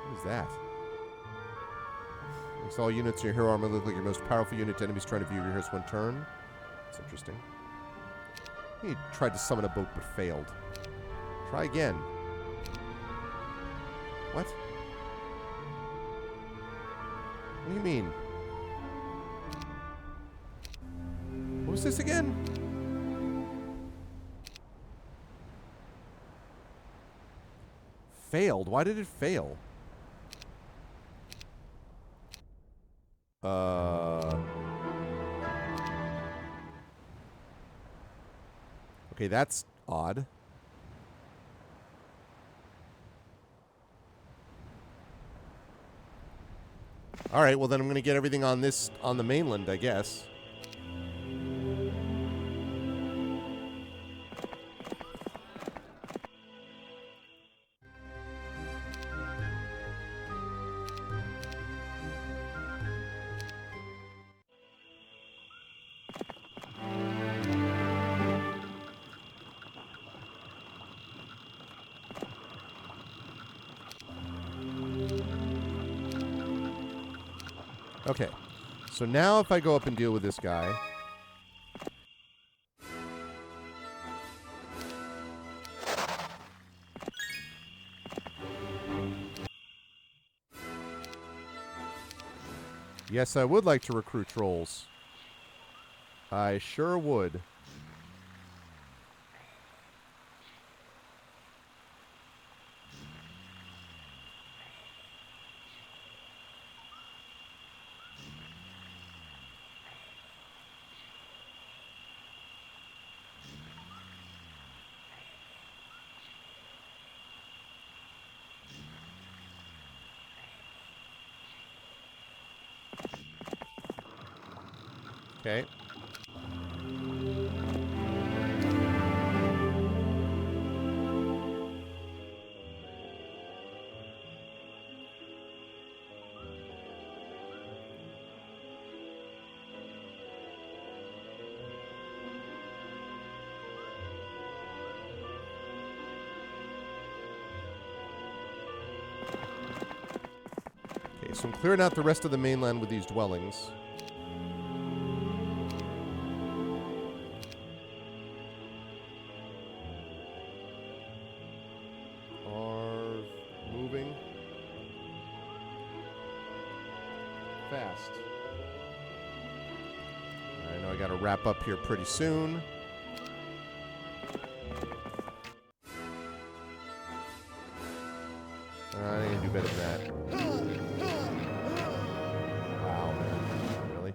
What is that? Makes all units in your hero armor look like your most powerful unit to enemies trying to view your heroes one turn. That's interesting. He tried to summon a boat but failed. Try again. What? What do you mean? What was this again? Failed? Why did it fail? Okay, that's odd. All right, well then I'm going to get everything on the mainland, I guess. Okay, so now if I go up and deal with this guy... Yes, I would like to recruit trolls. I sure would. Okay. Okay, so I'm clearing out the rest of the mainland with these dwellings. Fast. I know I gotta wrap up here pretty soon. I need to do better than that. Wow, man. Really?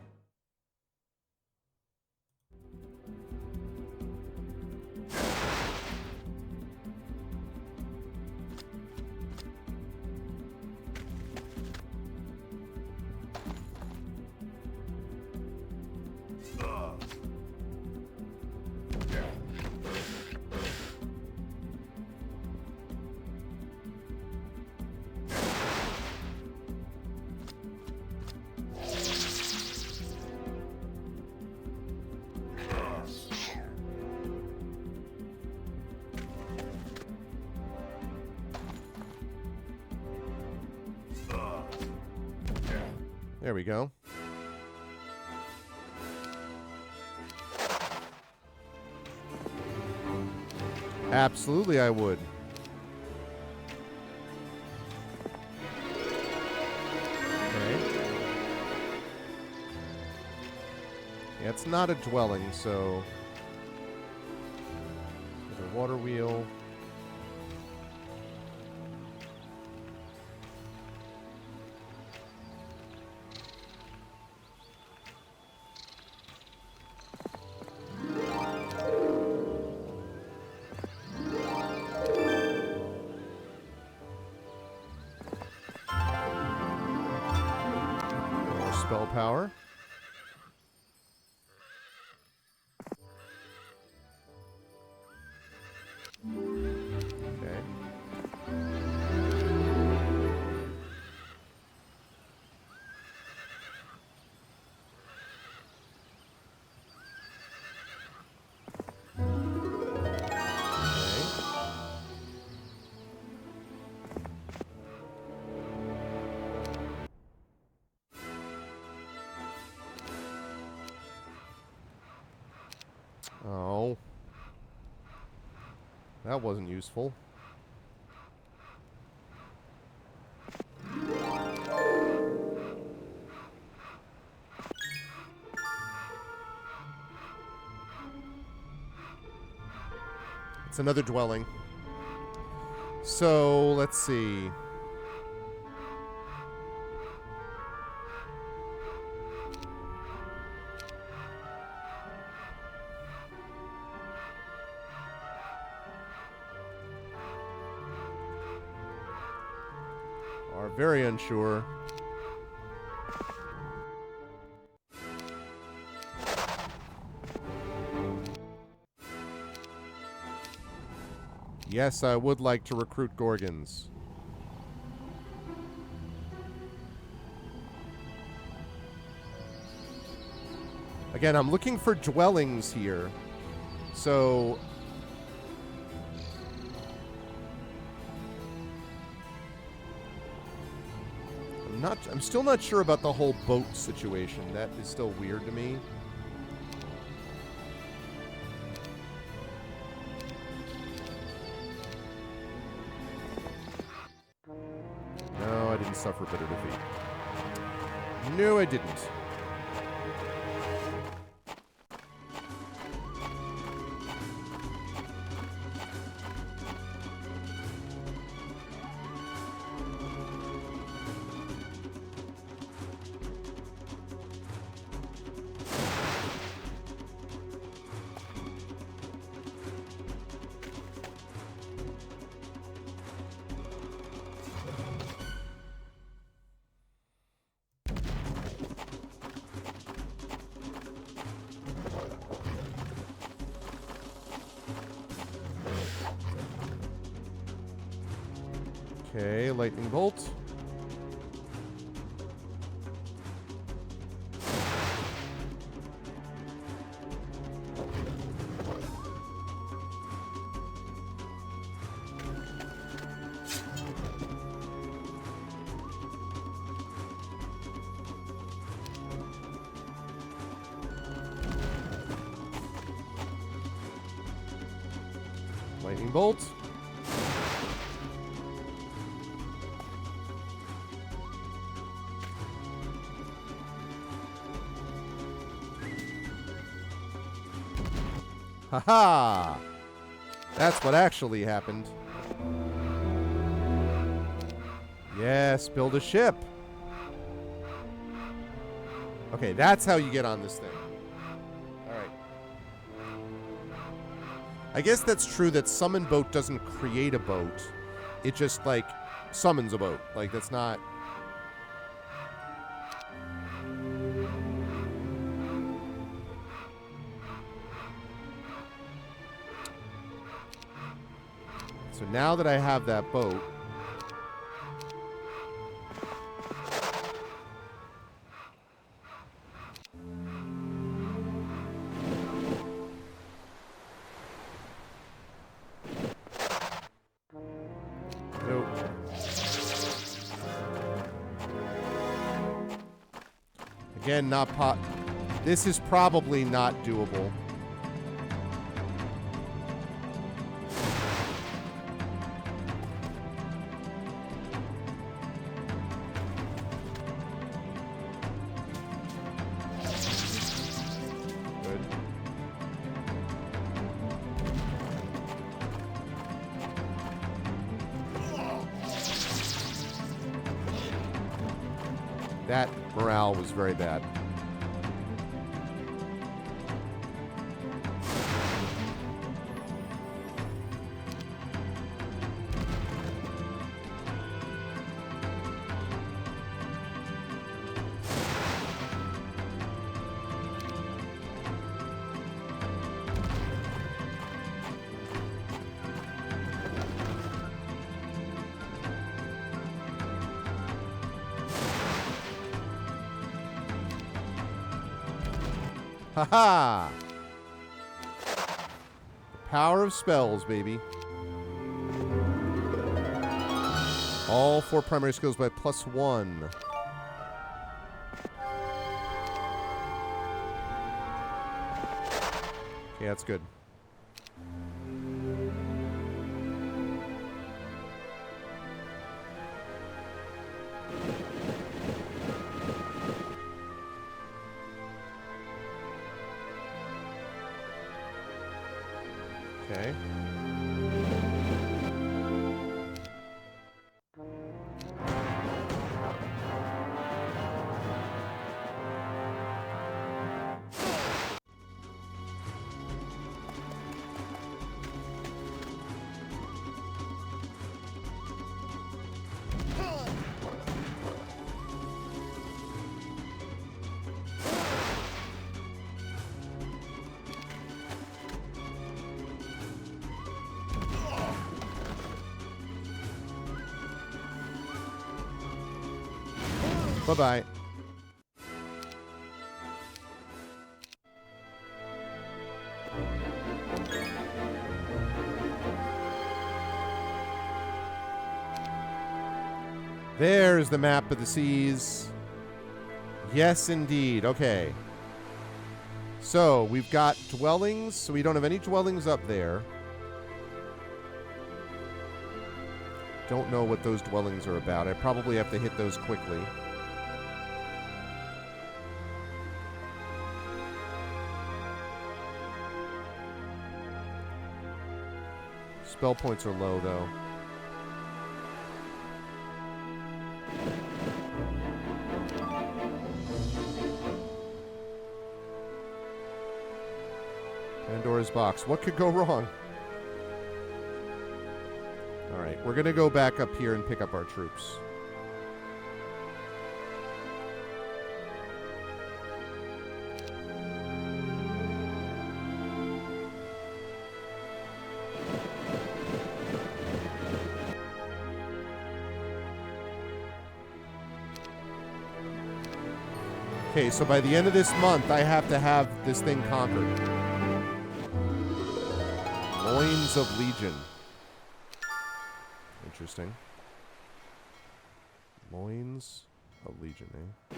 There we go. Absolutely, I would. Okay. Yeah, it's not a dwelling, so... There's a water wheel. spell power. Okay. Oh. That wasn't useful. It's another dwelling. So, let's see. Are very unsure. Yes, I would like to recruit Gorgons. Again, I'm looking for dwellings here. So... I'm still not sure about the whole boat situation. That is still weird to me. No, I didn't suffer bitter defeat. No, I didn't. Okay, lightning bolt. Lightning bolt. Haha! That's what actually happened. Yes, build a ship. Okay, that's how you get on this thing. Alright. I guess that's true that summon boat doesn't create a boat. It just, like, summons a boat. Like, that's not... So now that I have that boat... Nope. Again, not this is probably not doable. That morale was very bad. Ha-ha! The power of spells, baby. All 4 primary skills by +1. Okay, that's good. Okay. Bye-bye. There's the map of the seas. Yes, indeed. Okay. So, we've got dwellings. So, we don't have any dwellings up there. Don't know what those dwellings are about. I probably have to hit those quickly. Spell points are low, though. Pandora's box. What could go wrong? Alright, we're going to go back up here and pick up our troops. Okay, so by the end of this month, I have to have this thing conquered. Loins of Legion. Interesting. Loins of Legion, eh?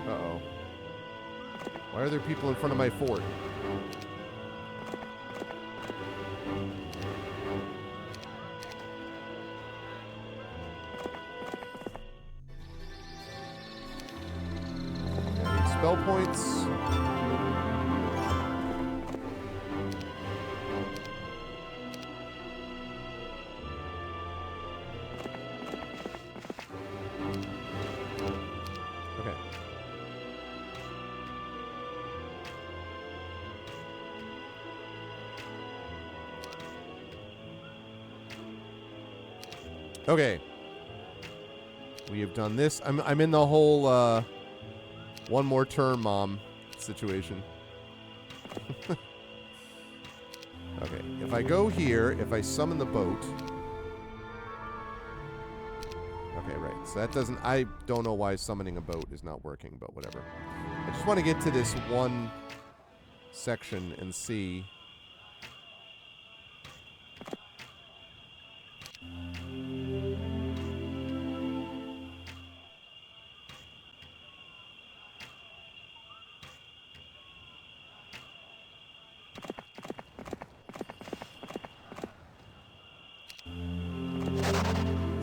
Uh-oh. Why are there people in front of my fort? Spell points. Okay. Okay. We have done this. I'm in the whole one more turn, Mom situation. Okay, if I go here, if I summon the boat. Okay, right. So that doesn't... I don't know why summoning a boat is not working, but whatever. I just want to get to this one section and see...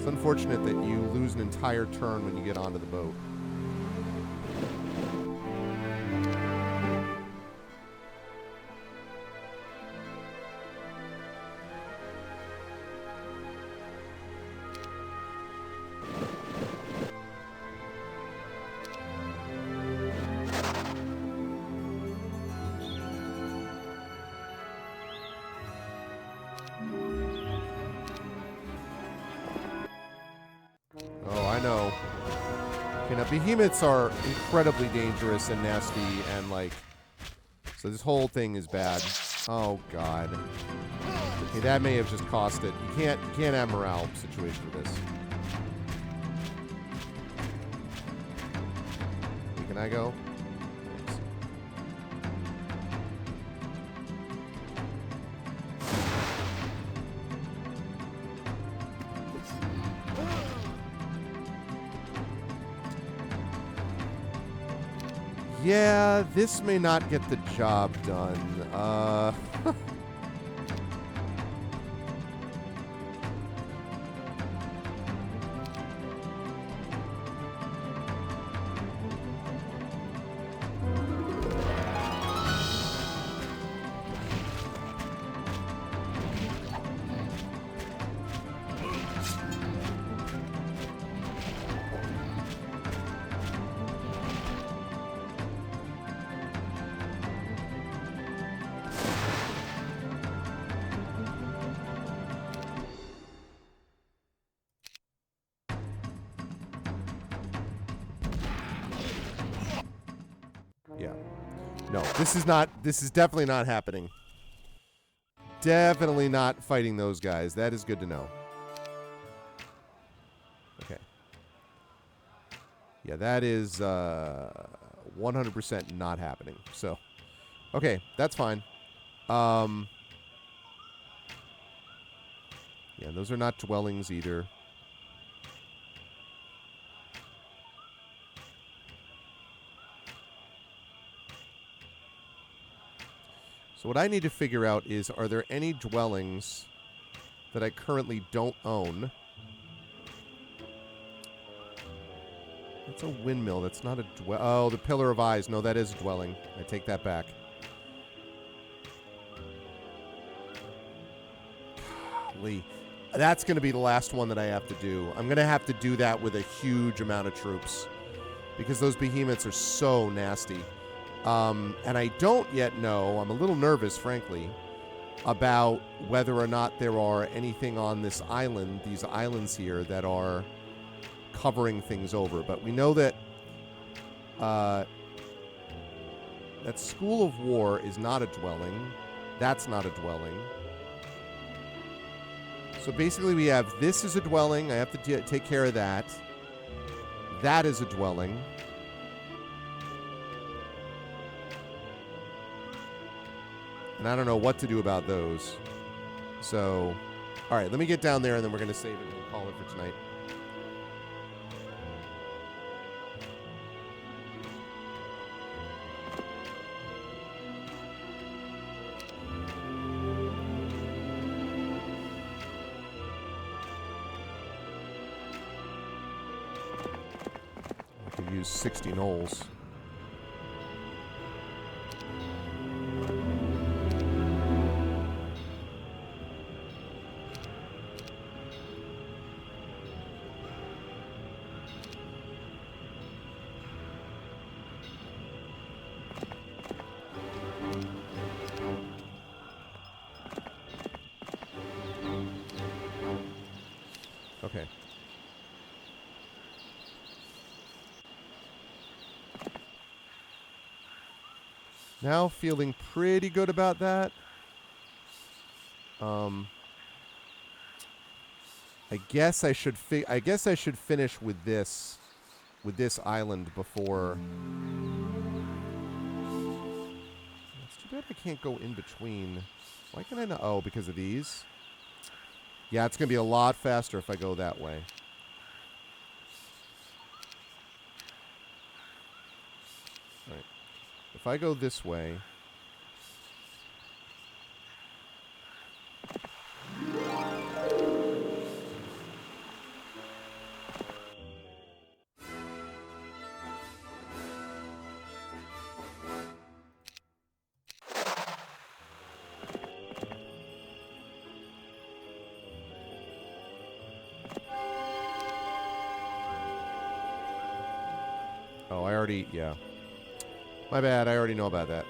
Unfortunate that you lose an entire turn when you get onto the boat. Behemoths are incredibly dangerous and nasty and, like... So this whole thing is bad. Oh, God. Okay, that may have just cost it. You can't have morale situation with this. Okay, can I go? Thanks. Yeah, this may not get the job done. Yeah. No, this is definitely not happening. Definitely not fighting those guys. That is good to know. Okay. Yeah, that is 100% not happening. So, okay, that's fine. Yeah, those are not dwellings either. So what I need to figure out is, are there any dwellings that I currently don't own? That's a windmill. That's not a dwelling. Oh, the Pillar of Eyes. No, that is a dwelling. I take that back. Golly. That's going to be the last one that I have to do. I'm going to have to do that with a huge amount of troops because those behemoths are so nasty. And I don't yet know, I'm a little nervous, frankly, about whether or not there are anything on this island, these islands here, that are covering things over. But we know that that School of War is not a dwelling. That's not a dwelling. So basically we have this is a dwelling. I have to take care of that. That is a dwelling. And I don't know what to do about those. So, all right, let me get down there, and then we're going to save it and call it for tonight. I could use 60 gnolls. Okay. Now feeling pretty good about that. I guess I should finish with this island before. It's too bad I can't go in between. Why can I not? Oh, because of these. Yeah, it's going to be a lot faster if I go that way. All right. If I go this way... Oh, I already... Yeah. My bad, I already know about that.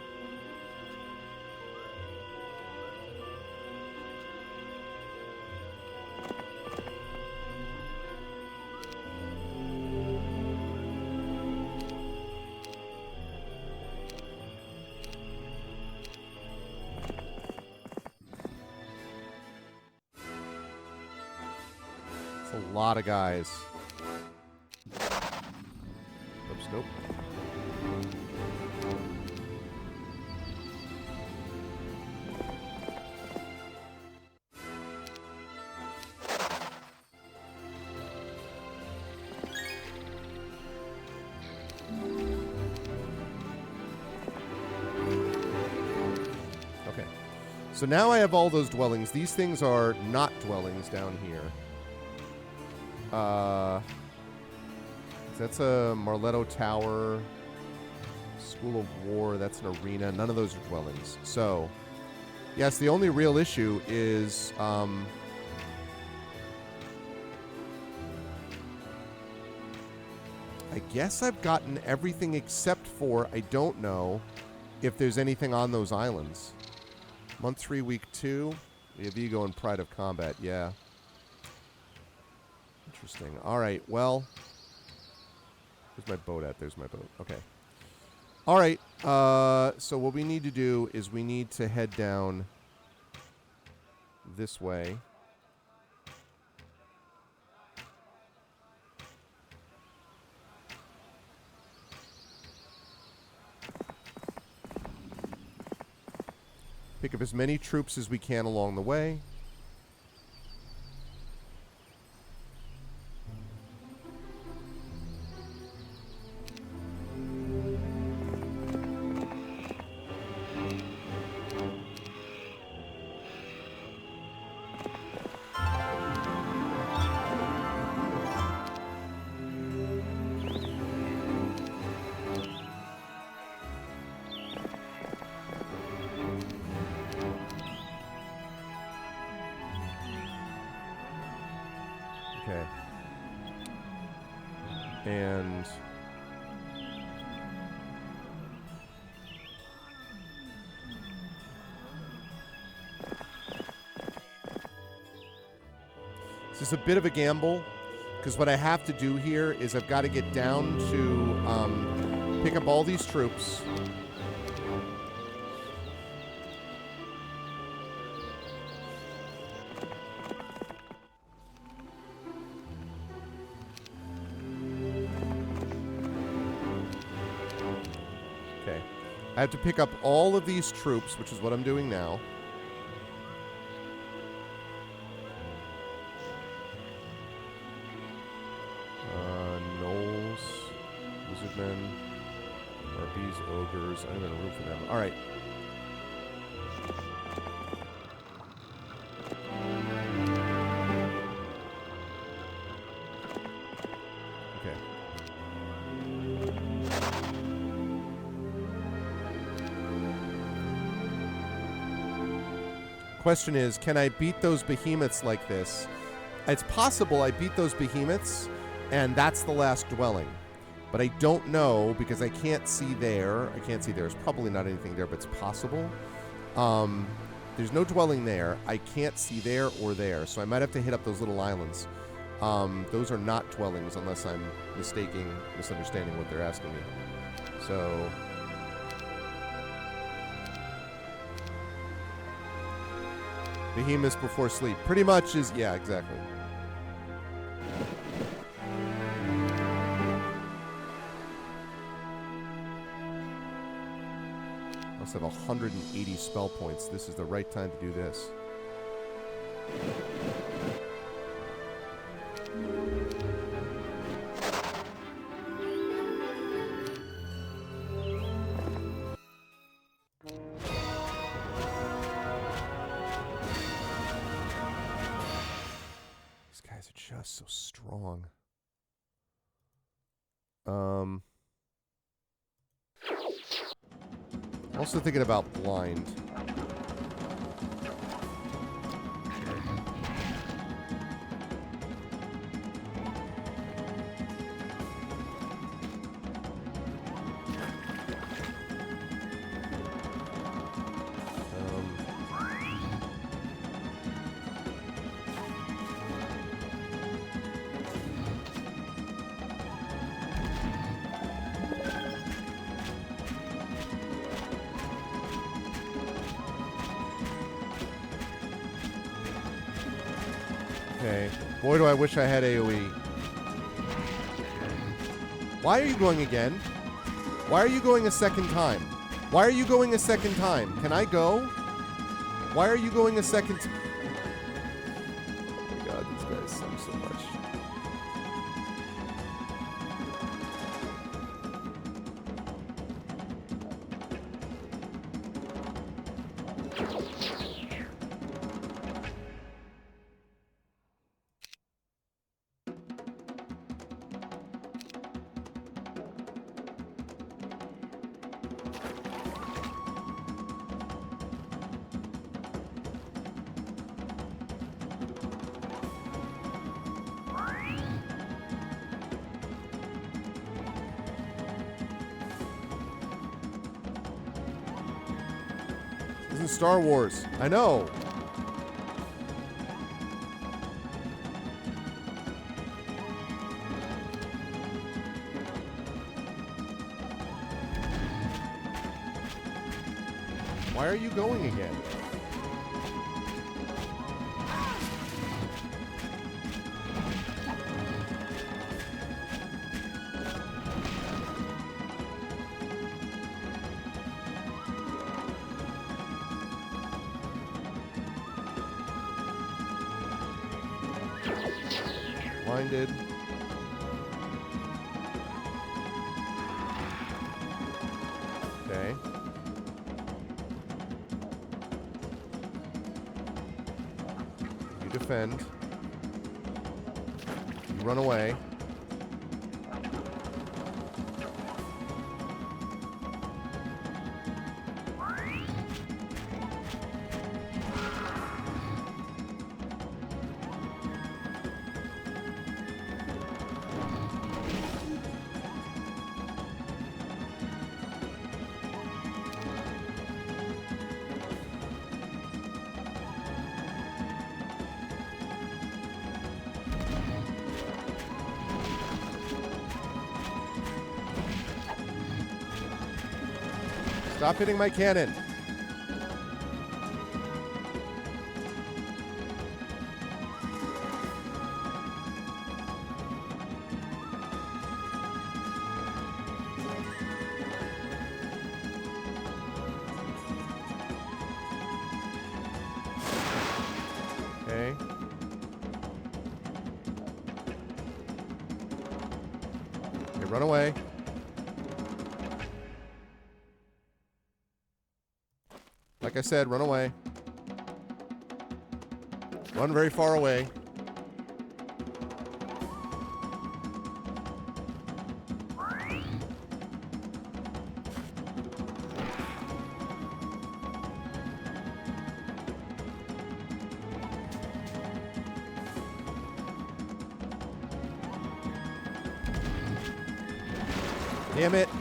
lot of guys. Oops, nope. So now I have all those dwellings. These things are not dwellings down here. That's a Marletto Tower. School of War. That's an arena. None of those are dwellings. So, yes, the only real issue is... I guess I've gotten everything except for I don't know if there's anything on those islands. Month 3, week 2. We have Ego and Pride of Combat. Yeah. Interesting. All right. Well. Where's my boat at? There's my boat. Okay. All right. So what we need to do is we need to head down this way. Pick up as many troops as we can along the way. Okay. And this is a bit of a gamble because what I have to do here is I've got to get down to pick up all these troops. I have to pick up all of these troops, which is what I'm doing now. Gnolls, Wizardmen, Harpies, Ogres. I'm going to root for them. All right. Question is, can I beat those behemoths like this? It's possible I beat those behemoths, and that's the last dwelling. But I don't know, because I can't see there. I can't see there. There's probably not anything there, but it's possible. There's no dwelling there. I can't see there or there, so I might have to hit up those little islands. Those are not dwellings, unless I'm misunderstanding what they're asking me. So... Behemoths before sleep. Pretty much is... Yeah, exactly. Must have 180 spell points. This is the right time to do this. So strong. Also thinking about blind. Okay. Boy, do I wish I had AoE. Why are you going again? Why are you going a second time? Why are you going a second time? Can I go? Why are you going a second time? Oh my god, these guys suck so much. This is Star Wars. I know. Why are you going again? Blinded. Okay. You defend. You run away. Stop hitting my cannon. Okay. Okay, run away. Like I said, run away. Run very far away. Damn it. I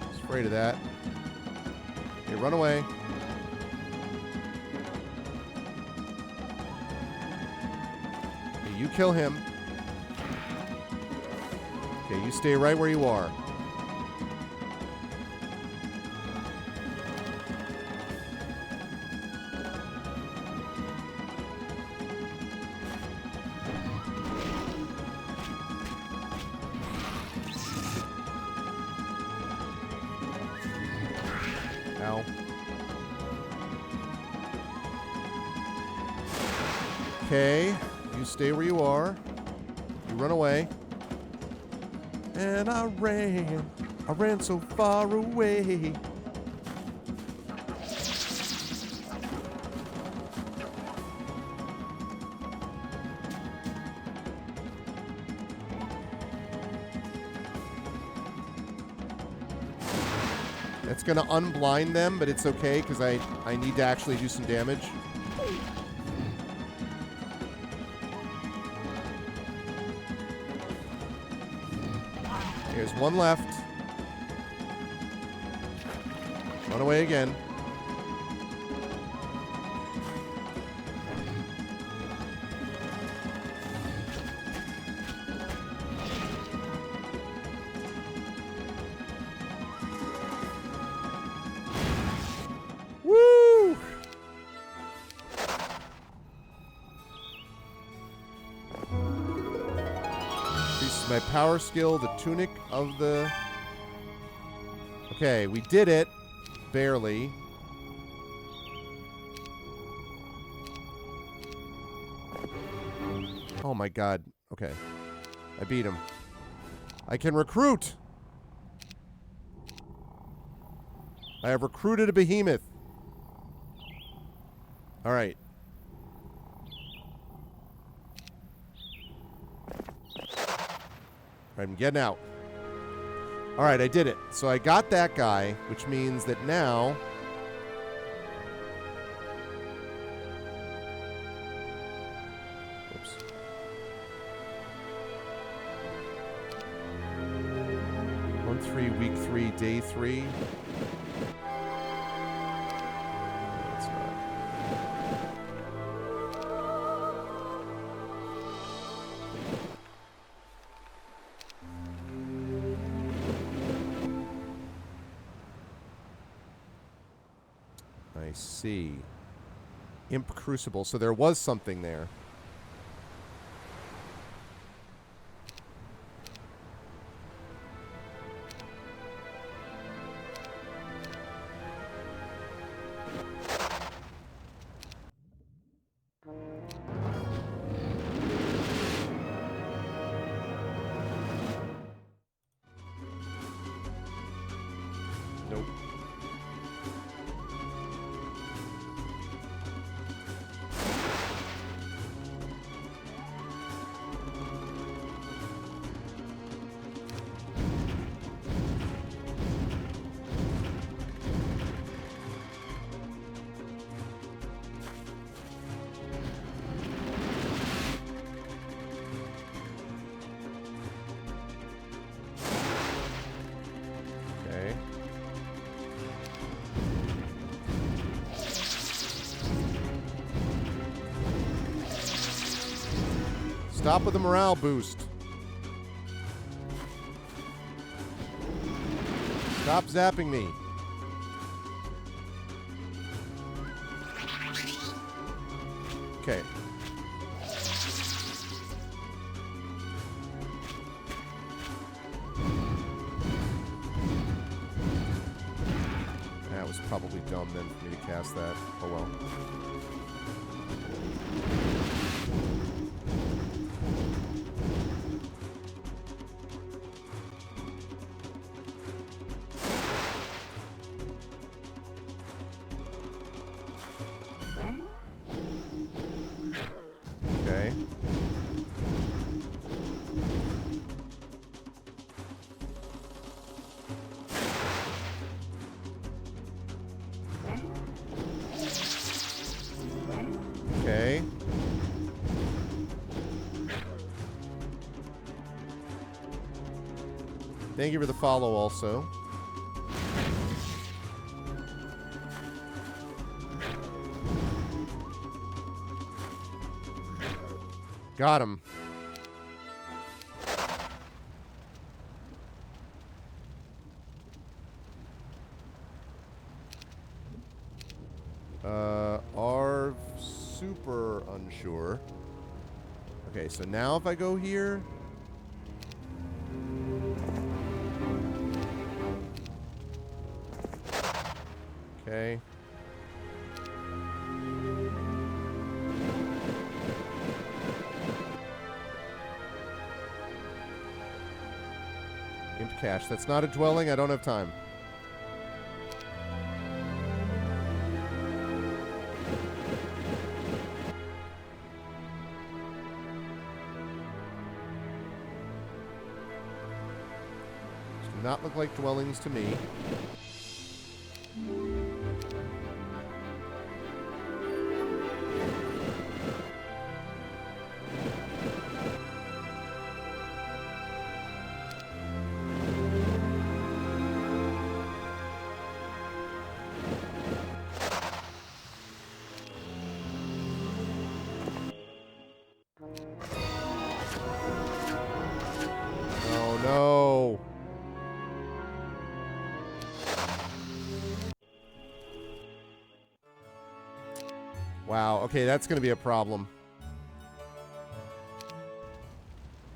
was afraid of that. Okay, run away. Okay, you kill him. Okay, you stay right where you are. Ow. Okay, you stay where you are. You run away. And I ran so far away. It's gonna unblind them, but it's okay because I need to actually do some damage. There's one left. Run away again. Increases my power skill, the tunic of the... Okay, we did it. Barely. Oh my god. Okay. I beat him. I can recruit! I have recruited a behemoth. Alright. I'm getting out. Alright, I did it. So I got that guy, which means that now... Whoops. Month 3, week 3, day 3. That's not... I see. Imp Crucible. So there was something there. Nope. Okay. Stop with the morale boost. Stop zapping me. Okay. That was probably dumb then for me to cast that. Oh well. Okay. Okay. Thank you for the follow also. Got him. Arv super unsure. Okay, so now if I go here... Okay. Imp Cache. That's not a dwelling. I don't have time. These do not look like dwellings to me. Oh no. Wow, okay, that's going to be a problem.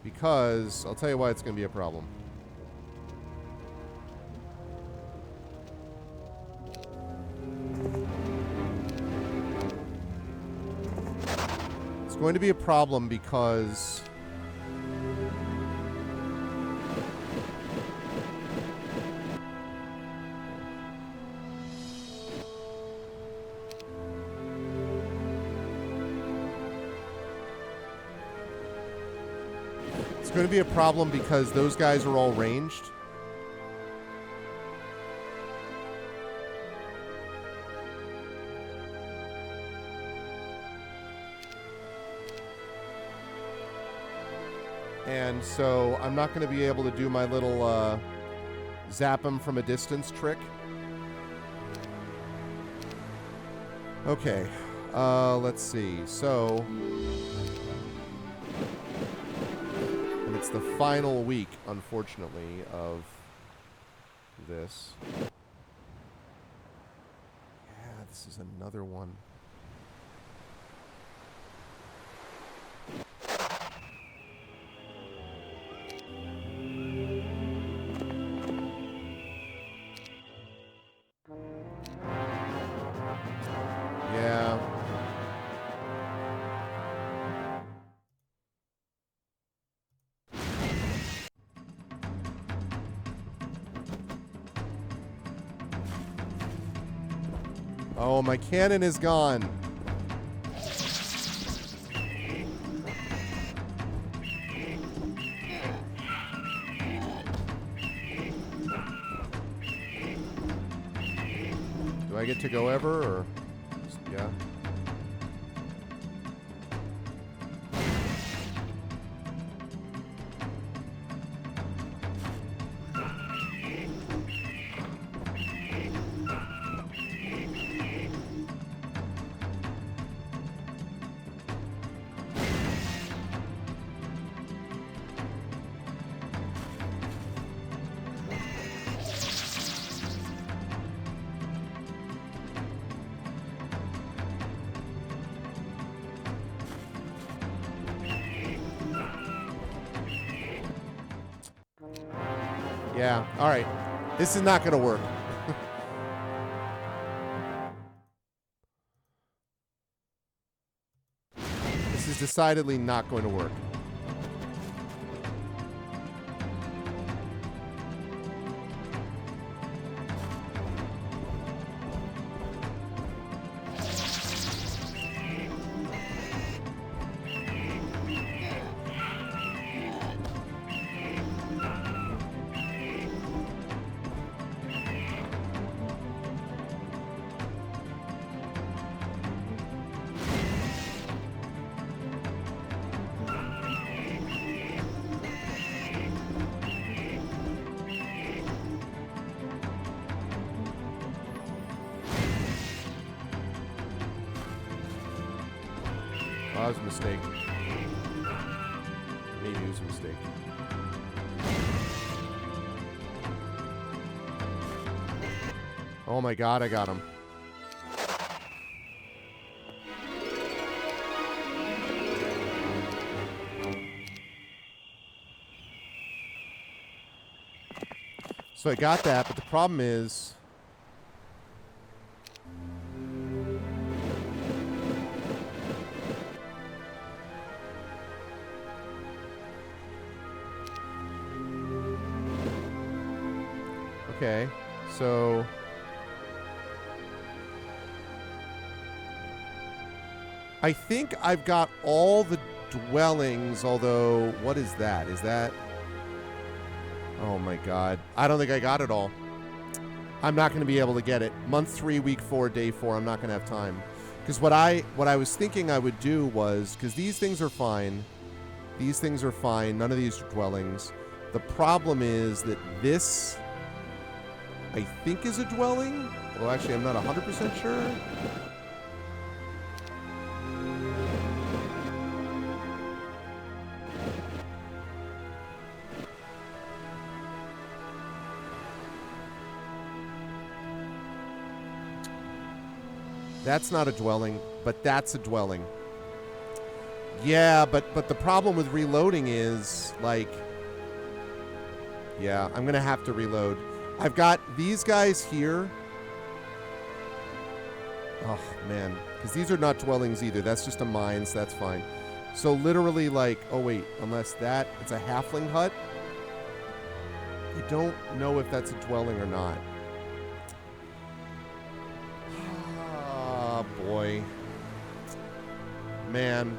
Because, I'll tell you why it's going to be a problem. It's going to be a problem because... It's going to be a problem because those guys are all ranged. And so I'm not going to be able to do my little zap them from a distance trick. Okay, let's see. So... it's the final week, unfortunately, of this. Yeah, this is another one. Yeah. Oh, my cannon is gone. Do I get to go ever, or... yeah? Yeah, alright. This is not going to work. This is decidedly not going to work. That was a mistake. Maybe it was a mistake. Oh my god, I got him. So I got that, but the problem is... Okay, so... I think I've got all the dwellings, although... What is that? Is that... Oh my god. I don't think I got it all. I'm not going to be able to get it. Month 3, week 4, day 4, I'm not going to have time. Because what I was thinking I would do was... Because these things are fine. These things are fine. None of these are dwellings. The problem is that this... I think is a dwelling. Well, actually, I'm not 100% sure. That's not a dwelling, but that's a dwelling. Yeah, but the problem with reloading is, like... Yeah, I'm going to have to reload. I've got these guys here. Oh, man. Because these are not dwellings either. That's just a mine, so that's fine. So literally, like... Oh, wait. Unless that... It's a halfling hut? I don't know if that's a dwelling or not. Oh, boy. Man.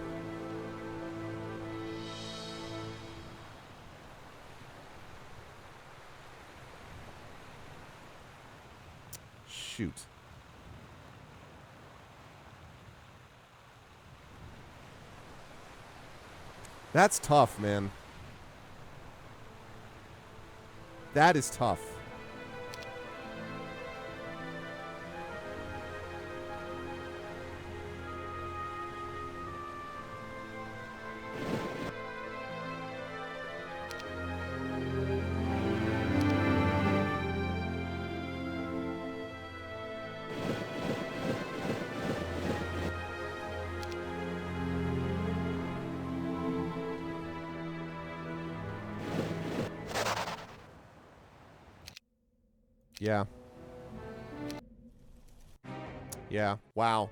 Shoot. That's tough, man. That is tough. Yeah. Yeah. Wow.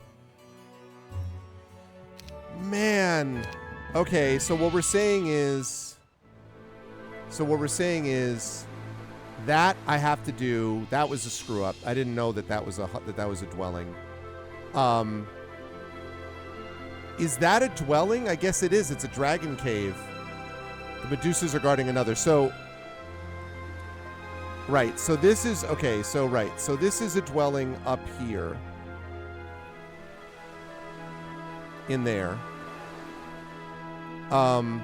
Man. Okay, so what we're saying is... that I have to do... That was a screw up. I didn't know that that was a dwelling. Is that a dwelling? I guess it is. It's a dragon cave. The Medusas are guarding another. So... Right, so this is... Okay, so right. So this is a dwelling up here. In there. And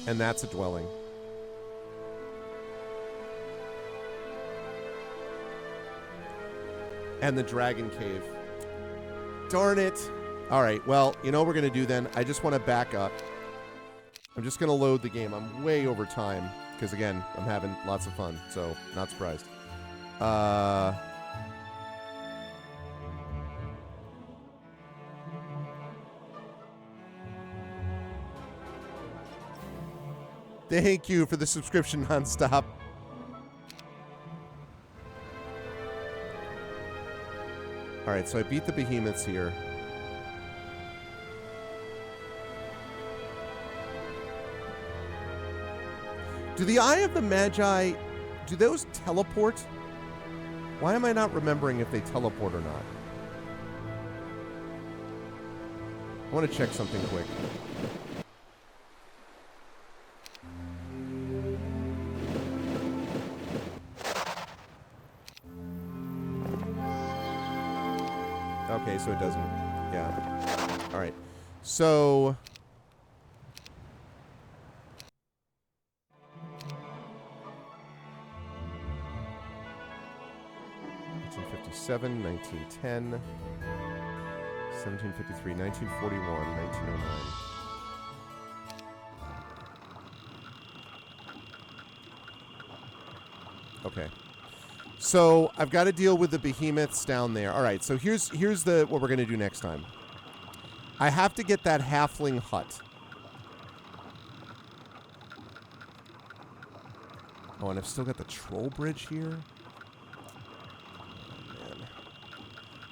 that's a dwelling. And the dragon cave. Darn it. All right, well, you know what we're going to do then? I just want to back up. I'm just going to load the game. I'm way over time. Because, again, I'm having lots of fun. So, not surprised. Thank you for the subscription nonstop. All right, so I beat the behemoths here. Do the Eye of the Magi, do those teleport? Why am I not remembering if they teleport or not? I want to check something quick. Okay, so it doesn't. Yeah. All right. So... 1957, 1910, 1753, 1941, 1909. Okay. So I've got to deal with the behemoths down there. All right, so here's what we're going to do next time. I have to get that halfling hut. Oh, and I've still got the troll bridge here.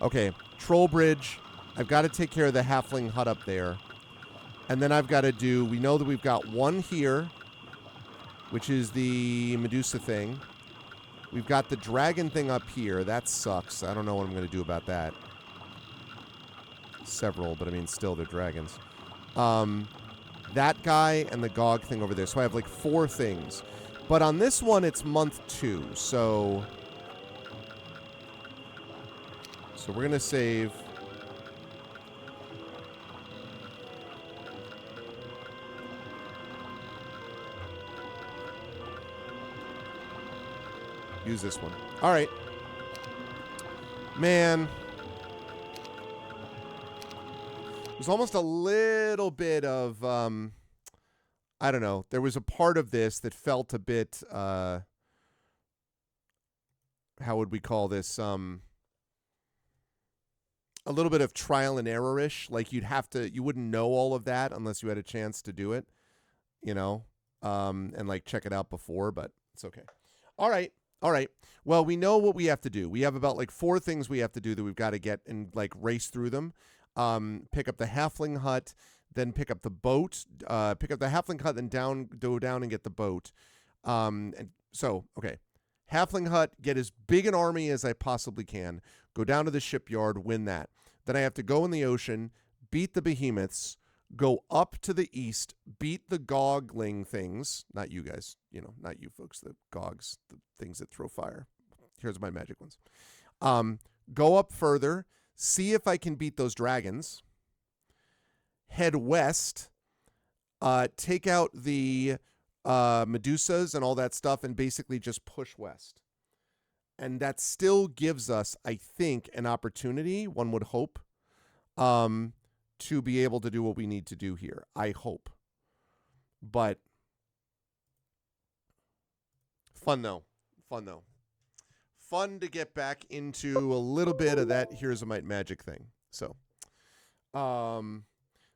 Okay, troll bridge. I've got to take care of the halfling hut up there. And then I've got to do... We know that we've got one here, which is the Medusa thing. We've got the dragon thing up here. That sucks. I don't know what I'm going to do about that. Several, but I mean, still, they're dragons. That guy and the Gog thing over there. So I have, like, 4 things. But on this one, it's month 2, so... So we're going to save... Use this one. All right. Man. There's almost a little bit of... I don't know. There was a part of this that felt a bit... how would we call this? a little bit of trial and error-ish. Like you wouldn't know all of that unless you had a chance to do it, you know, and like check it out before, but it's okay. All right. All right. Well, we know what we have to do. We have about like 4 things we have to do that we've got to get and like race through them. Pick up the halfling hut, then pick up the boat, pick up the halfling hut, then go down and get the boat. And so, okay. Halfling hut, get as big an army as I possibly can, go down to the shipyard, win that. Then I have to go in the ocean, beat the behemoths, go up to the east, beat the gogling things. Not you guys, not you folks, the gogs, the things that throw fire. Here's my magic ones. Go up further, see if I can beat those dragons. Head west, take out the Medusas and all that stuff, and basically just push west. And that still gives us, I think, an opportunity, one would hope, to be able to do what we need to do here. I hope. But fun though. Fun to get back into a little bit of that Here's a Might magic thing.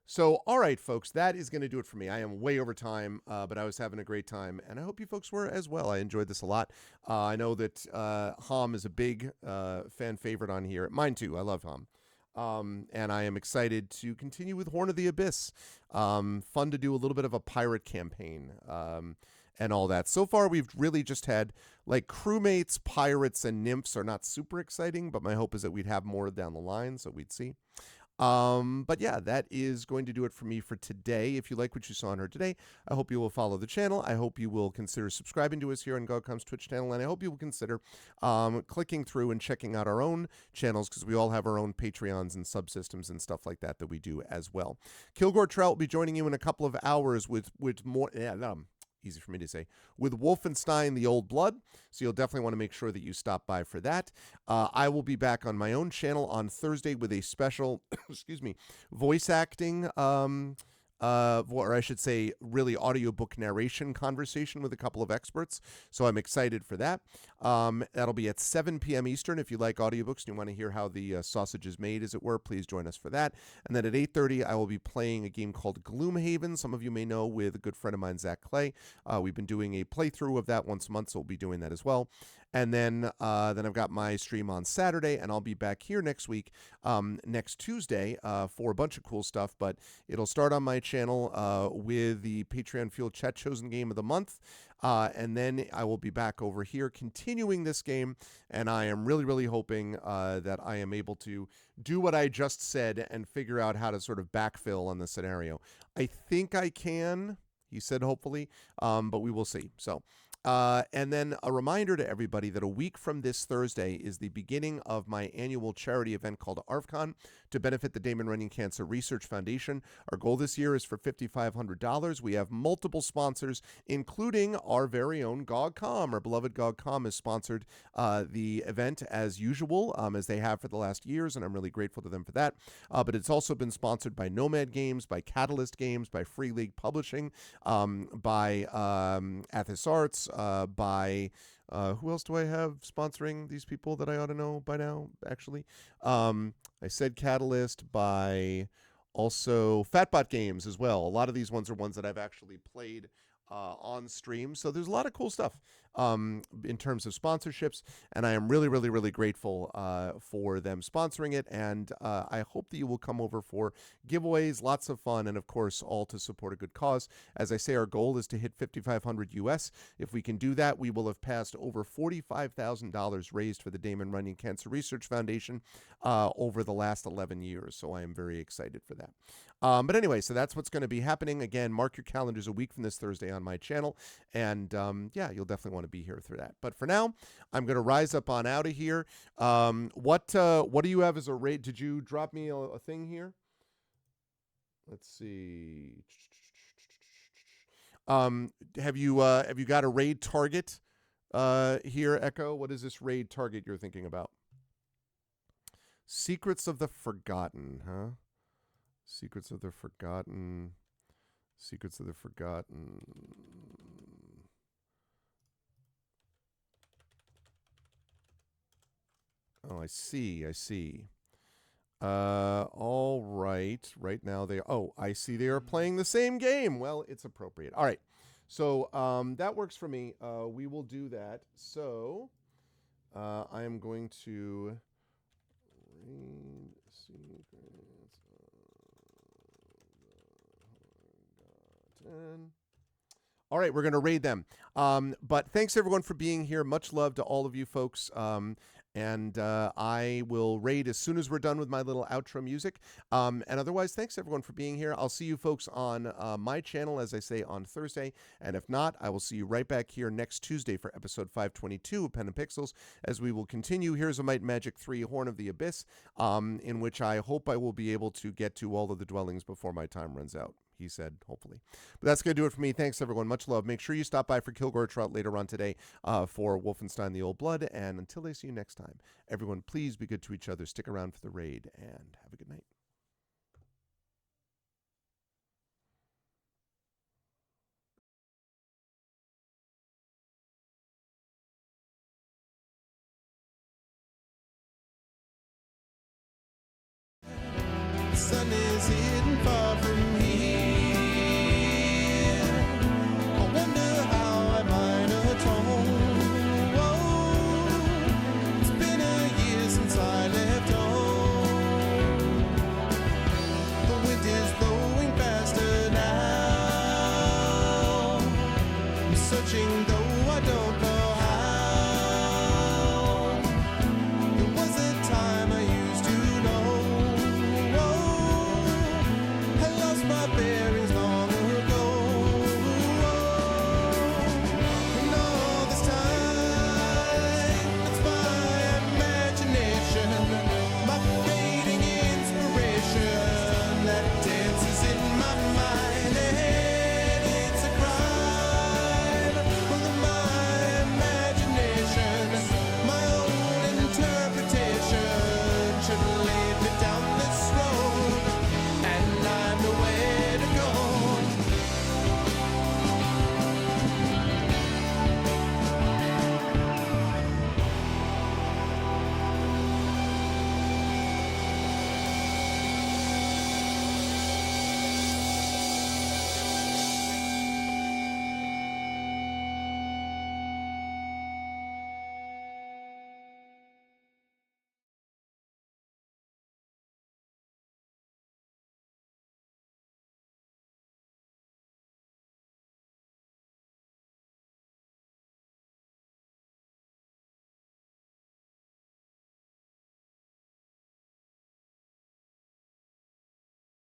So, all right, folks, that is going to do it for me. I am way over time, but I was having a great time, and I hope you folks were as well. I enjoyed this a lot. I know that Hom is a big fan favorite on here. Mine too. I love Hom. And I am excited to continue with Horn of the Abyss. Fun to do a little bit of a pirate campaign and all that. So far, we've really just had like crewmates, pirates, and nymphs are not super exciting, but my hope is that we'd have more down the line, so we'd see. But yeah, that is going to do it for me for today. If you like what you saw and heard today, I hope you will follow the channel. I hope you will consider subscribing to us here on GogCom's Twitch channel, and I hope you will consider clicking through and checking out our own channels, because we all have our own Patreons and subsystems and stuff like that we do as well. Kilgore Trout will be joining you in a couple of hours with more. Easy for me to say, with Wolfenstein: The Old Blood. So you'll definitely want to make sure that you stop by for that. I will be back on my own channel on Thursday with a special, voice acting, or I should say really audiobook narration conversation with a couple of experts. So I'm excited for that. That'll be at 7 p.m. Eastern. If you like audiobooks and you want to hear how the sausage is made, as it were, please join us for that. And then at 8:30, I will be playing a game called Gloomhaven. Some of you may know, with a good friend of mine, Zach Clay. We've been doing a playthrough of that once a month, so we'll be doing that as well. And then I've got my stream on Saturday, and I'll be back here next week, next Tuesday, for a bunch of cool stuff. But it'll start on my channel with the Patreon Fuel Chat Chosen Game of the Month. And then I will be back over here continuing this game. And I am really, really hoping that I am able to do what I just said and figure out how to sort of backfill on the scenario. I think I can, he said, hopefully, but we will see. So. And then a reminder to everybody that a week from this Thursday is the beginning of my annual charity event called ARVCon to benefit the Damon Runyon Cancer Research Foundation. Our goal this year is for $5,500. We have multiple sponsors, including our very own GogCom. Our beloved GogCom has sponsored the event as usual, as they have for the last years, and I'm really grateful to them for that. But it's also been sponsored by Nomad Games, by Catalyst Games, by Free League Publishing, by Athos Arts, by who else do I have sponsoring these people that I ought to know by now, actually? I said Catalyst, by also Fatbot Games as well. A lot of these ones are ones that I've actually played on stream. So there's a lot of cool stuff in terms of sponsorships, and I am really, really, really grateful for them sponsoring it, and I hope that you will come over for giveaways, lots of fun, and of course, all to support a good cause. As I say, our goal is to hit 5,500 US. If we can do that, we will have passed over $45,000 raised for the Damon Runyon Cancer Research Foundation over the last 11 years, so I am very excited for that. But anyway, so that's what's going to be happening. Again, mark your calendars a week from this Thursday on my channel. And yeah, you'll definitely want to be here for that. But for now, I'm going to rise up on out of here. What do you have as a raid? Did you drop me a thing here? Let's see. Have you got a raid target here, Echo? What is this raid target you're thinking about? Secrets of the Forgotten, huh? Secrets of the Forgotten. Secrets of the Forgotten. Oh, I see. All right. Right now they. Oh, I see they are playing the same game. Well, it's appropriate. All right. So that works for me. We will do that. So I am going to read secrets of the Forgotten. All right, we're going to raid them. But thanks everyone for being here. Much love to all of you folks. And I will raid as soon as we're done with my little outro music. And otherwise, thanks everyone for being here. I'll see you folks on my channel, as I say, on Thursday. And if not, I will see you right back here next Tuesday for episode 522 of Pen and Pixels, as we will continue Here's a Might Magic 3 Horn of the Abyss, in which I hope I will be able to get to all of the dwellings before my time runs out. He said, hopefully. But that's going to do it for me. Thanks, everyone. Much love. Make sure you stop by for Kilgore Trout later on today for Wolfenstein the Old Blood. And until I see you next time, everyone, please be good to each other. Stick around for the raid, and have a good night. The sun is hidden far from here. I wonder how I might atone. Whoa, it's been a year since I left home. The wind is blowing faster now. I'm searching though I don't know.